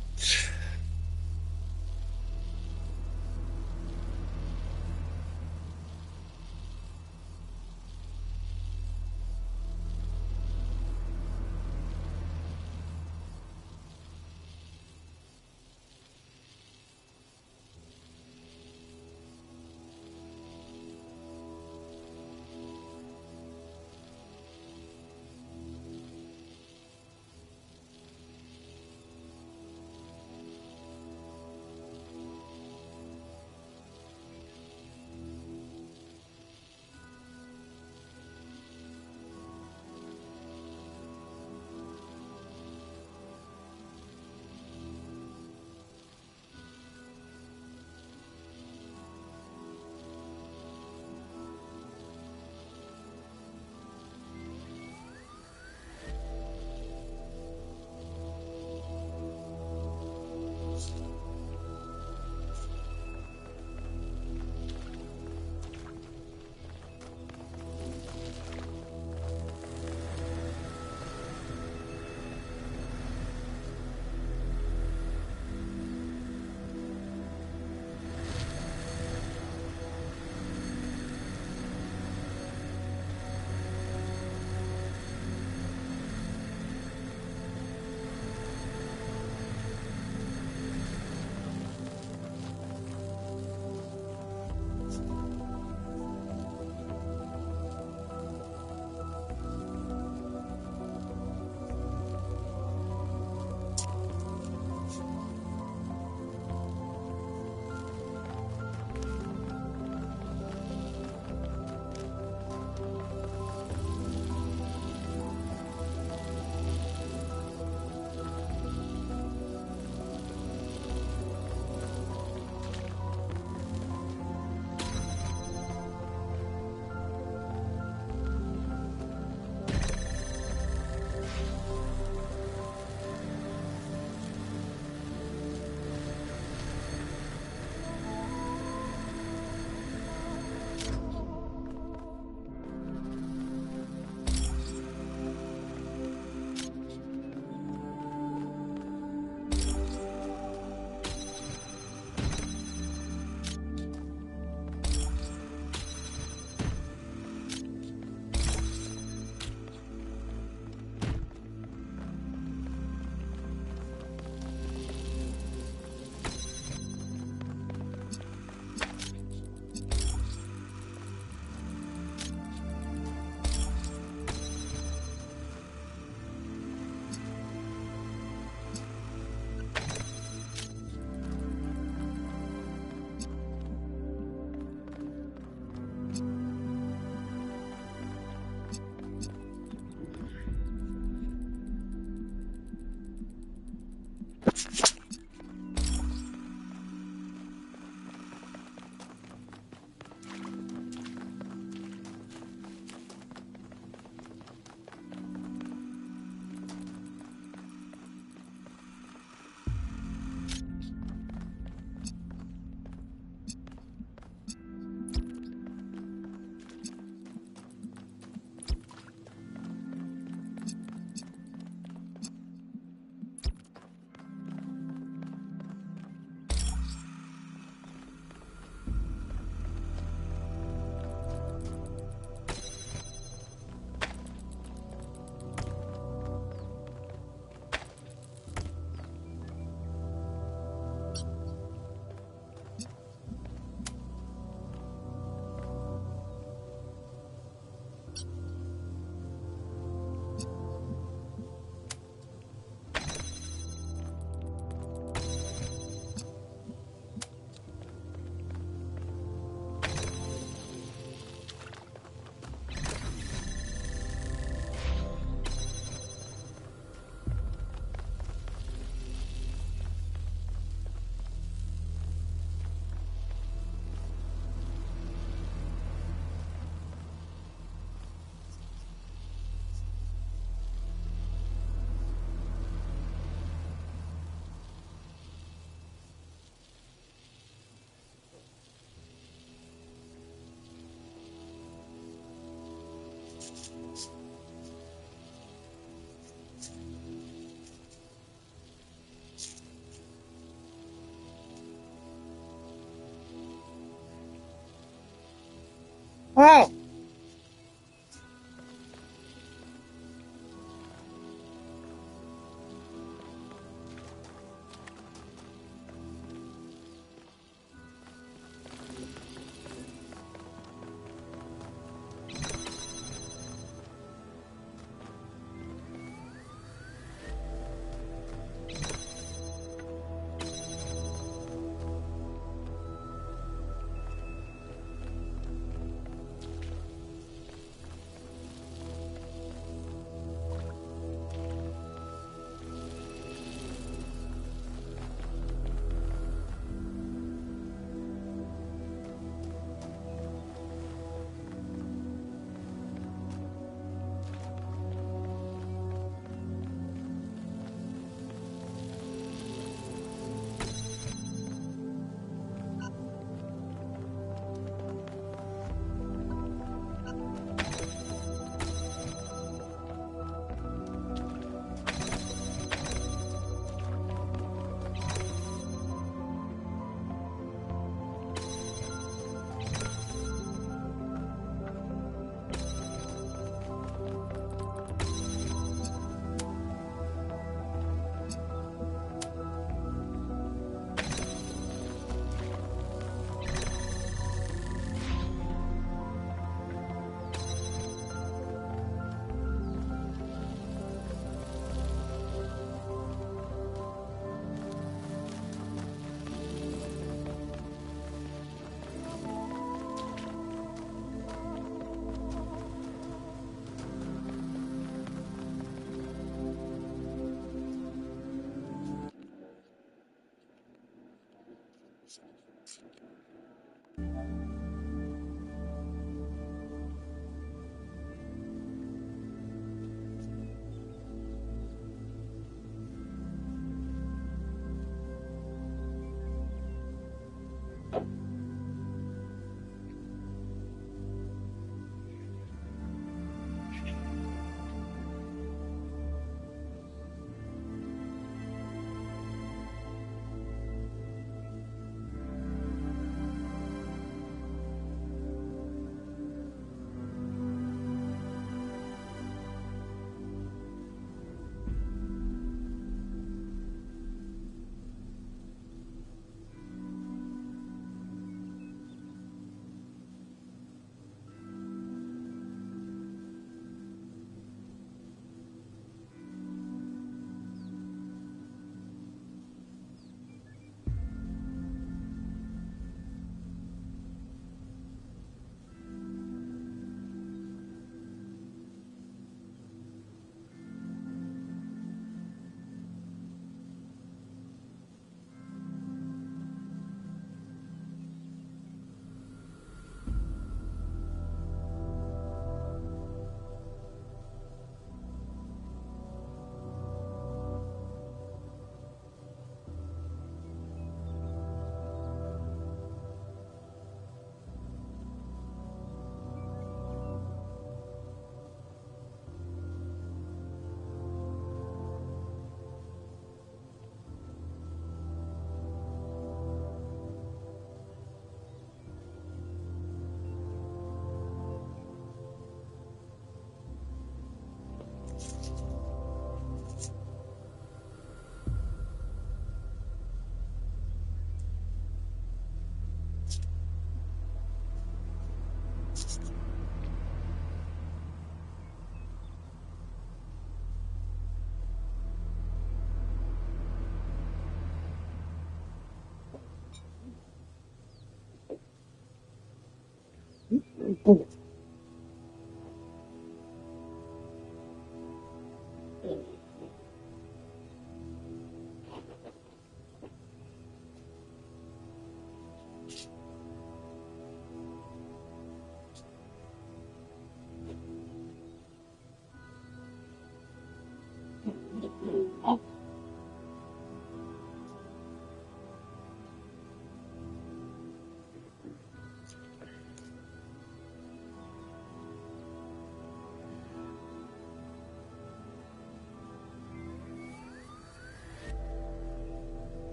Wow!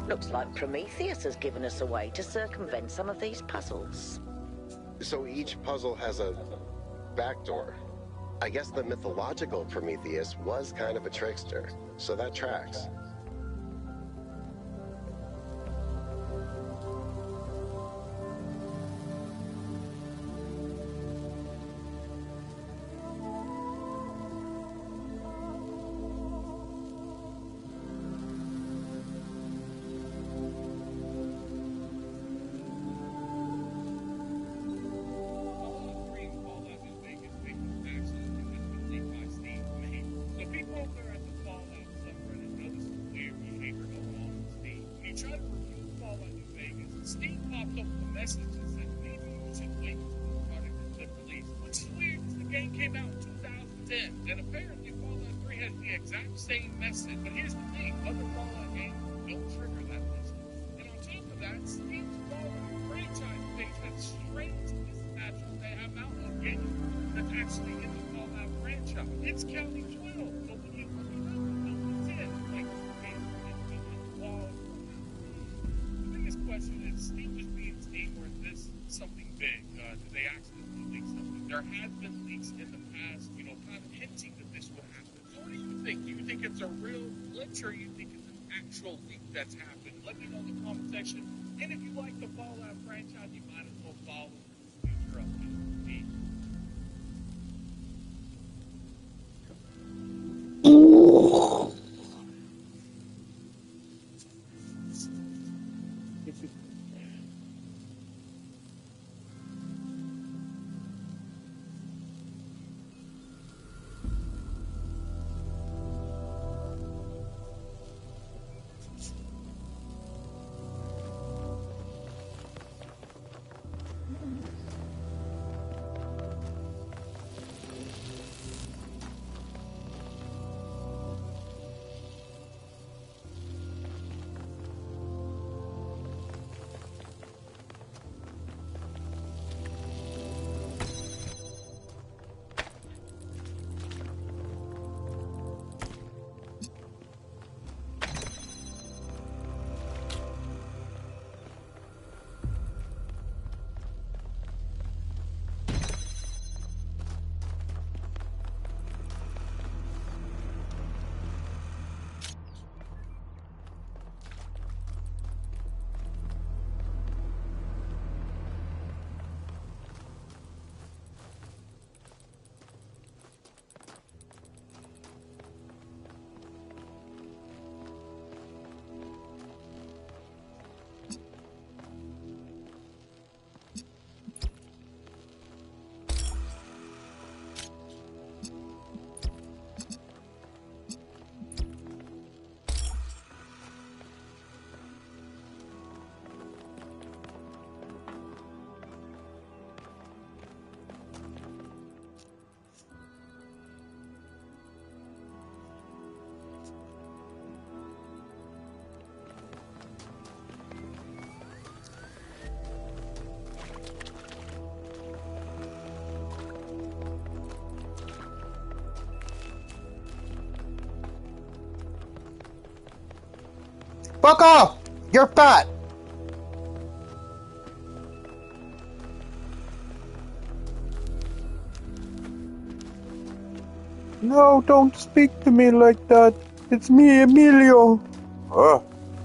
Looks like Prometheus has given us a way to circumvent some of these puzzles. So each puzzle has a backdoor. I guess the mythological Prometheus was kind of a trickster, so that tracks. Same message, but here's the thing, other Fallout games don't trigger that message. And on top of that, Steam's Fallout franchise page has strange mismatches. They have out a game that's actually in the Fallout franchise. It's counting 12, but when you look it up, it's 10. Like, it's law. The biggest question is Steam just being Steam, or is this something big? Do they actually leak something? There has been leaks in the past, kind of hinting that this would happen. What do you think? Do you think it's a real glitch, or you think it's an actual leak that's happened? Let me know in the comment section. And if you like the Fallout franchise, you might as well follow the future updates. Fuck off! You're fat! No, don't speak to me like that. It's me, Emilio.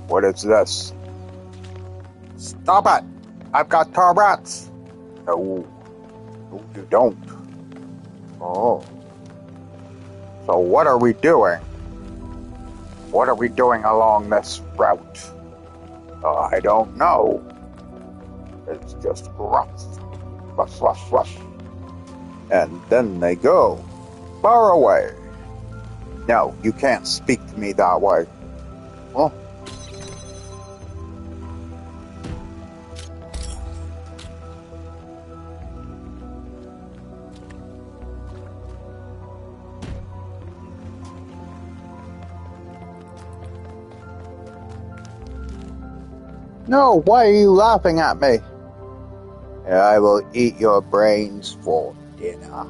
What is this? Stop it! I've got Tourette's. No, you don't. Oh. So what are we doing? What are we doing along this route? I don't know. It's just gruff, rush, rush, rush. And then they go. Far away. No, you can't speak to me that way. Well, no, why are you laughing at me? I will eat your brains for dinner.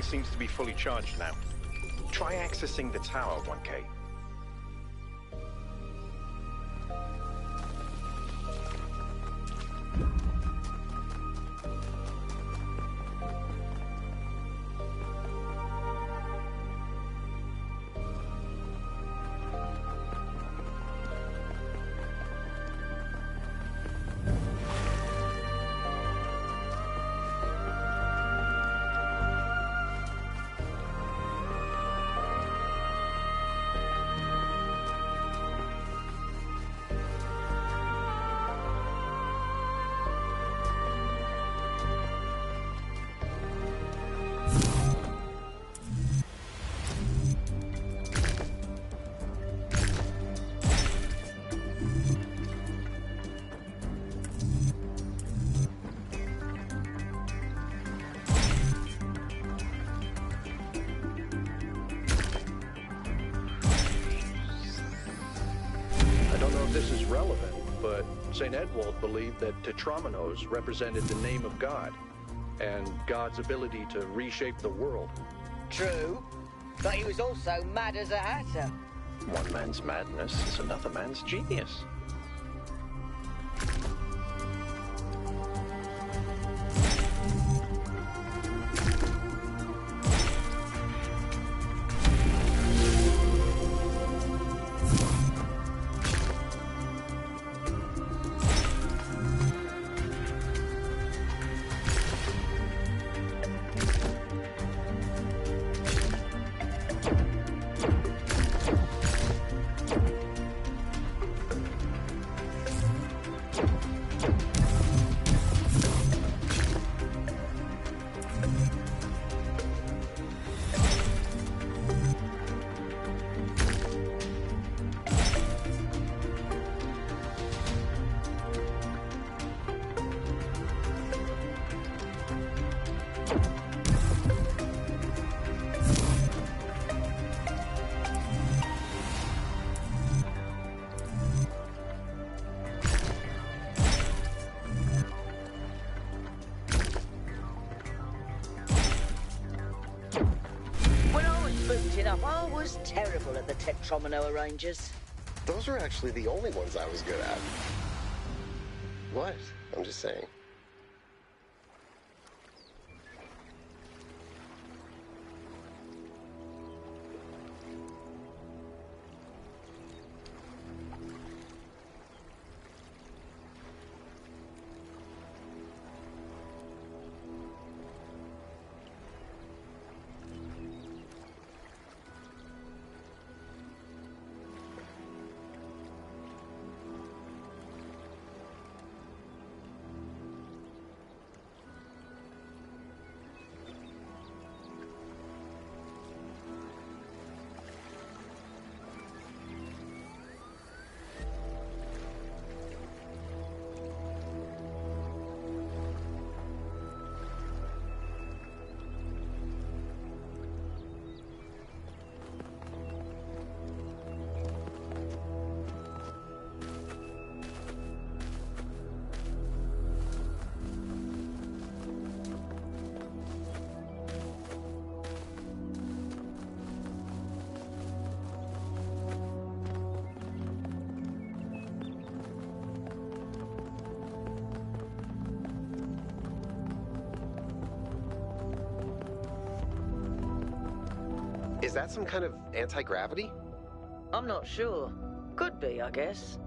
seems to be fully charged now. Try accessing the tower, 1K. This is relevant, but St. Edwald believed that Tetrominoes represented the name of God, and God's ability to reshape the world. True, but he was also mad as a hatter. One man's madness is another man's genius. I was terrible at the Tetromino arrangers. Those were actually the only ones I was good at. What? I'm just saying. Is that some kind of anti-gravity? I'm not sure. Could be, I guess.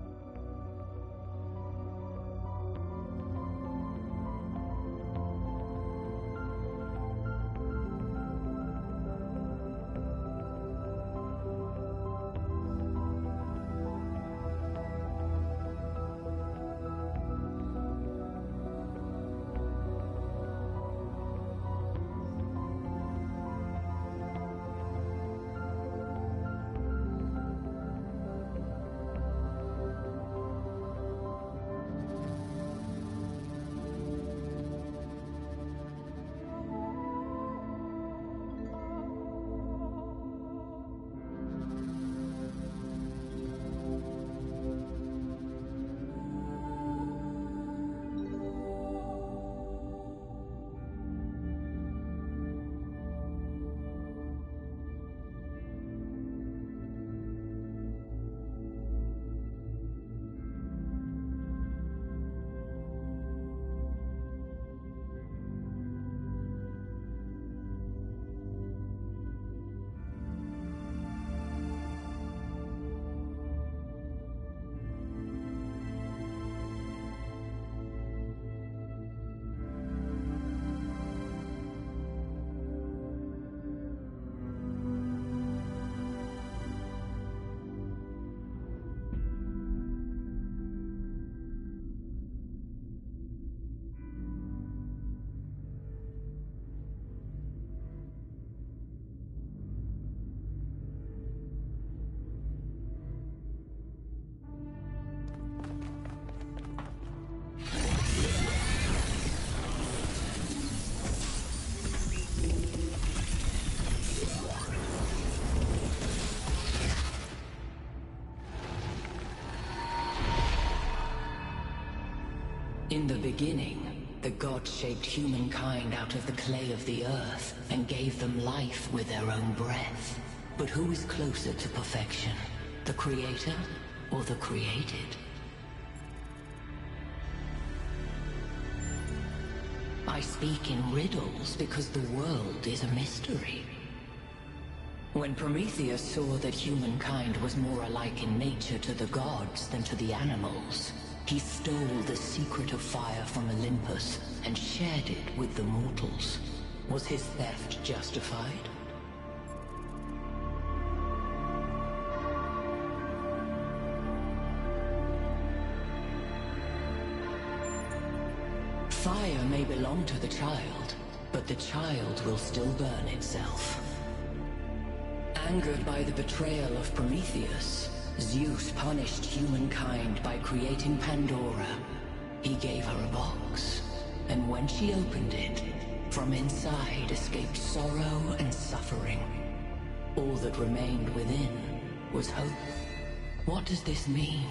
In the beginning, the gods shaped humankind out of the clay of the earth and gave them life with their own breath. But who is closer to perfection? The creator or the created? I speak in riddles because the world is a mystery. When Prometheus saw that humankind was more alike in nature to the gods than to the animals, he stole the secret of fire from Olympus and shared it with the mortals. Was his theft justified? Fire may belong to the child, but the child will still burn itself. Angered by the betrayal of Prometheus, Zeus punished humankind by creating Pandora. He gave her a box, and when she opened it, from inside escaped sorrow and suffering. All that remained within was hope. What does this mean?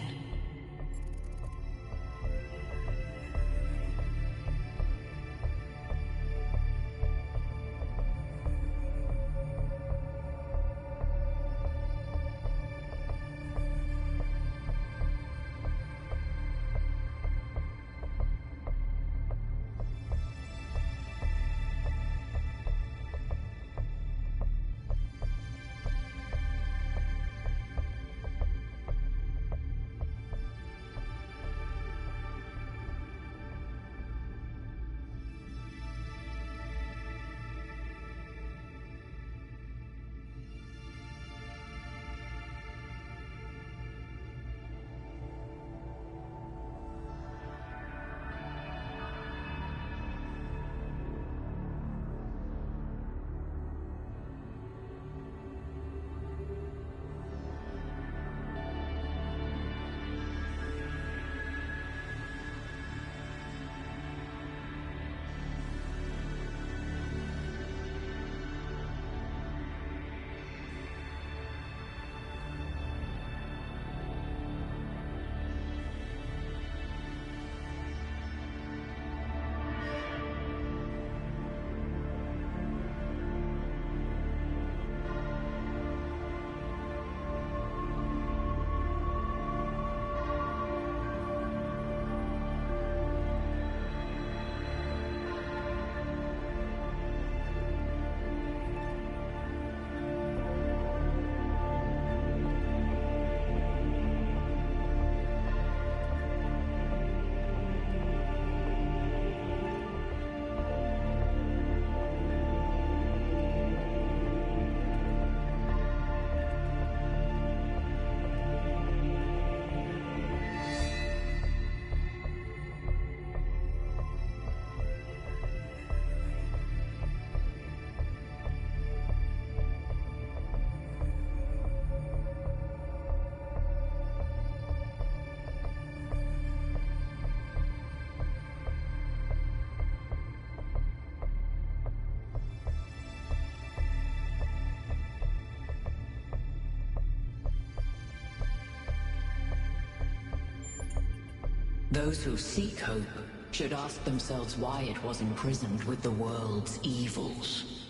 Those who seek hope should ask themselves why it was imprisoned with the world's evils.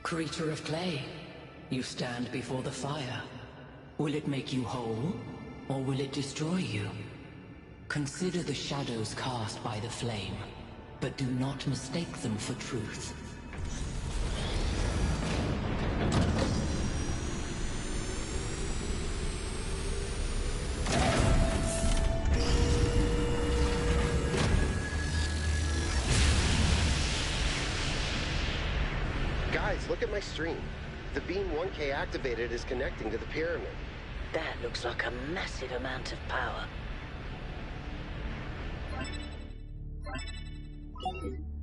Creature of clay, you stand before the fire. Will it make you whole, or will it destroy you? Consider the shadows cast by the flame, but do not mistake them for truth. Look at my stream. The beam 1K activated is connecting to the pyramid. That looks like a massive amount of power.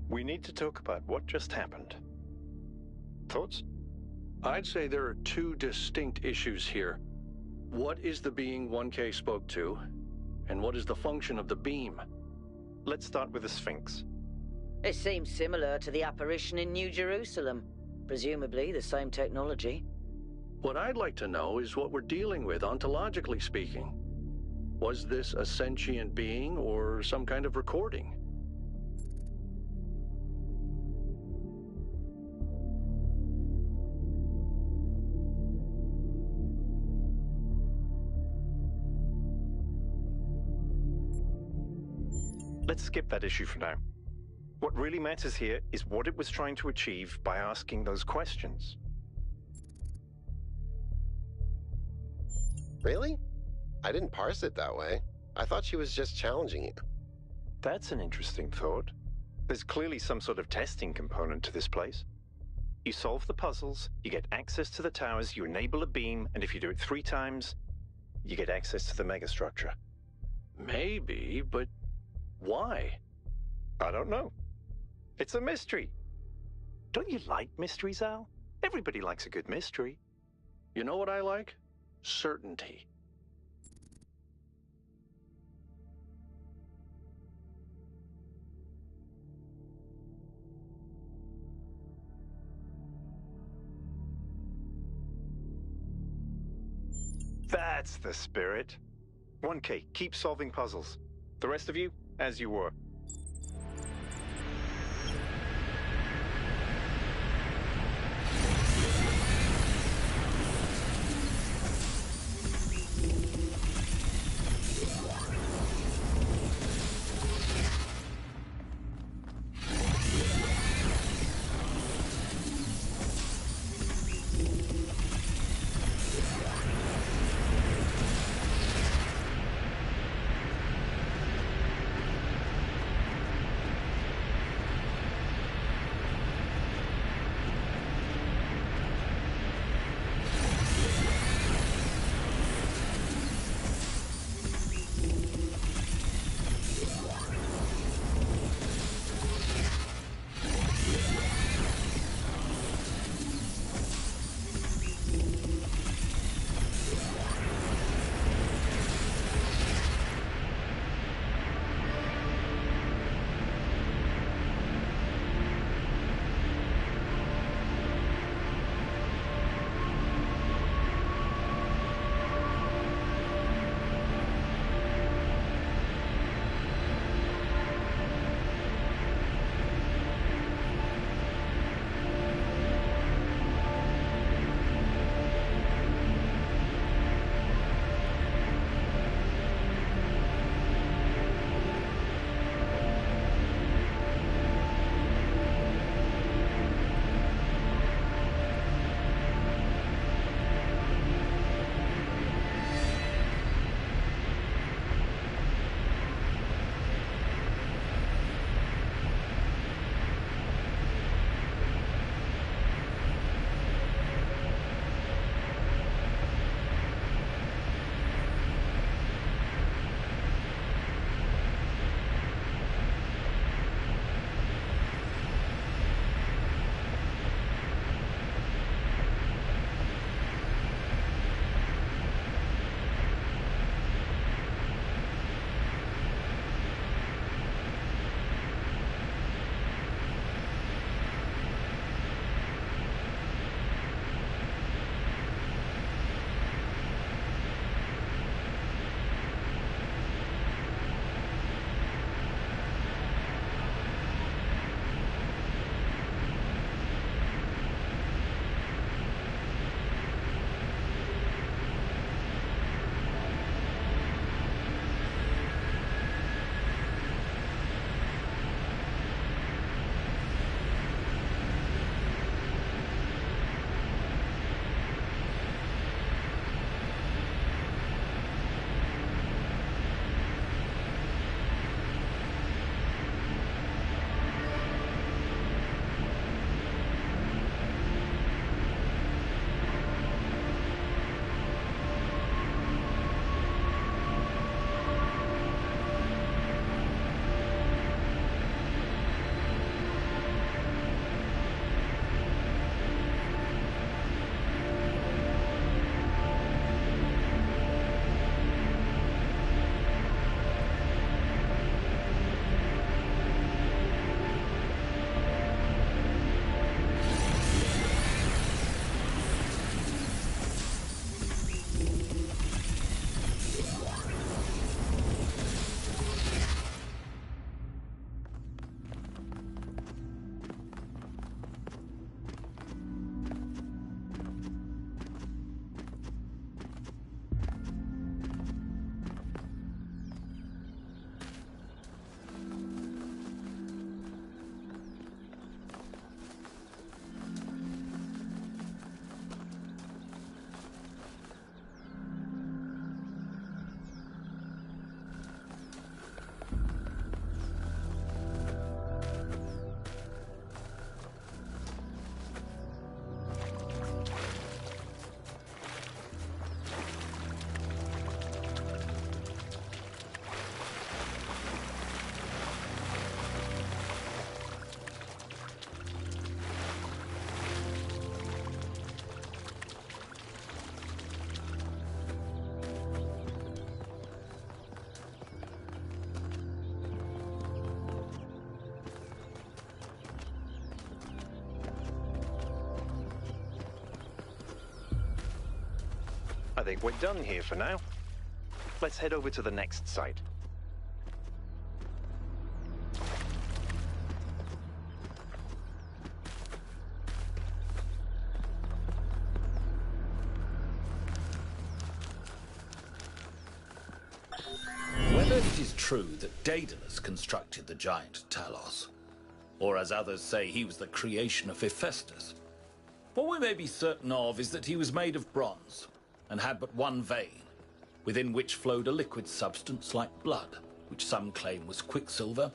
We need to talk about what just happened. Thoughts? I'd say there are two distinct issues here. What is the being 1K spoke to, and what is the function of the beam? Let's start with the Sphinx. It seems similar to the apparition in New Jerusalem. Presumably the same technology. What I'd like to know is what we're dealing with, ontologically speaking. Was this a sentient being or some kind of recording? Let's skip that issue for now. What really matters here is what it was trying to achieve by asking those questions. Really? I didn't parse it that way. I thought she was just challenging you. That's an interesting thought. There's clearly some sort of testing component to this place. You solve the puzzles, you get access to the towers, you enable a beam, and if you do it 3 times, you get access to the megastructure. Maybe, but why? I don't know. It's a mystery. Don't you like mysteries, Al? Everybody likes a good mystery. You know what I like? Certainty. That's the spirit. 1K, keep solving puzzles. The rest of you, as you were. I think we're done here for now. Let's head over to the next site. Whether it is true that Daedalus constructed the giant Talos, or as others say he was the creation of Hephaestus, what we may be certain of is that he was made of bronze, and had but one vein, within which flowed a liquid substance like blood, which some claim was quicksilver,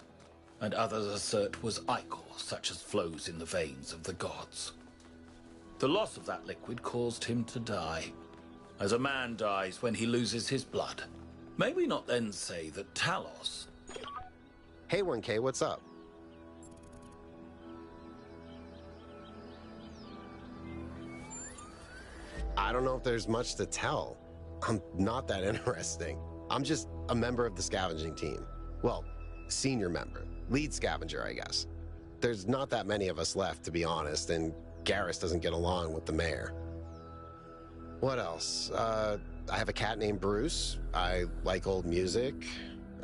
and others assert was ichor, such as flows in the veins of the gods. The loss of that liquid caused him to die, as a man dies when he loses his blood. May we not then say that Talos... Hey 1K, what's up? I don't know if there's much to tell. I'm not that interesting. I'm just a member of the scavenging team. Well, senior member. Lead scavenger, I guess. There's not that many of us left, to be honest, and Garrus doesn't get along with the mayor. What else? I have a cat named Bruce. I like old music.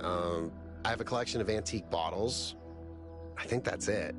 I have a collection of antique bottles. I think that's it.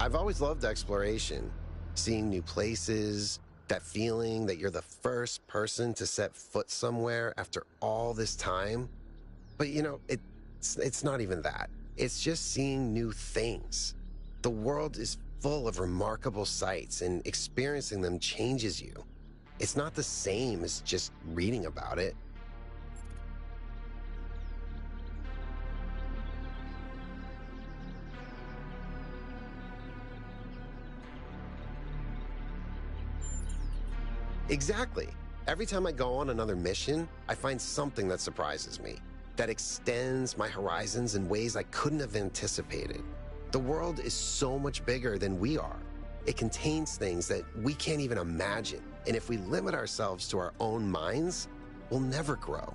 I've always loved exploration, seeing new places, that feeling that you're the first person to set foot somewhere after all this time. But you know, it's not even that. It's just seeing new things. The world is full of remarkable sights, and experiencing them changes you. It's not the same as just reading about it. Exactly. Every time I go on another mission, I find something that surprises me, that extends my horizons in ways I couldn't have anticipated. The world is so much bigger than we are. It contains things that we can't even imagine, and if we limit ourselves to our own minds, we'll never grow.